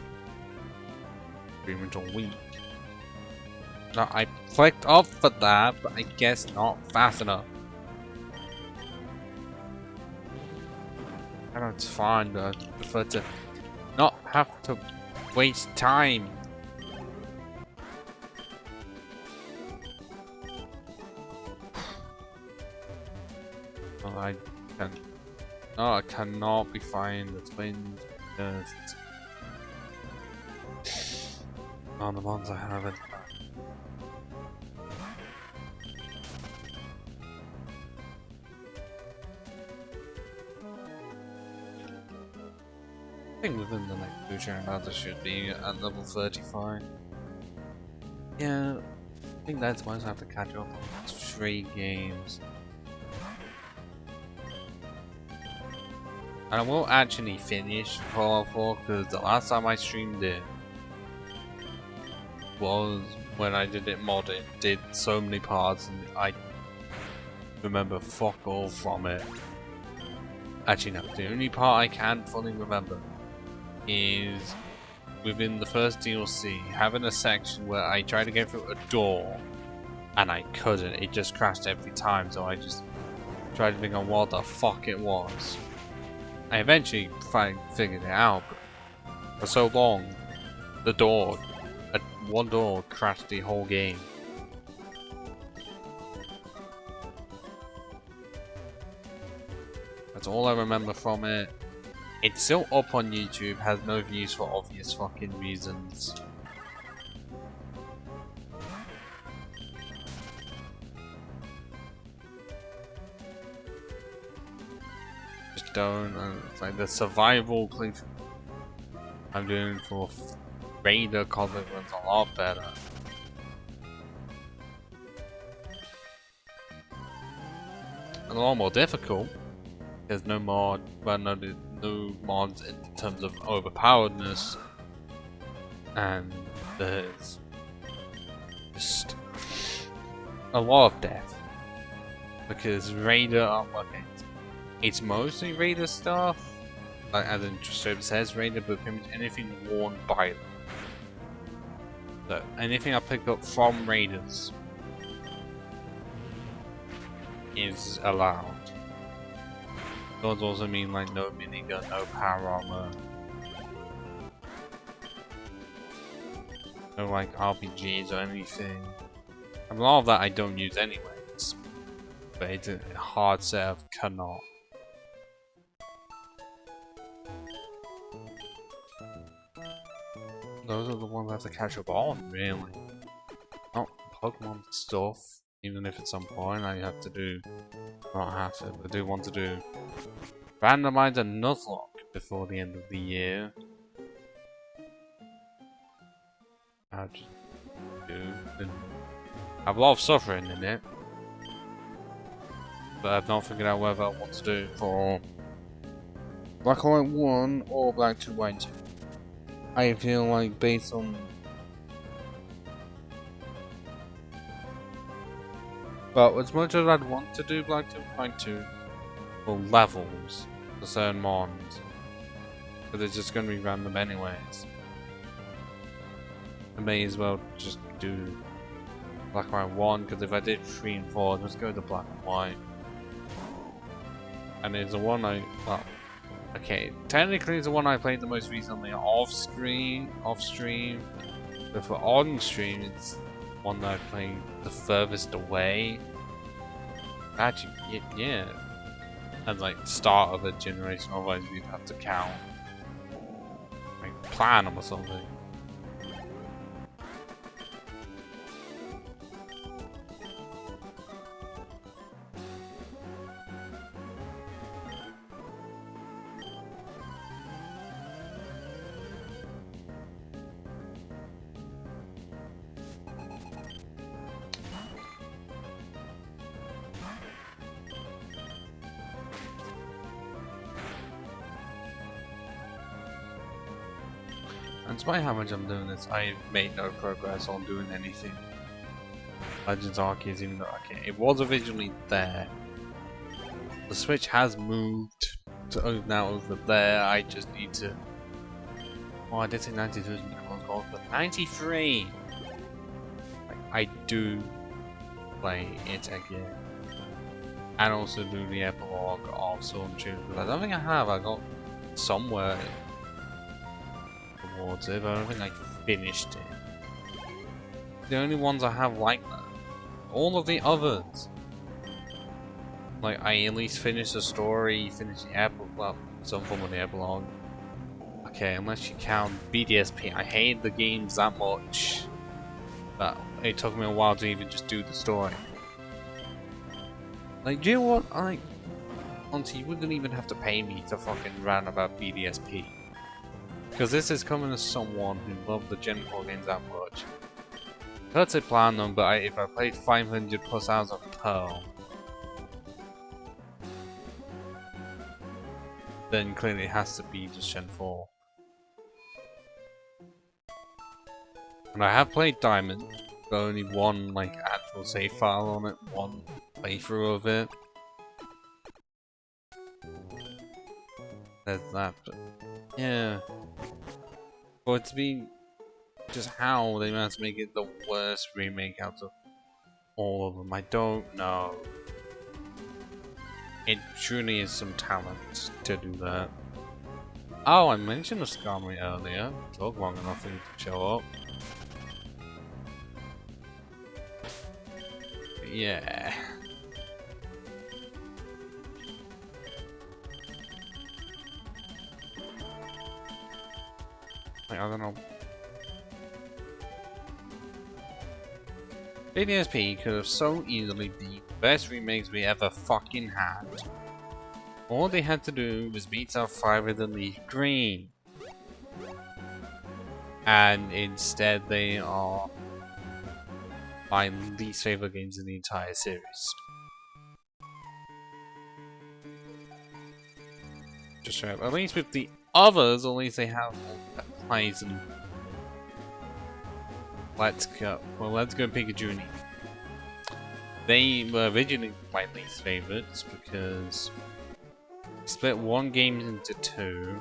Pretty much a week. Now, I clicked off for that, but I guess not fast enough. I know it's fine, but I prefer to not have to waste time. Oh, I can. No, I cannot be fine. The twins. Just. Oh, the ones I haven't. I think within the next future and I should be at level 35. Yeah, I think that's why I have to catch up on 3 games. And I won't actually finish Fallout 4 because the last time I streamed it was when I did it modded, did so many parts and I remember fuck all from it. Actually no, the only part I can fully remember is within the first DLC, having a section where I tried to get through a door and I couldn't, it just crashed every time, so I just tried to think of what the fuck it was. I eventually figured it out, but for so long, one door crashed the whole game. That's all I remember from it. It's still up on YouTube, has no views for obvious fucking reasons. Just don't, it's like the survival playthrough I'm doing for Raider Cosmic one's a lot better. And a lot more difficult. There's no mod, well no mods in terms of overpoweredness, and there's just a lot of death because Raider, it's mostly Raider stuff, like as in straight says Raider, but pretty much anything worn by them. So anything I pick up from Raiders is allowed. Those also mean like no minigun, no power armor, no like RPGs or anything. And a lot of that I don't use anyways, but it's a hard set of cannot. Those are the ones I have to catch up on, really. Not Pokemon stuff, even if at some point I have to do. Not have to, but I do want to do randomize a Nuzlocke before the end of the year. I just do. And I have a lot of suffering in it, but I've not figured out whether I want to do for Black and White 1 or Black 2 White 2. I feel like based on but as much as I'd want to do Black 2 White 2 for levels for certain mons, but it's just going to be random anyways. I may as well just do Black and White 1 because if I did 3 and 4, I'd just go to Black and White. And it's the one well, okay, technically it's the one I played the most recently off stream, but for on stream it's one that I played the furthest away. Actually, yeah. As like start of a generation, otherwise we'd have to count like Platinum or something. And despite how much I'm doing this, I've made no progress on doing anything. Legends Arceus, even though it was originally there. The Switch has moved to now over there. I just need to. Oh, I did say 92 is close, but 93. Like, I do play it again, and also do the epilogue of Sword and Shield. But I don't think I have. I got somewhere. towards it, but I don't think I finished it. The only ones I have like that. All of the others. Like, I at least finished the story, finished the epilogue, well, some form of the epilogue. Okay, unless you count BDSP, I hate the games that much. But it took me a while to even just do the story. Like, do you know what? Honestly, you wouldn't even have to pay me to fucking rant about BDSP. Because this is coming as someone who loved the Gen 4 games that much. That's a plan though, but if I played 500 plus hours of Pearl, then clearly it has to be just Gen 4. And I have played Diamond, but only one like actual save file on it, one playthrough of it. There's that, but yeah. For it to be just how they managed to make it the worst remake out of all of them, I don't know. It truly is some talent to do that. Oh, I mentioned the Skarmory earlier. It took long enough for you to show up. But yeah. Like, I don't know. BDSP could have so easily been the best remakes we ever fucking had. All they had to do was beat Sapphire with the Leaf Green. And instead they are my least favorite games in the entire series. Just straight up. At least with the others, at least they have plays and Let's Go Pikachu and Eevee. They were originally my least favorites because split one game into two,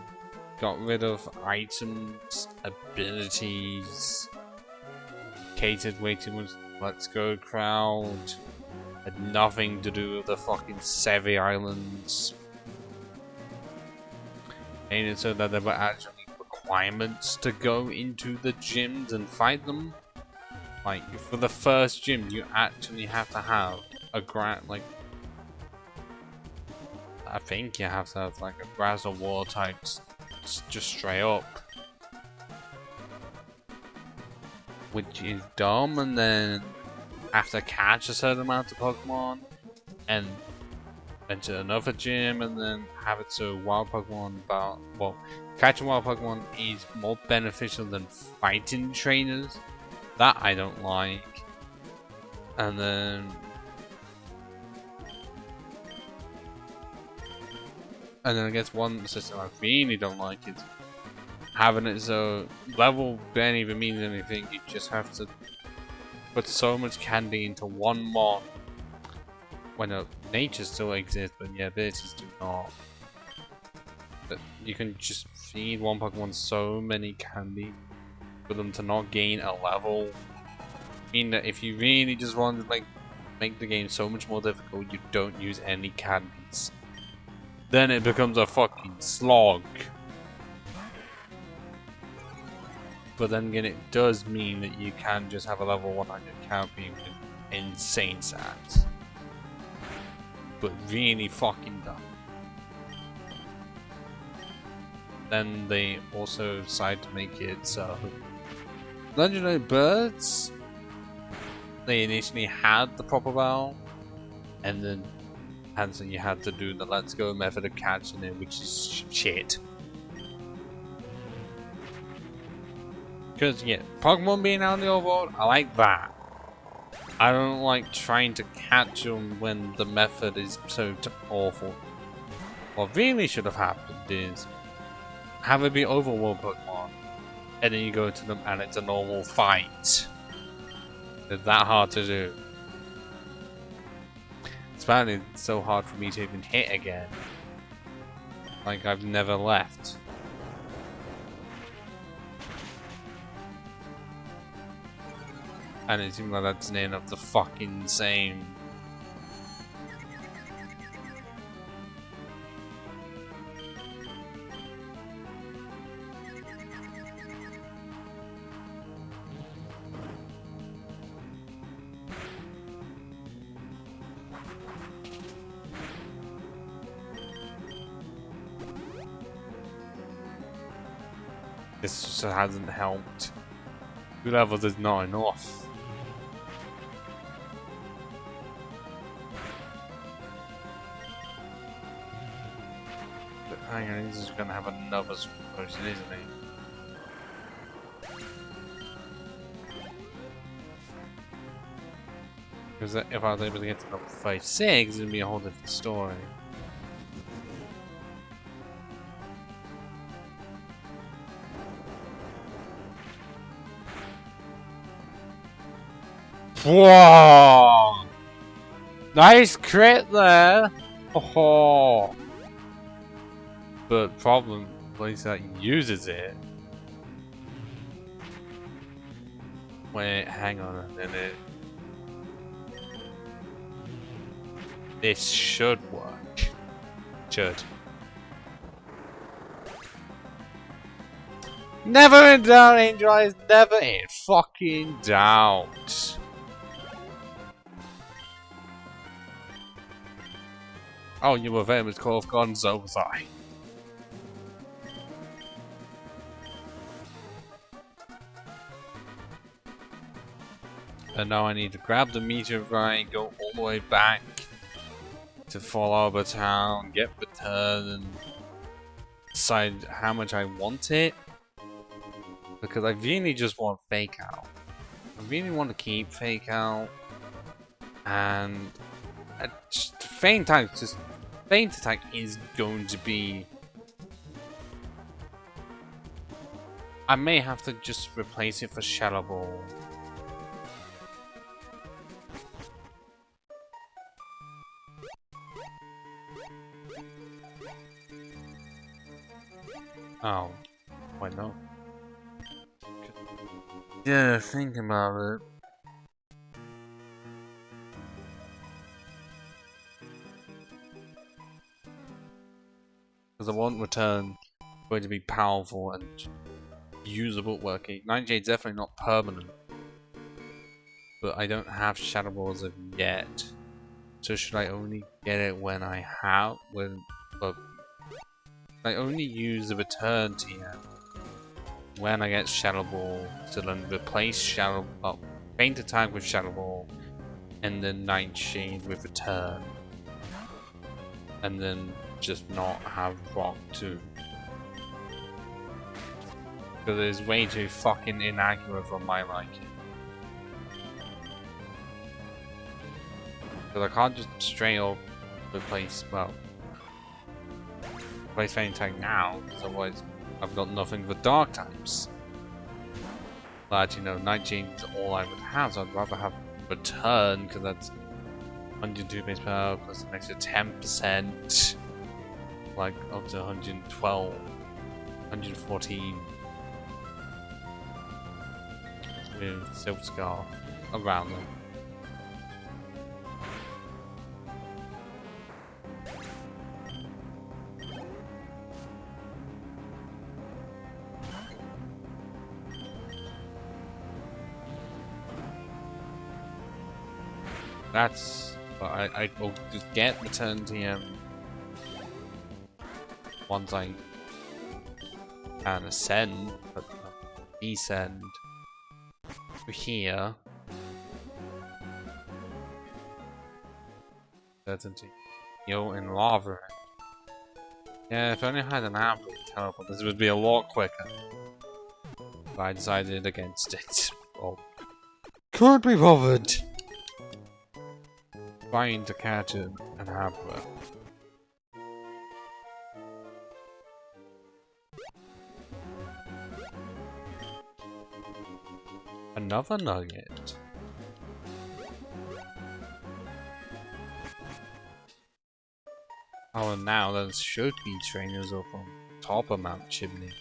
got rid of items, abilities, catered way too much Let's Go crowd, had nothing to do with the fucking Sevi Islands. Made it so that there were actually requirements to go into the gyms and fight them. Like, for the first gym, you actually have to have a I think you have to have like a grass or water type just straight up. Which is dumb, and then have to catch a certain amount of Pokemon and enter another gym and then have it so wild Pokemon catching wild Pokemon is more beneficial than fighting trainers. That I don't like. And then I guess one system I really don't like is having it so level barely even means anything. You just have to put so much candy into one mon. When nature still exists, but yeah, abilities do not. But you can just feed one Pokemon so many candy for them to not gain a level. I mean that if you really just want to like make the game so much more difficult, you don't use any candies. Then it becomes a fucking slog. But then again, it does mean that you can just have a level 100 count being insane stats. But really fucking dumb. Then they also decided to make it so legendary birds, they initially had the proper battle, and then so you had to do the Let's Go method of catching it, which is shit. Because yeah, Pokemon being out in the overworld, I like that. I don't like trying to catch them when the method is so awful. What really should have happened is have it be overworld Pokemon, and then you go to them and it's a normal fight. It's that hard to do. Apparently it's so hard for me to even hit again. Like I've never left. And it seems like that's near enough the fucking same. This just hasn't helped. 2 levels is not enough. But hang on, he's just gonna have another potion, isn't he? Because if I was able to get to level 56, it'd be a whole different story. Whoa! Nice crit there! Oh. But problem, place that uses it. Wait, hang on a minute. This should work. Should. Never in doubt, Angel Eyes, never in fucking doubt. Oh, you were famous call of God, and so was I. And now I need to grab the meteorite, go all the way back to Fall Harbor Town, get return, and decide how much I want it. Because I really just want Fake Out. I really want to keep Fake Out. And Feint Attack is going to be... I may have to just replace it for Shadow Ball. Oh, why not? Yeah, think about it. Because I want return going to be powerful and usable working. 98 is definitely not permanent. But I don't have Shadow Ball as of yet. So should I only get it when I have I only use the return TM when I get Shadow Ball to then replace Feint Attack with Shadow Ball and then Nightshade with return. And then just not have Rock 2. Because it's way too fucking inaccurate for my liking. Because I can't just straight up replace, replace Feint Attack now, because otherwise I've got nothing for Dark types. But you know, Nightshade is all I would have, so I'd rather have return, because that's 102 base power plus an extra 10%, like up to 112, 114 with Silver Scar around them. That's, but I will just get return TM once I can ascend, but descend to here. Certainty. Yo, in lava. Yeah, if I only had an app with teleport, this would be a lot quicker. But I decided against it. Oh, can't be bothered trying to catch it and have it. Another nugget. Oh, and now there should be trainers up on top of Mount Chimney.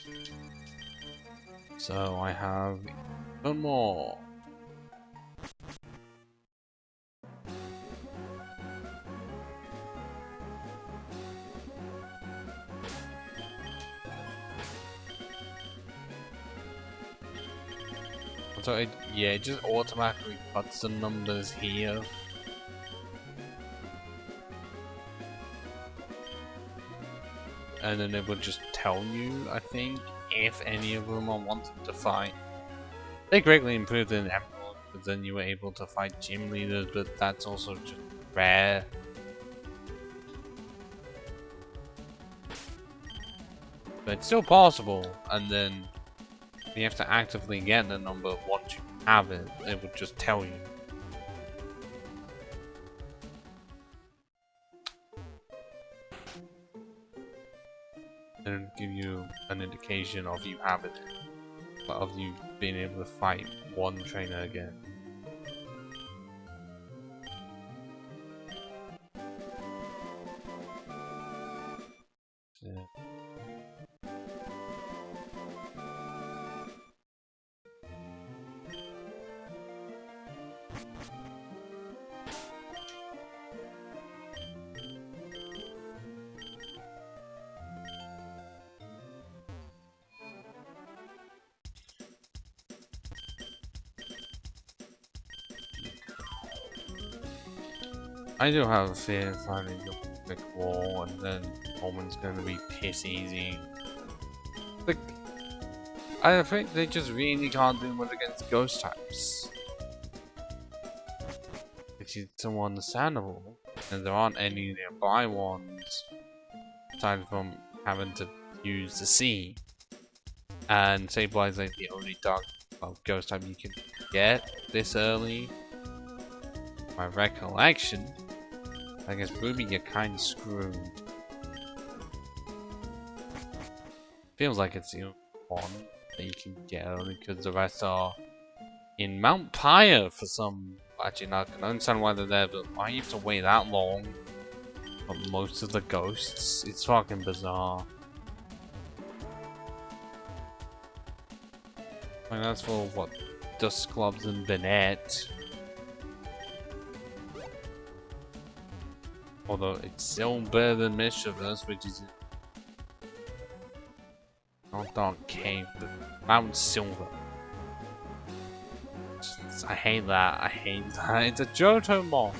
So I have one more. So it just automatically puts the numbers here. And then it would just tell you, I think, if any of them are wanting to fight. They greatly improved in Emerald, but then you were able to fight gym leaders, but that's also just rare. But it's still possible, and then you have to actively get the number once you have it. It would just tell you. And give you an indication of you have it, but of you being able to fight one trainer again. Yeah. I do have a fear finding a big wall and then Roman's gonna be piss easy. Like, I think they just really can't do much against ghost types. Which is so understandable. And there aren't any nearby ones. Aside from having to use the sea. And Sableye is like the only dark ghost type you can get this early. My recollection. I guess Ruby, you're kind of screwed. Feels like it's the only one that you can get only because the rest are in Mount Pyre for some. Actually, not. I can understand why they're there, but why you have to wait that long for most of the ghosts? It's fucking bizarre. I mean, that's for what? Dust Clubs and Vinette. Although it's still better than Mischievous, which is not Dark Cave, but Mount Silver. I hate that. I hate that. It's a Johto mod,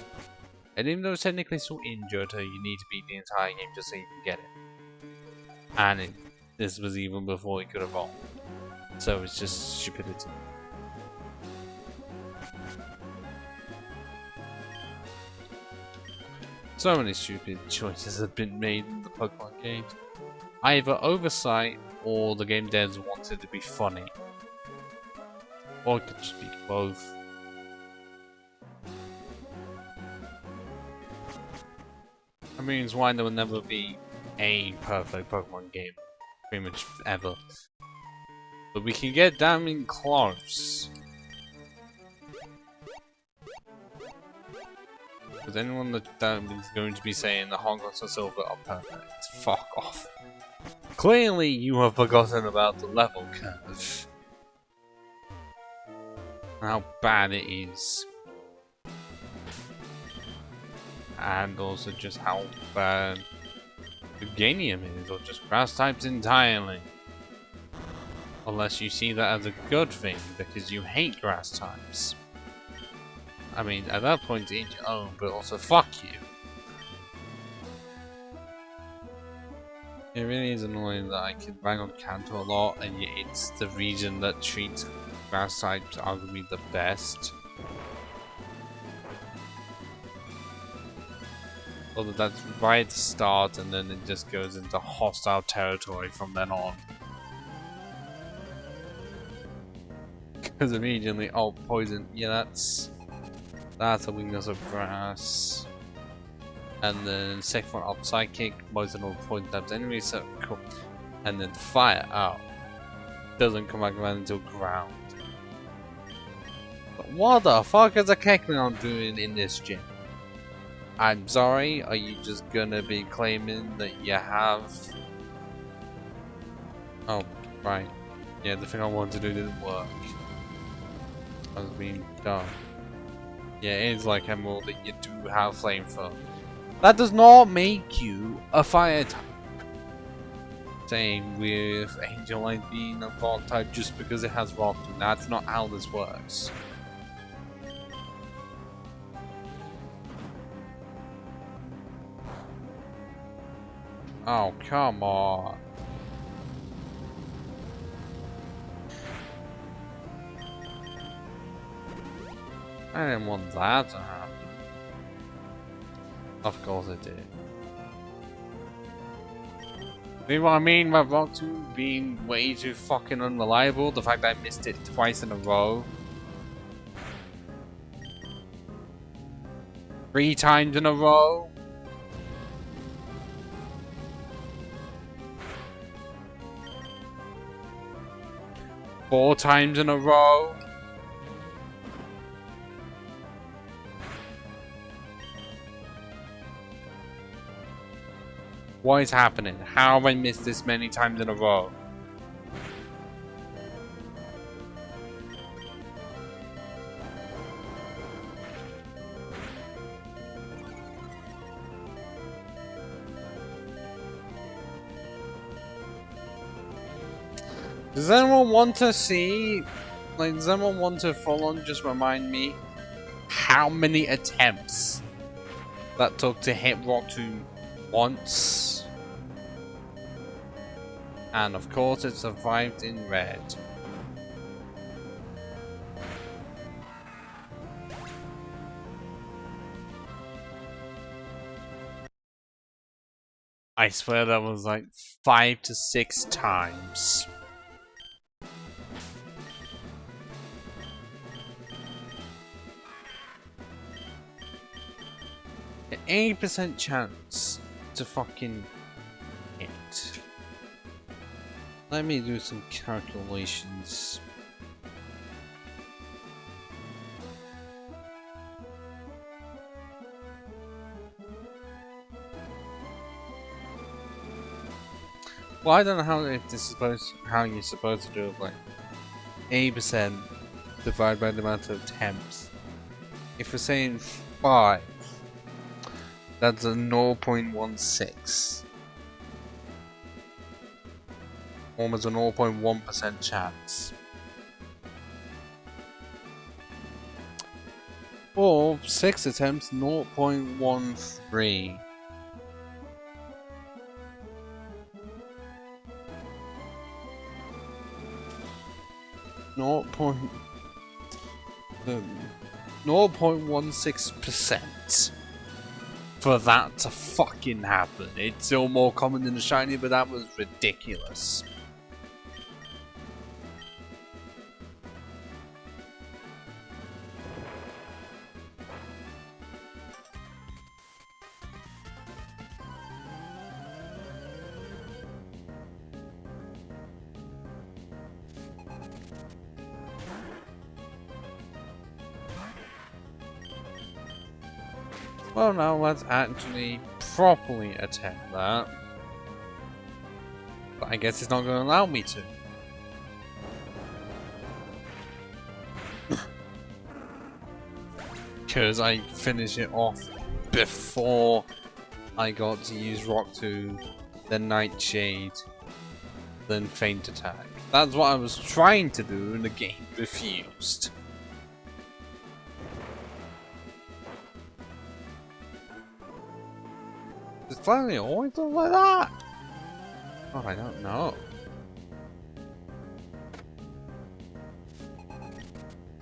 and even though it's technically still in Johto, you need to beat the entire game just so you can get it. And this was even before it could evolve, so it's just stupidity. So many stupid choices have been made in the Pokemon game. Either oversight or the game devs wanted to be funny. Or it could just be both. I mean, it's why there will never be a perfect Pokemon game. Pretty much ever. But we can get damn close. Because anyone that is going to be saying the Hogwarts and Silver are perfect, fuck off. Clearly you have forgotten about the level curve. And how bad it is. And also just how bad the Ganium is, or just grass types entirely. Unless you see that as a good thing, because you hate grass types. I mean, at that point, each your own, but also fuck you. It really is annoying that I can bang on Kanto a lot, and yet it's the region that treats grass types arguably the best. Although that's right at the start, and then it just goes into hostile territory from then on. Because immediately, oh, poison, yeah, that's a weakness of grass. And then second one up psychic, poison or poison types enemies, so cool. And then fire, oh. Doesn't come back around until ground. But what the fuck is a Kecleon doing in this gym? I'm sorry, are you just gonna be claiming that you have... Oh, right. Yeah, the thing I wanted to do didn't work. I was being dumb. Yeah, it is like Emerald that you do have Flamethrower. That does not make you a fire type. Same with Angel Light being a rock type just because it has rock. That's not how this works. Oh, come on. I didn't want that to happen. Of course it did. See what I mean by WATTSON being way too fucking unreliable? The fact that I missed it twice in a row. 3 times in a row. Four times in a row. What is happening? How have I missed this many times in a row? Does anyone want to see, like, does anyone want to full on just remind me how many attempts that took to hit WATTSON once? And of course it survived in red. I swear that was like 5 to 6 times. An 80% chance to fucking hit. Let me do some calculations. Well, I don't know how if this is how you're supposed to do it. Like 80% divided by the amount of attempts. If we're saying 5, that's a 0.16. Almost a 0.1% chance. Or 6 attempts, 0.13. Zero point 0.16% for that to fucking happen. It's still more common than the shiny, but that was ridiculous. Well, now let's actually properly attempt that. But I guess it's not going to allow me to. Because I finished it off before I got to use Rock 2, then Nightshade, then Feint Attack. That's what I was trying to do and the game refused. Does Flannery always look like that? Oh, I don't know.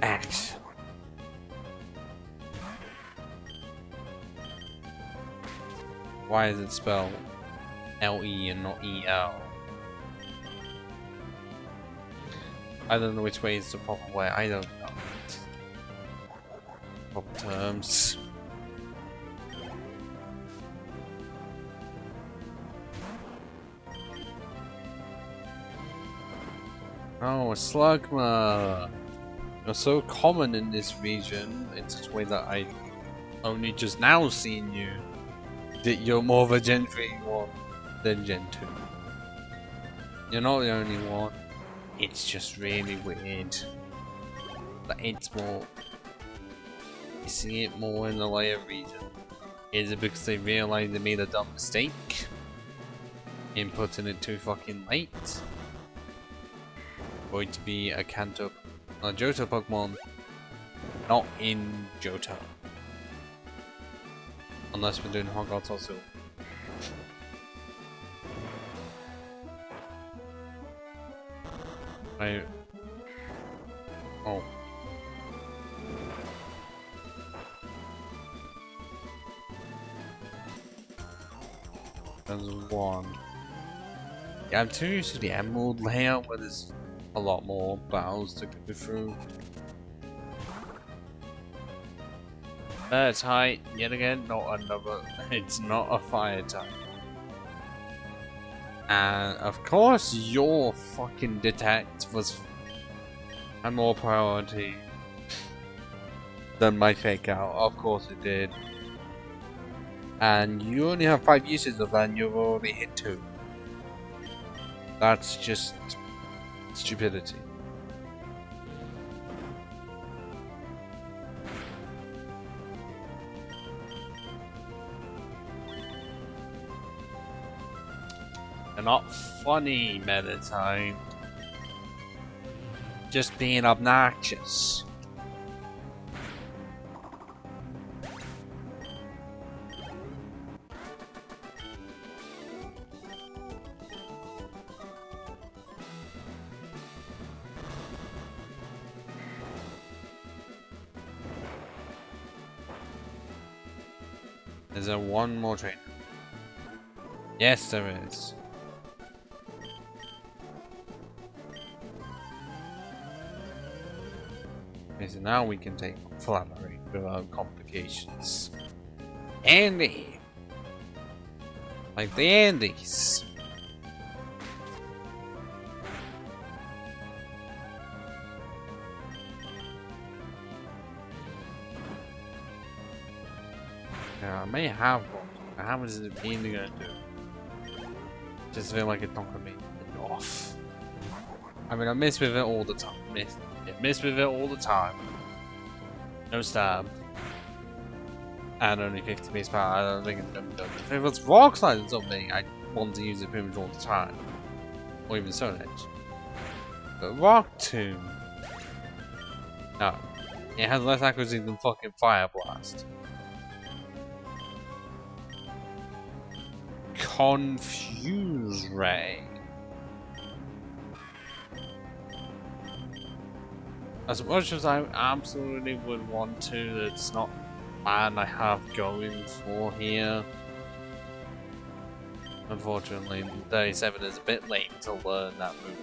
X. Why is it spelled L-E and not E-L? I don't know which way is the proper way. I don't know. Proper terms. Oh, a Slugma! You're so common in this region in such a way that I only just now seen you. That you're more of a Gen 3 one than Gen 2. You're not the only one. It's just really weird. But it's more... You see it more in the layer region. Is it because they realized they made a dumb mistake? In putting it too fucking late? Going to be a Johto Pokemon, not in Johto. Unless we're doing Hogwarts also. Oh. There's one. Yeah, I'm too used to the emerald layout where there's a lot more battles to go through. It's height, yet again, not another. It's not a fire type. And of course, your fucking detect was a more priority than my fake out. Of course it did. And you only have 5 uses of that and you've already hit 2. That's just stupidity. They're not funny meta time. Just being obnoxious. Is there one more trainer? Yes, there is. Okay, so now we can take Flannery without complications. Andy! Like the Andes. Yeah, I may have one. How much is it really gonna do? Just feel like it's not gonna be off. I mean, I miss with it all the time. Miss with it all the time. No stab. And only 50 base power. I don't think it's gonna be done. If it was rock slide or something, I want to use it pretty much all the time. Or even Stone Edge. But Rock Tomb. No. It has less accuracy than fucking Fire Blast. Confuse Ray. As much as I absolutely would want to, it's not bad I have going for here. Unfortunately, 37 is a bit late to learn that move.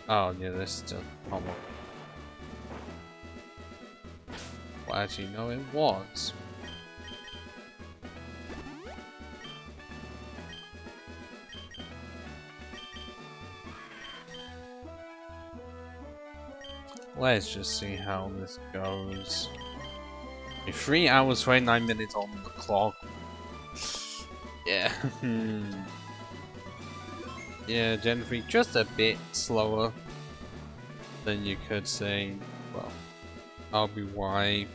Oh yeah, this is still normal. Well, actually, no, it was. Let's just see how this goes. 3 hours 29 minutes on the clock. Yeah. Yeah, Gen 3 just a bit slower than you could say. Well, I'll be why.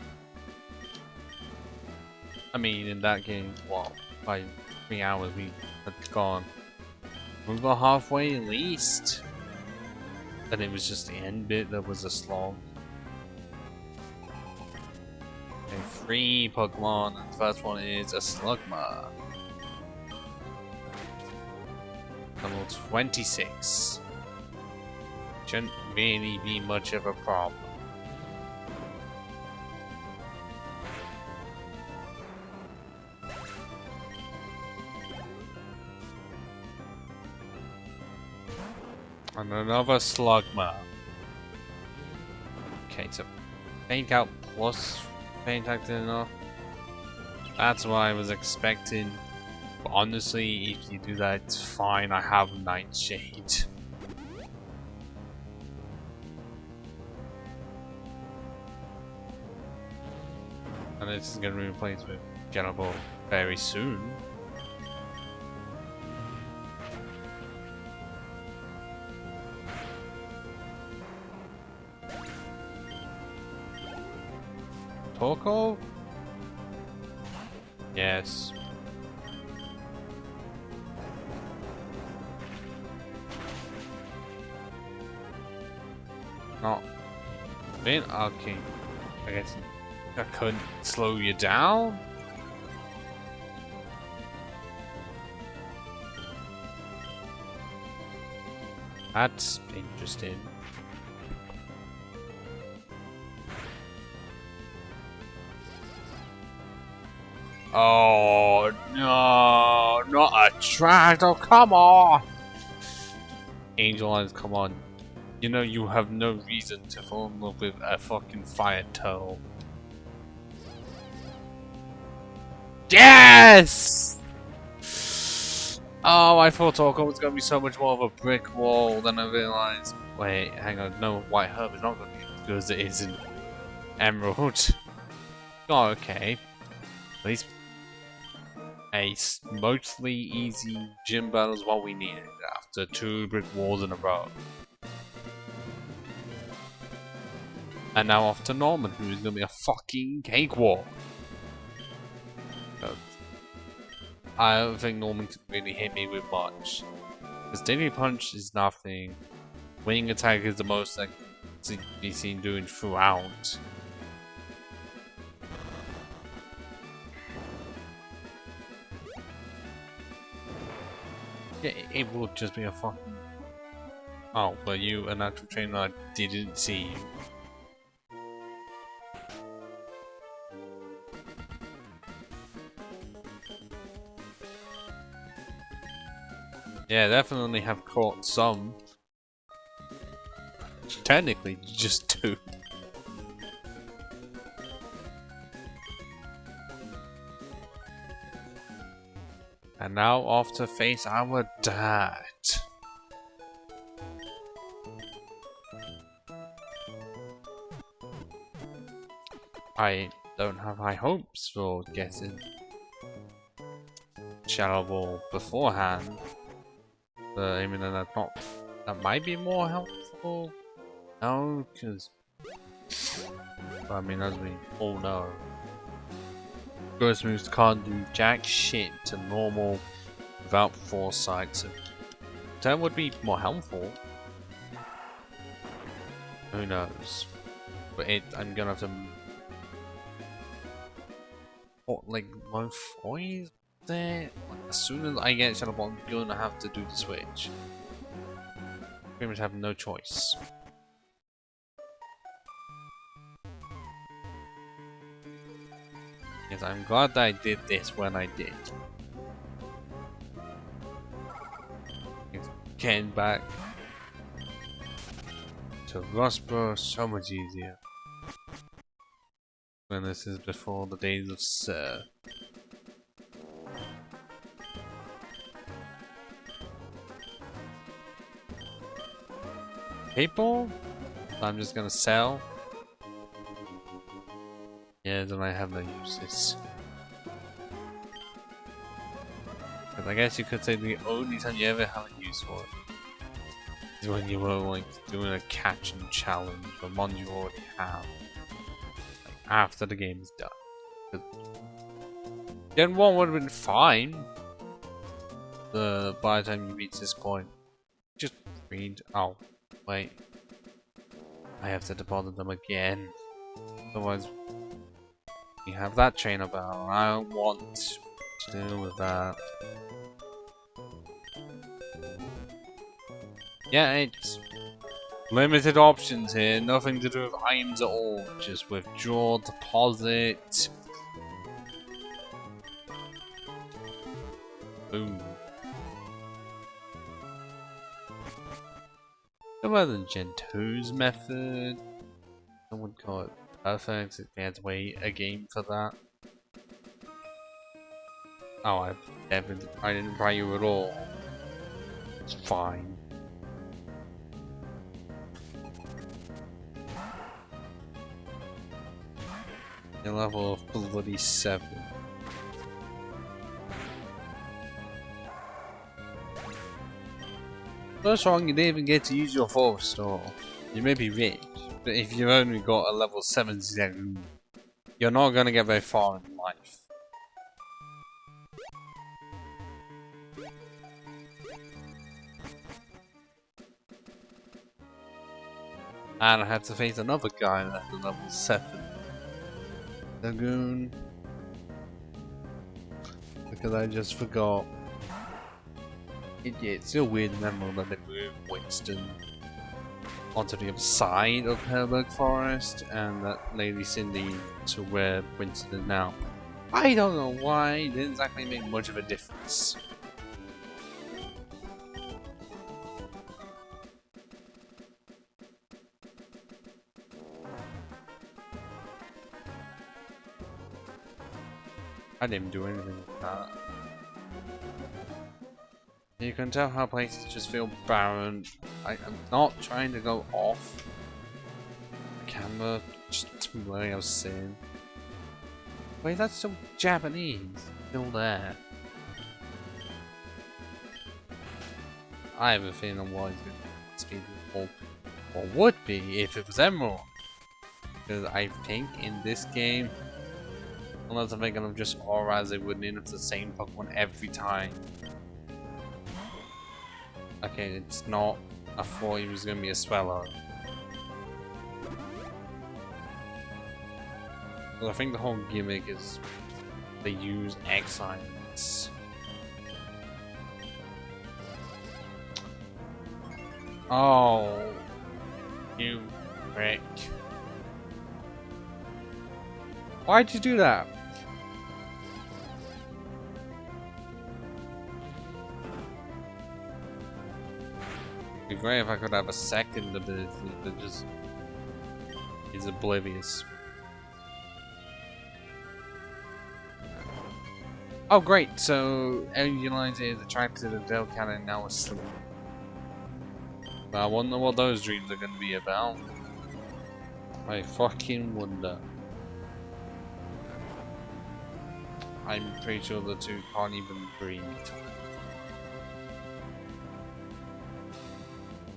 I mean, in that game, what, by 3 hours we had gone over halfway at least. And it was just the end bit that was a slog. Okay, 3 Pokemon, and the first one is a Slugma. Level 26. Shouldn't really be much of a problem. And another Slugma. Okay, so Faint Out plus Faint Acted enough. That's what I was expecting. But honestly, if you do that, it's fine. I have Nightshade. And this is going to be replaced with Genoball very soon. Torkoal? Yes. Not been okay. I guess I couldn't slow you down. That's interesting. Oh no, not a tractor, come on! Angel Eyes, come on. You know you have no reason to fall in love with a fucking fire turtle. Yes! Oh, I thought Orca was going to be so much more of a brick wall than I realized. Wait, hang on, no, White Herb is not going to be as good as it is in Emerald. Oh, okay. At least a mostly easy gym battle is what we needed after 2 brick walls in a row. And now off to Norman, who is going to be a fucking cakewalk. I don't think Norman can really hit me with much. Because Daily Punch is nothing. Wing Attack is the most I can be seen doing throughout. Yeah, it will just be a fucking... Oh, but you, a natural trainer, I didn't see you. Yeah, definitely have caught some. Technically, just 2. And now off to face our dad. I don't have high hopes for getting Shadow Ball beforehand. I mean, that might be more helpful. No, because I mean, as we all know, Ghost moves can't do jack shit to normal without foresight. So that would be more helpful. Who knows? But I'm gonna have to like my voice there. As soon as I get Shadow Ball, I'm gonna have to do the switch. Pretty much have no choice. Yes, I'm glad that I did this when I did. Getting back to Rustboro so much easier. When this is before the days of Sir. People? I'm just gonna sell. Yeah, then I have no uses. But I guess you could say the only time you ever have a use for it is when you were like doing a catching challenge, the one you already have. Like, after the game is done. But Gen 1 would have been fine. By the time you reach this point. Just read. Oh, wait. I have to deposit them again. Otherwise, you have that trainer battle. I don't want to deal with that. Yeah, it's limited options here. Nothing to do with items at all. Just withdraw, deposit. Boom. How about the Gen 2's method? Someone call it perfect. They had to wait a game for that. Oh, I didn't buy you at all. It's fine. A level of bloody 7. What's wrong? You didn't even get to use your forest store. You may be rich, but if you've only got a level 7 Zen, you're not gonna get very far in life. And I have to face another guy that's a level 7. Lagoon. Because I just forgot. It's still weird and memorable that they moved Winston onto the other side of Herberg Forest and that Lady Cindy to where Winston is now. I don't know why, it didn't exactly make much of a difference. I didn't do anything with that. You can tell how places just feel barren. I'm not trying to go off the camera, just where I was saying. Wait, that's so Japanese. Still there. I have a feeling what is going to speed or would be if it was Emerald. Because I think in this game, unless I'm thinking of just auras, they wouldn't end up the same Pokemon every time. Okay, it's not. I thought he was gonna be a Swallow. Well, I think the whole gimmick is they use X-Signs. Oh, you prick. Why'd you do that? It'd be great if I could have a second ability that just is oblivious. Oh great, so Eliza is attracted to Del Cannon now asleep. I wonder what those dreams are going to be about. I fucking wonder. I'm pretty sure the two can't even breathe.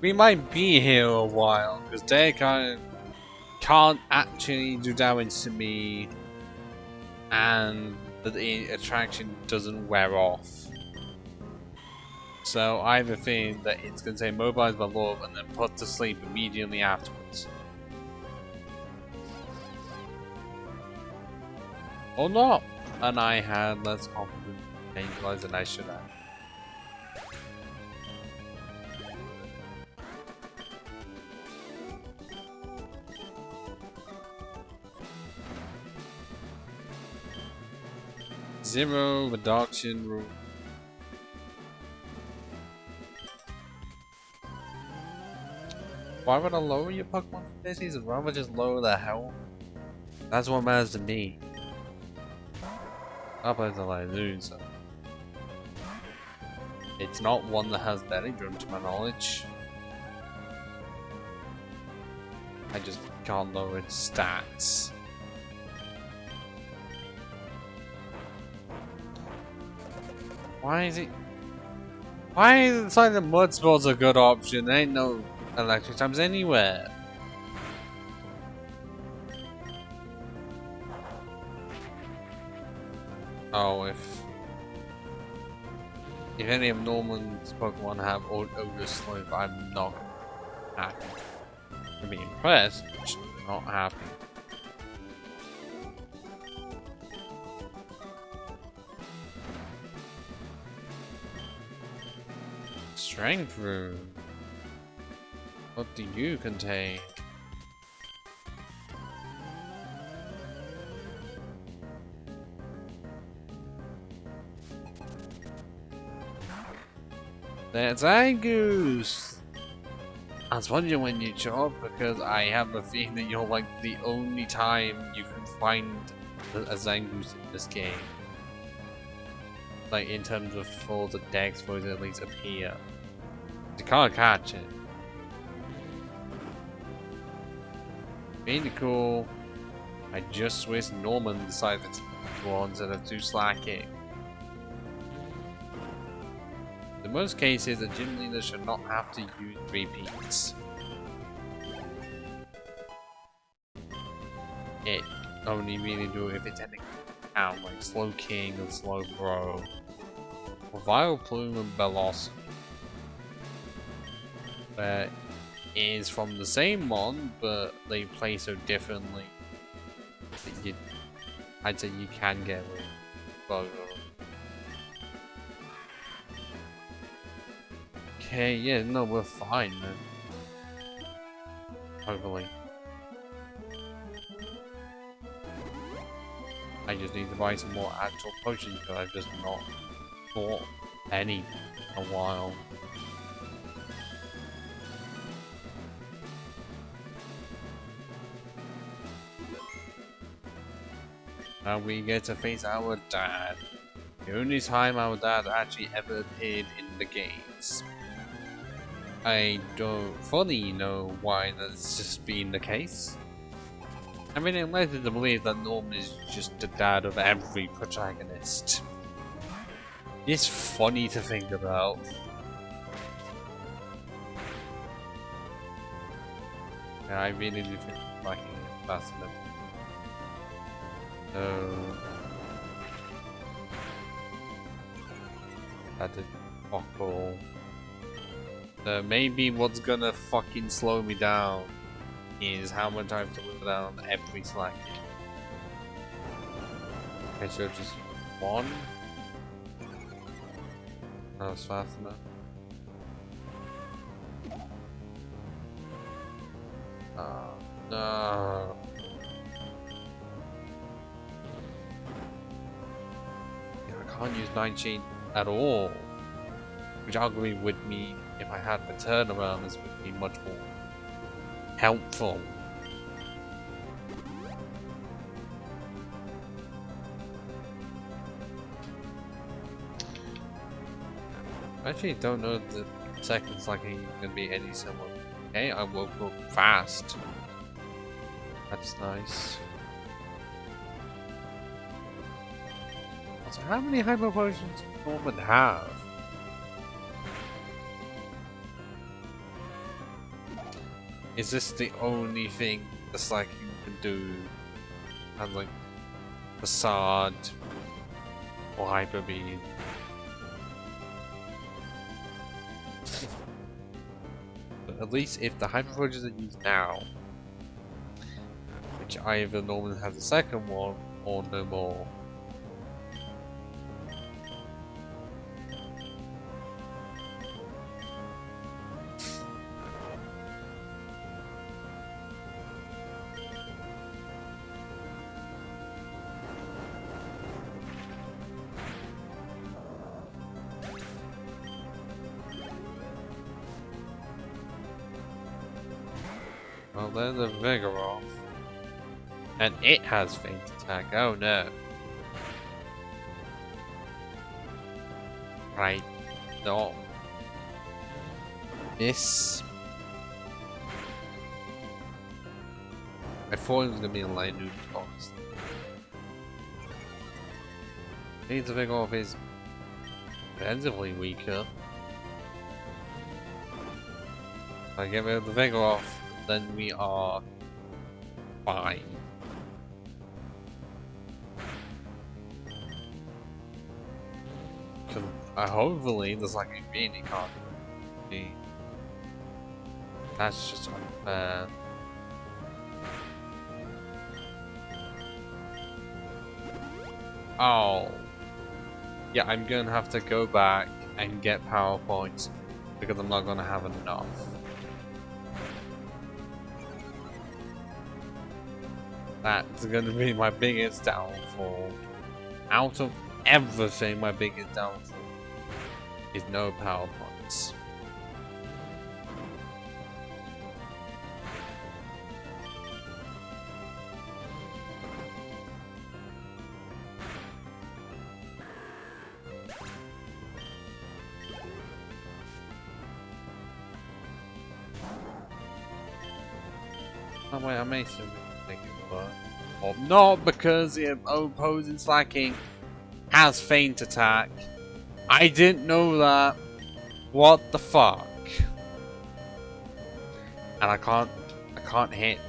We might be here a while, because they can't actually do damage to me, and the attraction doesn't wear off. So I have a feeling that it's going to say mobilize by love and then put to sleep immediately afterwards. Or not. And I had less confidence in painkillers than I should have. Zero reduction rule. Why would I lower your Pokemon abilities? I'd rather just lower the health. That's what matters to me. Otherwise I lose. So. It's not one that has Belly Drum to my knowledge. I just can't lower its stats. Why is it like the mud sport's a good option? There ain't no electric types anywhere. Oh, if any of Norman's Pokemon have Odor Slope, I'm not happy. I'd be impressed, just not happy. Strength Rune. What do you contain? That's Angus! I was wondering when you show up because I have a feeling that you're like the only time you can find a Zangoose in this game. Like in terms of for the decks for it to at least appear. You can't catch it. Really cool. I just wish Norman decided to go instead of 2 slacking. In most cases, a gym leader should not have to use repeats. It only really do it if it's anything out like Slow King and Slow Bro. Or Vile Plume and Belos. That is from the same mon, but they play so differently that I'd say you can get with both of them. Okay, yeah, no, we're fine then. Hopefully. I just need to buy some more actual potions because I've just not bought any in a while. And we get to face our dad. The only time our dad actually ever appeared in the games. I don't fully know why that's just been the case. I mean, it led me to believe that Norm is just the dad of every protagonist. It's funny to think about. Yeah, I really do think liking it fascinating. So that did buckle. Maybe what's gonna fucking slow me down is how much I have to move down every slack. Okay, so just one. That was fast enough. No. Yeah, I can't use 19 at all. Which arguably would mean if I had the turnaround, this would be much more helpful. I actually don't know if the second slacking can be any similar. Okay, I woke up fast. That's nice. So how many hyper potions does Norman have? Is this the only thing the slacking can do? And like facade or hyper beam? But at least if the hyper potions are used now, which either Norman has a second one or no more. Well, there's a Vigoroth. And it has faint attack. Oh no. Right. No. This. I thought it was gonna be a light new box. I think the Vigoroth is defensively weaker. If I get rid of the Vigoroth, then we are fine. Hopefully there's like a really can't be. That's just unfair. Oh. Yeah, I'm gonna have to go back and get power points because I'm not gonna have enough. That's gonna be my biggest downfall. Out of everything, my biggest downfall is no power points. Oh wait, I may still be thinking about it. Or not, because the opposing slacking has feint attack. I didn't know that. What the fuck? And I can't hit.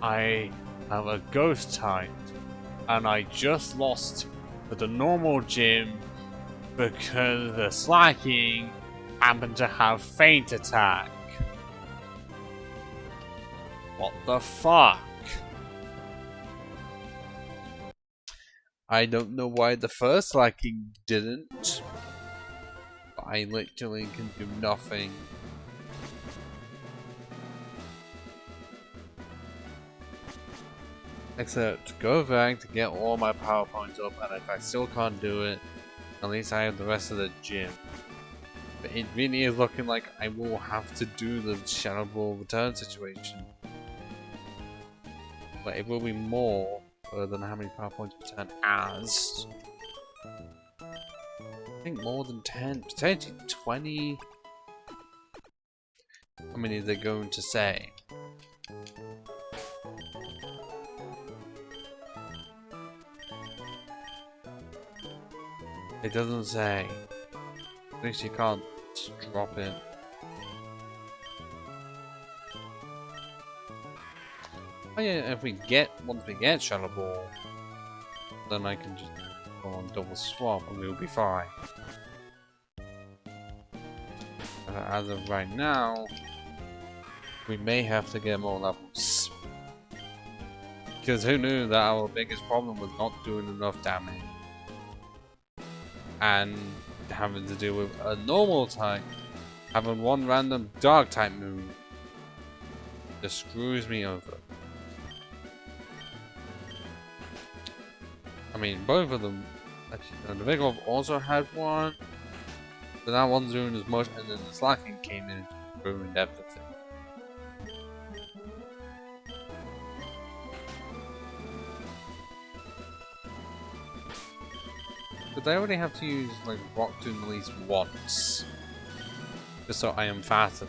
I have a ghost type, and I just lost to the normal gym because the slacking happened to have feint attack. What the fuck? I don't know why the first Slacking didn't. But I literally can do nothing. Except go back to get all my power points up, and if I still can't do it, at least I have the rest of the gym. But it really is looking like I will have to do the Shadow Ball return situation. But it will be more than how many power points return as. I think more than 10, potentially 20. How many are they going to say? It doesn't say. At least you can't drop it. Oh yeah, if we get, once we get Shadow Ball, then I can just go on double swap and we'll be fine. As of right now, we may have to get more levels. Because who knew that our biggest problem was not doing enough damage. And having to deal with a normal type, having one random dark type move just screws me over. I mean, both of them. Actually, the Vigor also had one, but that one's doing as much, and then the Slacking came in and ruined everything. But I only have to use like Rock Tomb at least once, just so I am faster.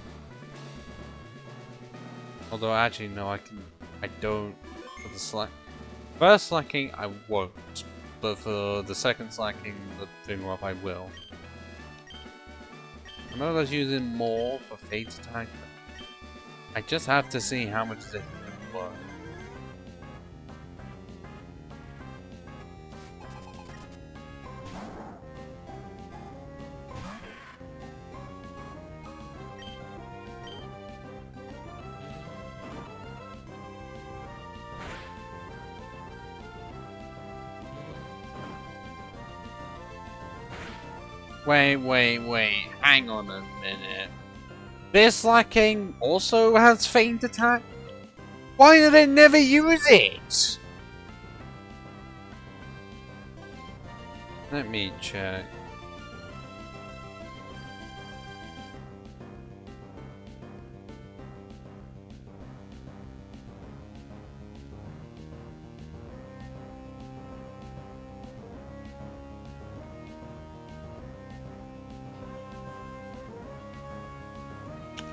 Although actually no, I don't for the slack. First Slacking I won't, but for the second Slacking, the Vigor up I will. I know I was using more for Fate Attack, but I just have to see how much this will work. Wait, hang on a minute. This Slacking also has Feint Attack? Why did they never use it? Let me check.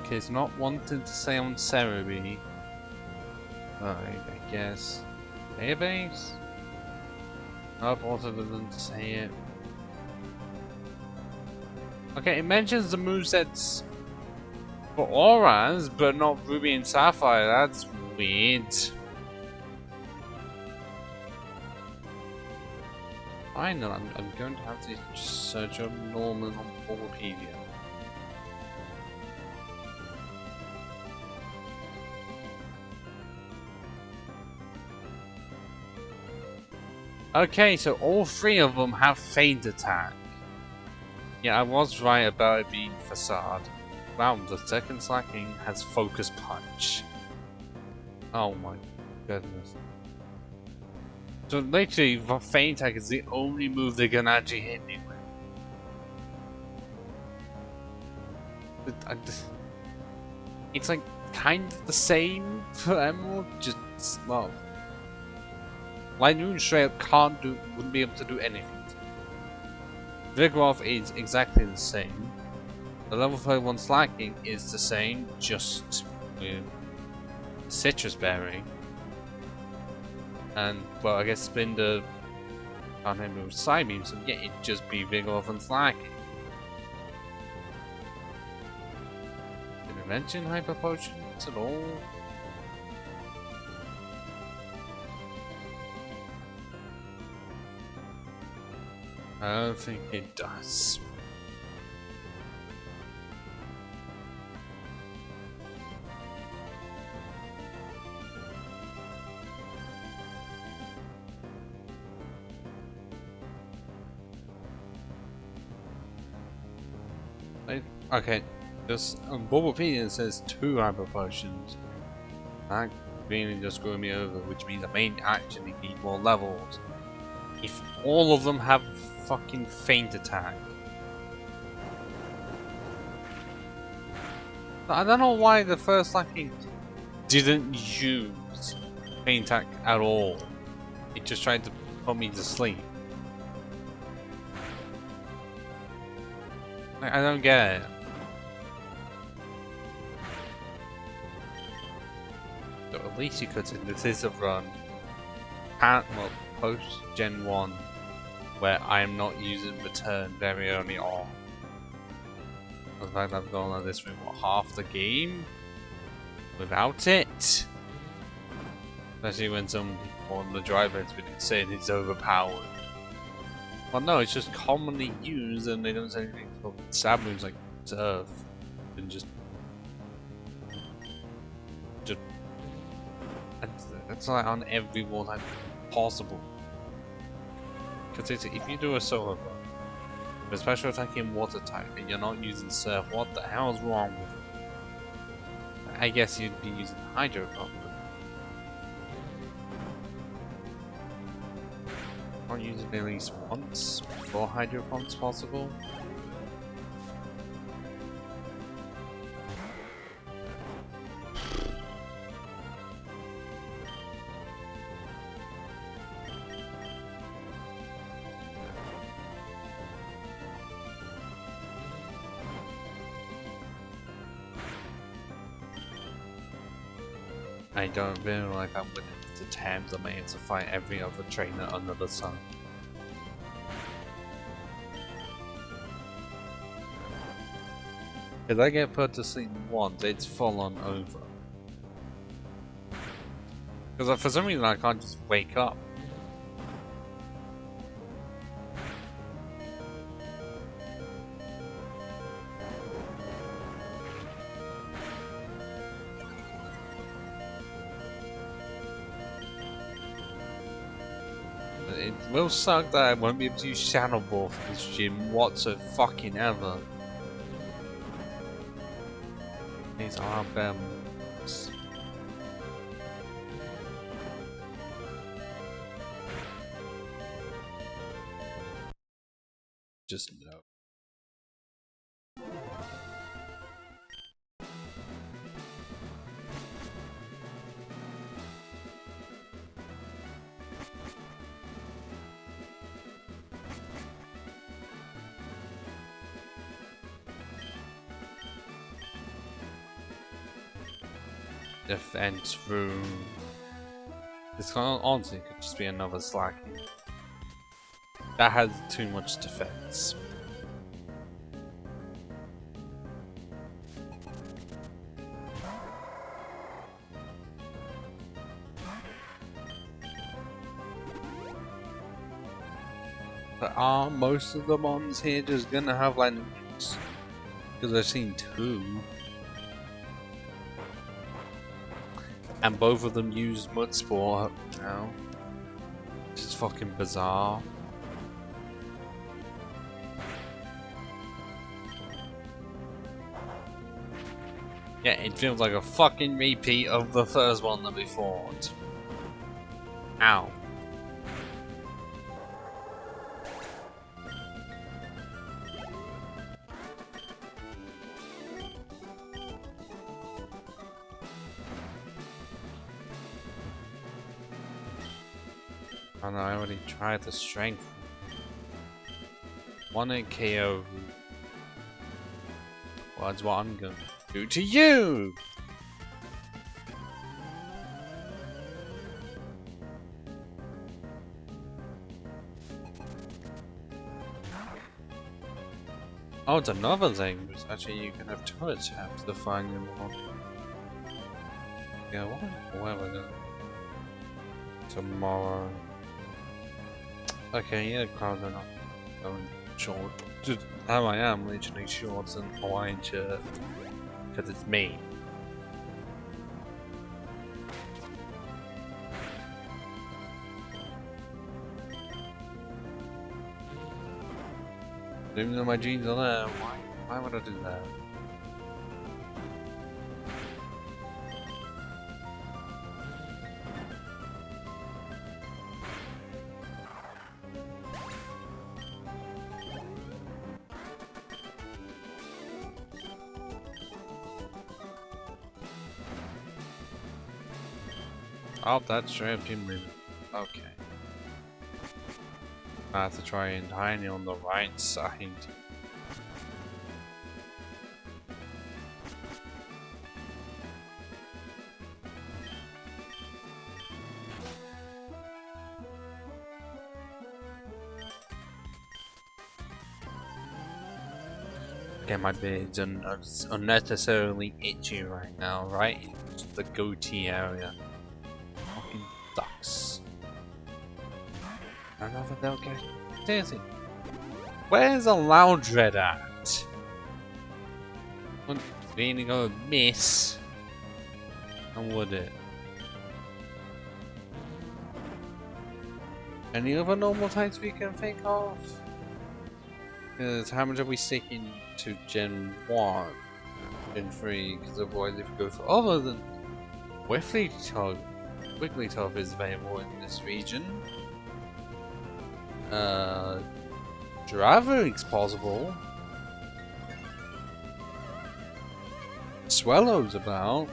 Okay, it's not wanting to say on Cerebi. Alright, I guess. Database? Nope, also doesn't say it. Okay, it mentions the movesets for auras, but not Ruby and Sapphire. That's weird. I know, I'm going to have to just search up Norman on Wikipedia. Okay, so all three of them have Feint Attack. Yeah, I was right about it being Facade. Wow, the second Slacking has Focus Punch. Oh my goodness. So literally, Feint Attack is the only move they can actually hit me with. It's like kind of the same for Emerald, just well. Lightning straight up wouldn't be able to do anything. Vigoroth is exactly the same. The level 31 Slacking is the same, just with Citrus Berry. And, well, I guess Spinder can't hit me with Psybeam, so yeah, it'd just be Vigoroth and Slacking. Did we mention Hyper Potions at all? I don't think it does. Okay, this Bulbapedia says 2 hyper potions. That really just screwed me over, which means I may actually need more levels. If all of them have fucking feint attack. I don't know why the first fucking didn't use feint attack at all. It just tried to put me to sleep. Like, I don't get it. So at least you could say this is a run. Well, post Gen 1 where I am not using return very early on. The fact I've gone on this for what, half the game without it. Especially when some people on the driver has been saying it's overpowered. Well, no, it's just commonly used and they don't say anything for stab moves like Surf and just it's like on every wall type possible. Because if you do a solo run, with special attack in water type and you're not using Surf, what the hell is wrong with it? I guess you'd be using Hydro Pump. Or use it at least once before Hydro Pump's possible. I don't feel like I'm willing to attempt on my to fight every other trainer under the sun. If I get put to sleep once, it's full on over. Because for some reason I can't just wake up. It will suck that I won't be able to use Shadow Ball for this gym whatsoever. These are bare moves. Just no. Defense room. This honestly could just be another slacking. That has too much defense. But are most of the mons here just gonna have lightning bolts? Because I've seen 2. And both of them use Mud Sport now. Which is fucking bizarre. Yeah, it feels like a fucking repeat of the first one that we fought. Ow. Oh no, I already tried the strength. 1 KO. Well, that's what I'm going to do to you! Oh, it's another thing, which actually you can have 2 attempts to find your one. Yeah, what am I doing? Tomorrow. Okay, yeah, crowds are not going short. Just how I am, literally shorts and Hawaiian shirt. Because it's me. Even though my jeans are there, why would I do that? Oh, that's right. Okay. I have to try entirely on the right side. Okay, my beard's unnecessarily itchy right now, right? It's the goatee area. Fucking sucks. Another okay. Seriously. Where's a Loudred at? I'm really gonna miss. And would it? Any other normal types we can think of? Because how much are we sticking to Gen 1? Gen 3? Because otherwise if we go for other than Wigglytuff is available in this region. Dravik's possible. Swellow's about.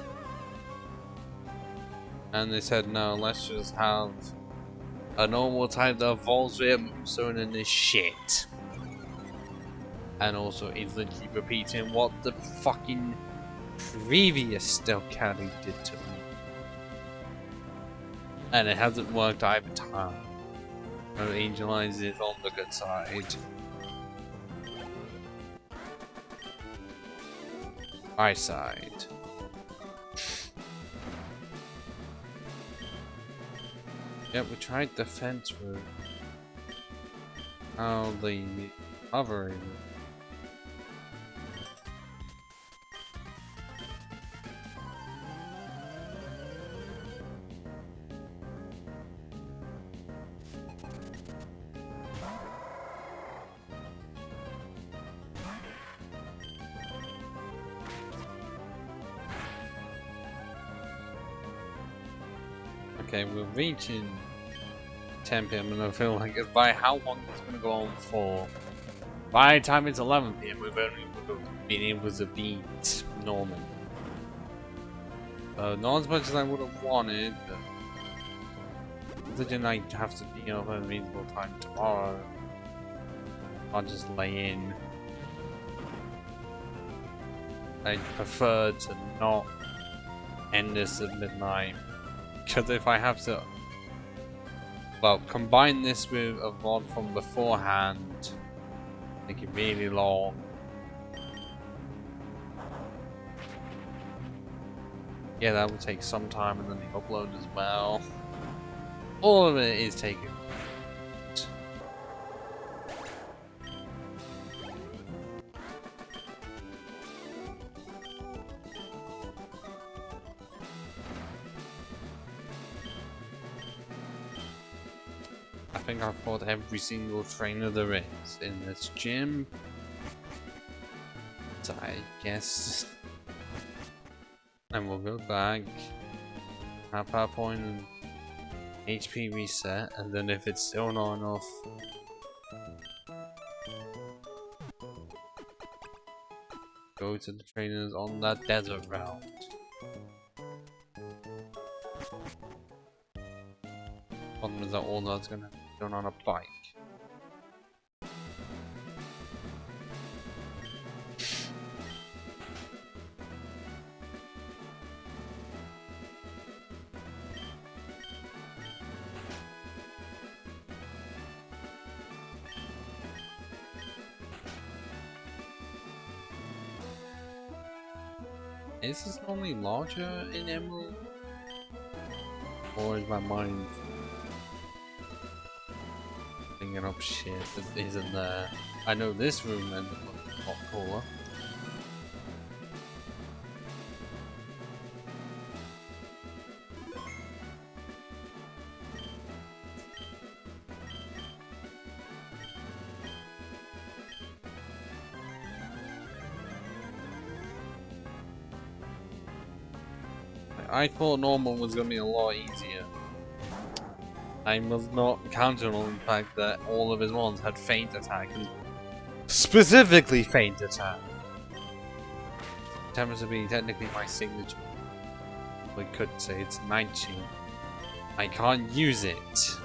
And they said no, let's just have a normal type that evolves with Moonstone and this shit. And also it's literally repeating what the fucking previous Delcatty did to me. And it hasn't worked either time. So Angel Eyes is on the good side. My side. Yep, we tried the fence route. How the hovering route. Okay, we're reaching 10 PM and I feel like it's by how long it's going to go on for. By the time it's 11 PM we've only been able to beat Norman. Not as much as I would have wanted, but considering I have to be up at a reasonable time tomorrow, I'll just lay in. I prefer to not end this at midnight. Because if I have to, well, combine this with a VOD from beforehand, make it really long. Yeah, that would take some time, and then the upload as well. All of it is taking. I think I've fought every single trainer there is in this gym. So I guess. And we'll go back, have power point and HP reset, and then if it's still not enough, go to the trainers on that desert route. Problem is that all that's gonna be done on a bike. Is this normally larger in Emerald? Or is my mind thinking up shit that isn't there? I know this room ended up a lot cooler. I thought normal was gonna be a lot easier. I was not counting on the fact that all of his ones had feint attack, and specifically feint attack. It happens to be technically my signature. We could say it's 19. I can't use it.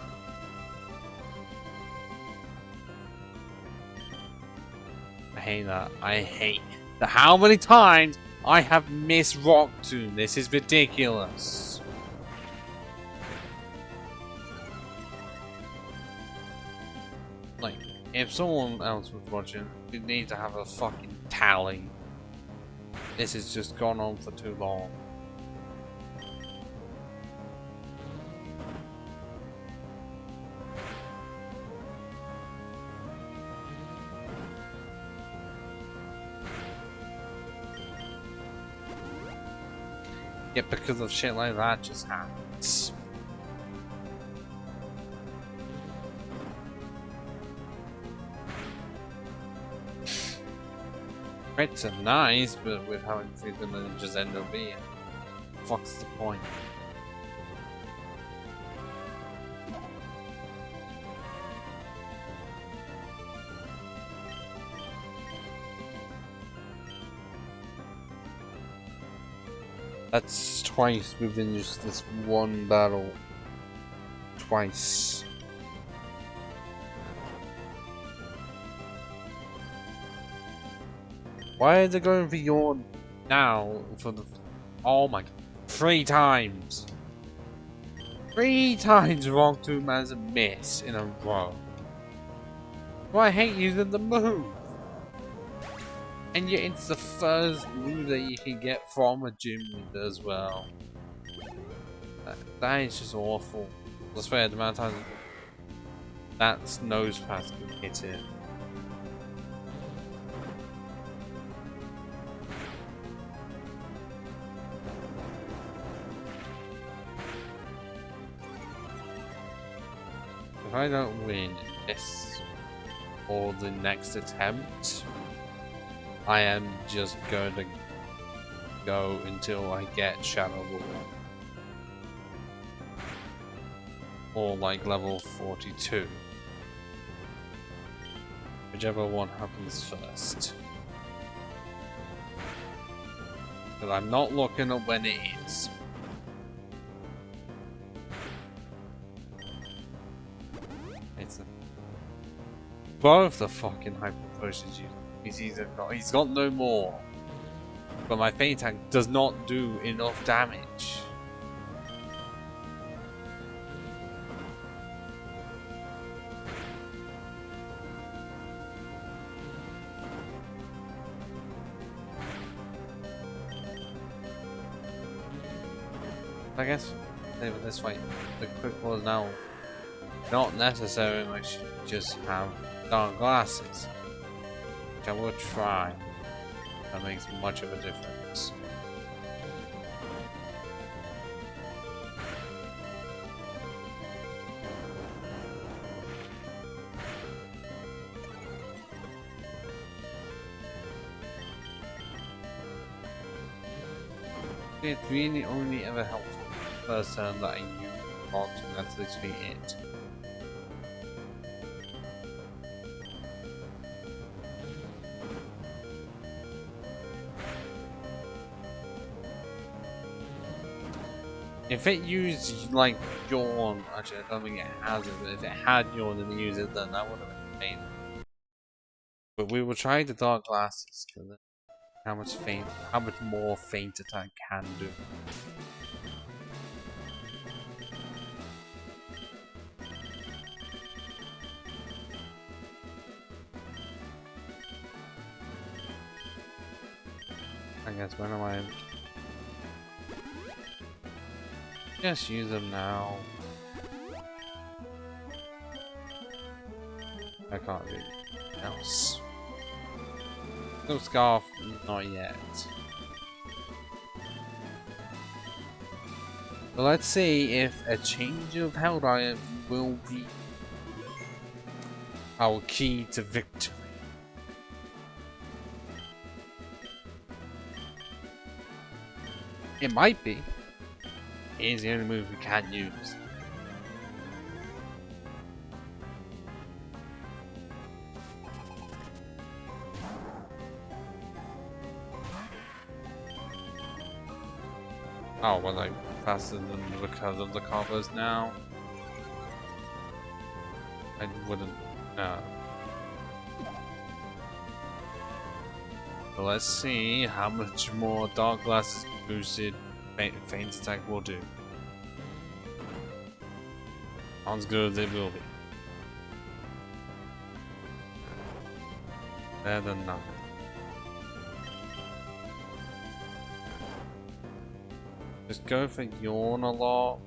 I hate that. I hate that. How many times I have missed Rock Tomb? This is ridiculous. Like, if someone else was watching, we need to have a fucking tally. This has just gone on for too long. Yeah, because of shit like that just happens. Crits are nice, but with how infrequent they just end up being, fuck's the point? That's twice within just this one battle. Twice. Why are they going for Yawn now for the... Oh my... 3 times! 3 times Wrong Tomb has a miss in a row. Well, I hate using the move! And yet it's the first move that you can get from a gym leader as well. That is just awful. I swear, the amount of times that nose pass can hit it. If I don't win this or the next attempt, I am just going to go until I get Shadow Ball. Or like level 42. Whichever one happens first. But I'm not looking at when it is. It's a... both the fucking hyper potions you. He's got no more. But my Fate Tank does not do enough damage. I guess this way, the quick was now not necessary. I should just have dark glasses. I will try. That makes much of a difference. It really only ever helps the first turn that I use Rock Tomb. That's literally it. If it used like Yawn, actually I don't think it has it, but if it had Yawn and used it, then that would have been painful. But we will try the dark glasses because how much more Feint Attack can do. I guess when am I? Just use them now. I can't do anything else. No scarf, not yet. But let's see if a change of held item will be our key to victory. It might be. It is the only move we can use. Oh, we're like faster than because of the covers now. I wouldn't. No. But let's see how much more Dark Glasses boosted Feint Attack will do. Not as good as it will be. Better than nothing. Just go for Yawn a lot.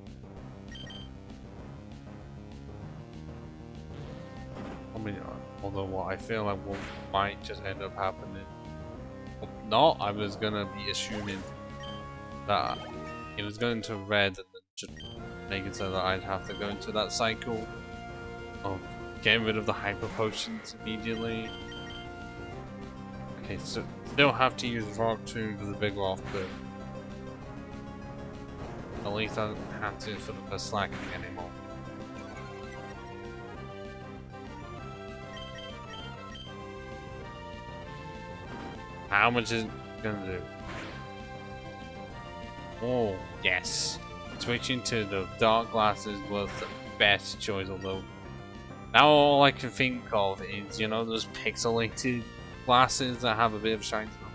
I mean, although what I feel like what might just end up happening. Well, not, I was gonna be assuming that it was going to red and then just make it so that I'd have to go into that cycle of getting rid of the hyper potions immediately. Okay, so still have to use Rock Tomb for the big off, but at least I don't have to for the slacking anymore. How much is it gonna do? Oh, yes. Switching to the Dark Glasses was the best choice, although now all I can think of is, you know, those pixelated glasses that have a bit of shine to them.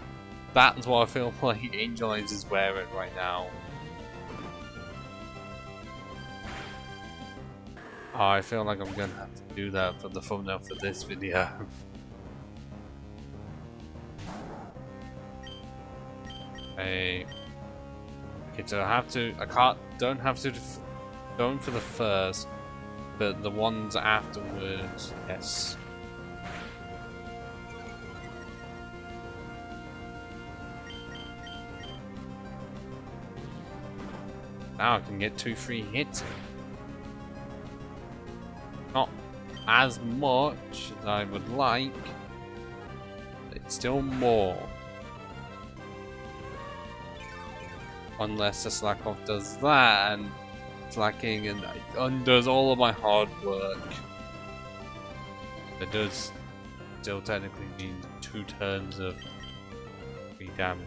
That's what I feel like Angel Eyes is wearing right now. Oh, I feel like I'm gonna have to do that for the thumbnail for this video. Okay, so don't have to don't for the first, but the ones afterwards, yes. Now I can get 2 free hits. Not as much as I would like, but it's still more. Unless the slack off does that and slacking and undoes all of my hard work. It does still technically mean 2 turns of free damage.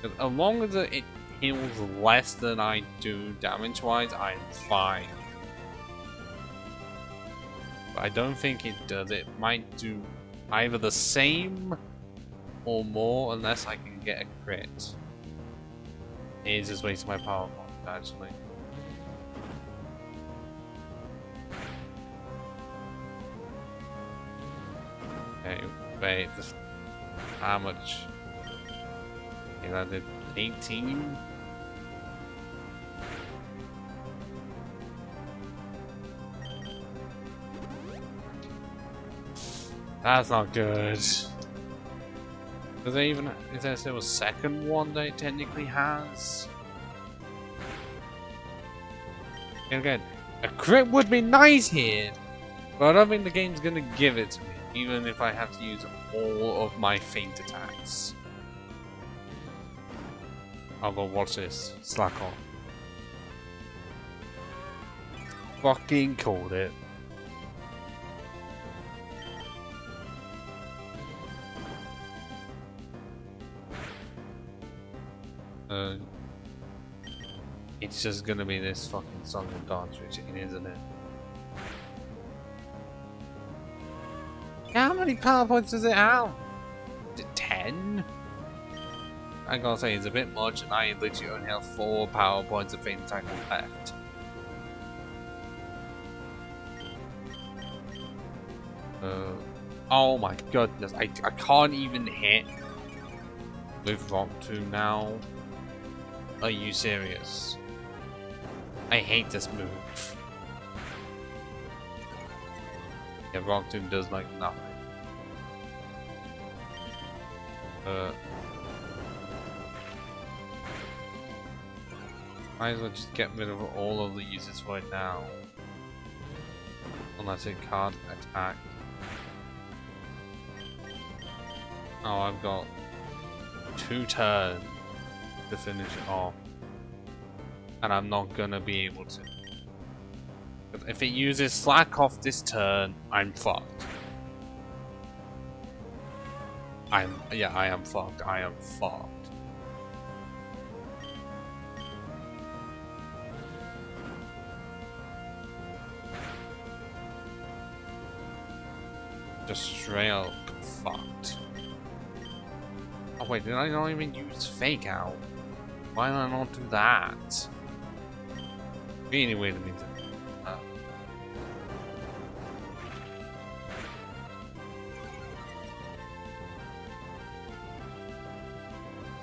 As long as it heals less than I do damage wise, I'm fine. But I don't think it does. It might do either the same or more unless I can get a crit. It is just wasting my power point, actually. Okay, wait, how much? Okay, that did 18? That's not good. Does it even, is there still a second one that it technically has? And again, a crit would be nice here, but I don't think the game's gonna give it to me, even if I have to use all of my feint attacks. Although, watch this, slack on. Fucking called it. It's just gonna be this fucking song and dance routine, isn't it? How many power points does it have? Is it 10? I gotta say, it's a bit much, and I literally only have 4 power points of feint attack left. Oh my goodness, I can't even hit with Rock Tomb now. Are you serious? I hate this move. Yeah, Rock Tomb does like nothing. Might as well just get rid of all of the uses for it now. Unless it can't attack. Oh, I've got 2 turns to finish it off. And I'm not gonna be able to. If it uses slack off this turn, I'm fucked. I am fucked. I am fucked. just straight up fucked. Oh wait, did I not even use fake out? Why did I not do that? Anyway, let me do that.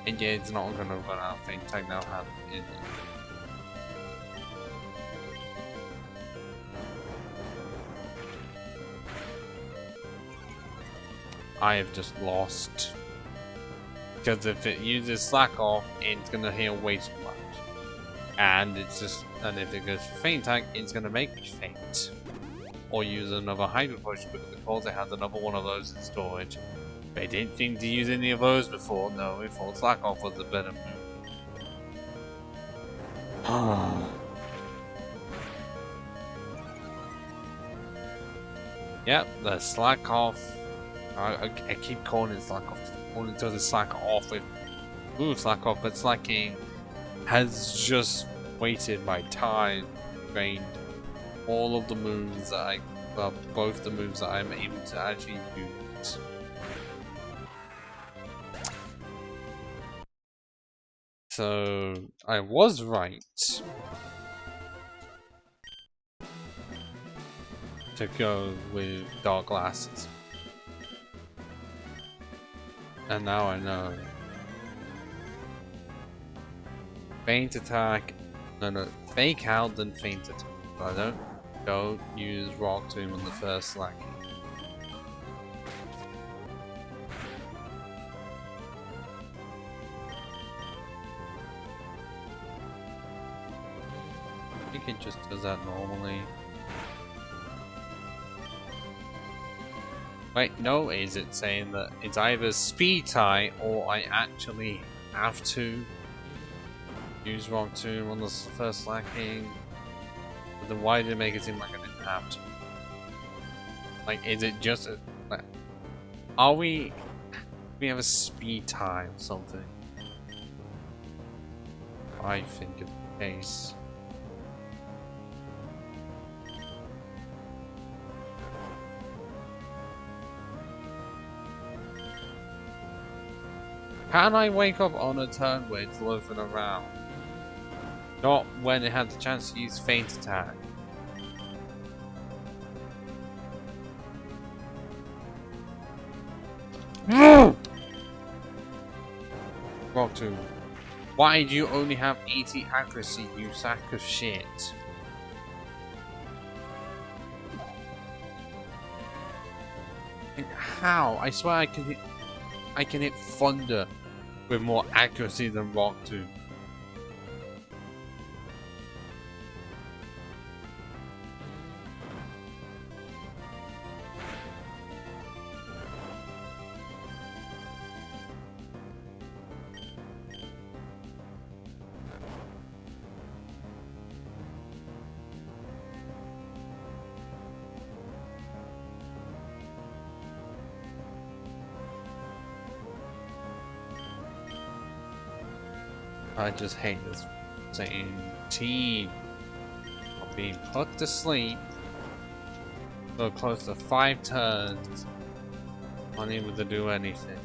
And yeah, it's not gonna run out of things I now have in it. I have just lost. Because if it uses slack off, it's gonna heal way too much. And it's just, and if it goes for faint attack, it's gonna make me faint. Or use another hydro potion because it has another one of those in storage. They didn't think to use any of those before. No, we thought slack off was a better move. Yep, the slack off. I keep calling it slack off. Only until the slack off with slack off, but slacking has just wasted my time, drained all of the moves that both the moves that I'm able to actually use. So I was right to go with dark glasses. And now I know. Faint attack. No, fake out then faint attack. But don't use Rock Tomb on the first slacking. I think it just does that normally. Wait, no, is it saying that it's either speed tie or I actually have to use Rock Tomb on the first slacking? But then why did it make it seem like I didn't have to? Like, is it just like, are we have a speed tie or something? I think it's the case. Can I wake up on a turn where it's loafing around? Not when it had the chance to use faint attack. Rock Tomb. Why do you only have 80 accuracy, you sack of shit? Like, how? I swear I can hit thunder with more accuracy than Rock Tomb. I just hate this same team of being put to sleep so close to 5 turns, unable to do anything.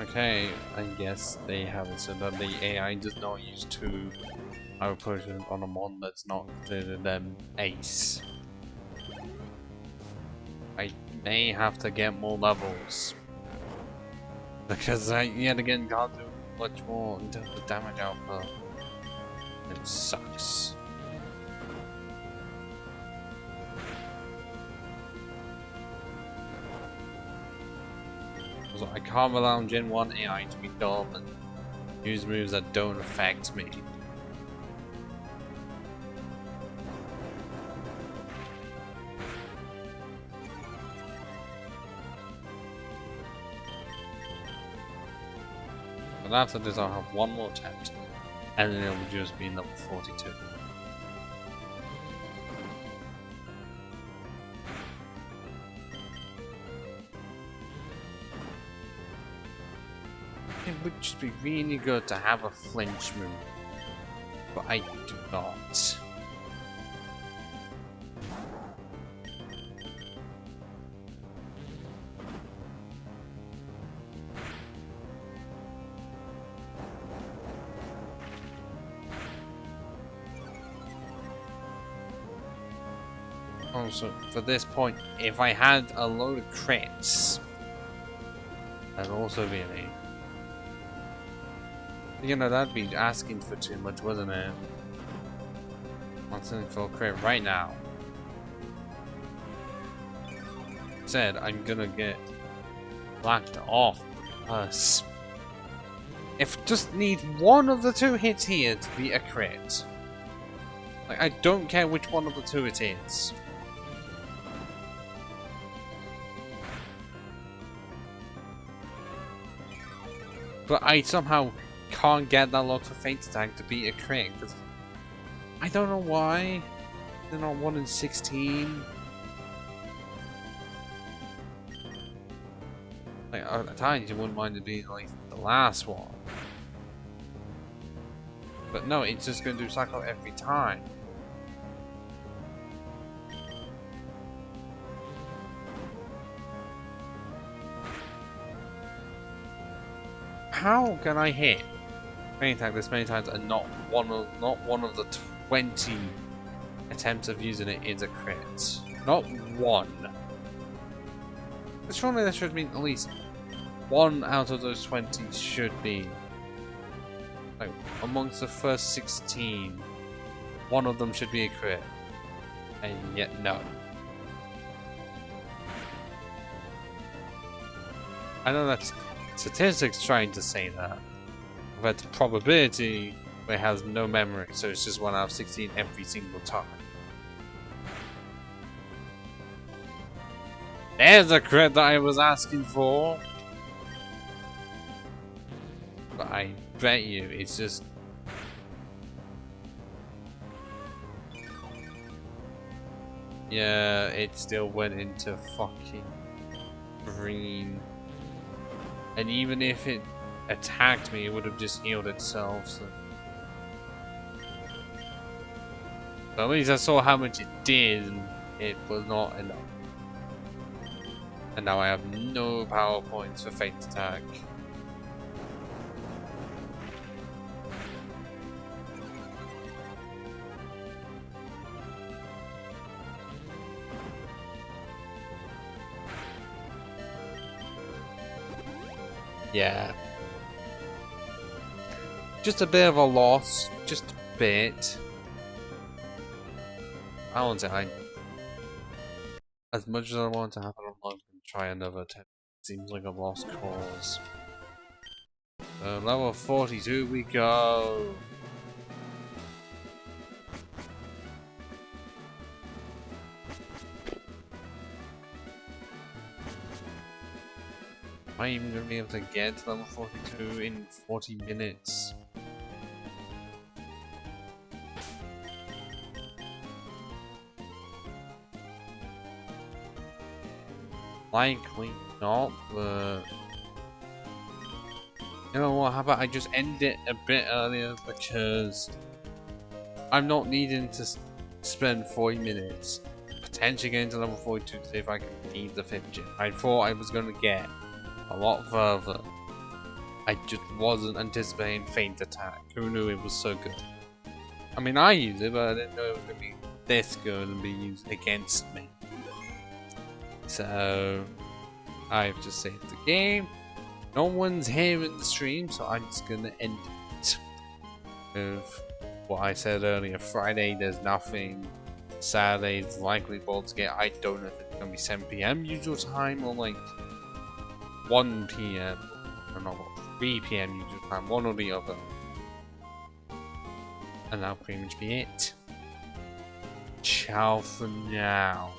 Okay, I guess they have it so that the AI does not use 2 power potions on a mon that's not considered them ace. I may have to get more levels. Because I yet again can't do much more in terms of damage output. It sucks. I can't rely on Gen 1 AI to be dumb and use moves that don't affect me. But after this I'll have one more attempt, and then it will just be level 42. It would just be really good to have a flinch move, but I do not. Also, for this point, if I had a load of crits, that'd also be an aim. You know, that'd be asking for too much, wouldn't it? I'm sending for a crit right now. Said I'm gonna get blacked off because if just need one of the two hits here to be a crit. Like, I don't care which one of the two it is. But I somehow can't get that lock for Fate Attack to be a crit, because I don't know why. They're not 1 in 16. Like, at times you wouldn't mind it being like the last one. But no, it's just going to do cycle every time. How can I hit Fate Attack this many times and not one of the 20 attempts of using it is a crit? Not one. But surely there should be at least one out of those 20 should be like amongst the first 16. One of them should be a crit, and yet no. I know that's statistics trying to say that, but the probability it has no memory, so it's just 1 out of 16 every single time. There's a crit that I was asking for, but I bet you it's just yeah, it still went into fucking green. And even if it attacked me, it would have just healed itself. So. But at least I saw how much it did, and it was not enough. And now I have no power points for Fate Attack. Yeah. Just a bit of a loss. Just a bit. I won't say as much as I want to happen, I'm not going to try another attempt. Seems like a lost cause. Level 42 we go. Am I even going to be able to get to level 42 in 40 minutes? Likely not, but you know what, how about I just end it a bit earlier, because I'm not needing to spend 40 minutes potentially getting to level 42 to see if I can beat the 5th gym. I thought I was going to get a lot further. I just wasn't anticipating Feint Attack. Who knew it was so good? I mean, I use it, but I didn't know it was going to be this good and be used against me. So, I've just saved the game. No one's here in the stream, so I'm just going to end it. With what I said earlier, Friday there's nothing. Saturday's likely ball to get. I don't know if it's going to be 7 PM usual time or like 1 PM. Or not 3 PM usual time, one or the other. And that'll pretty much be it. Ciao for now.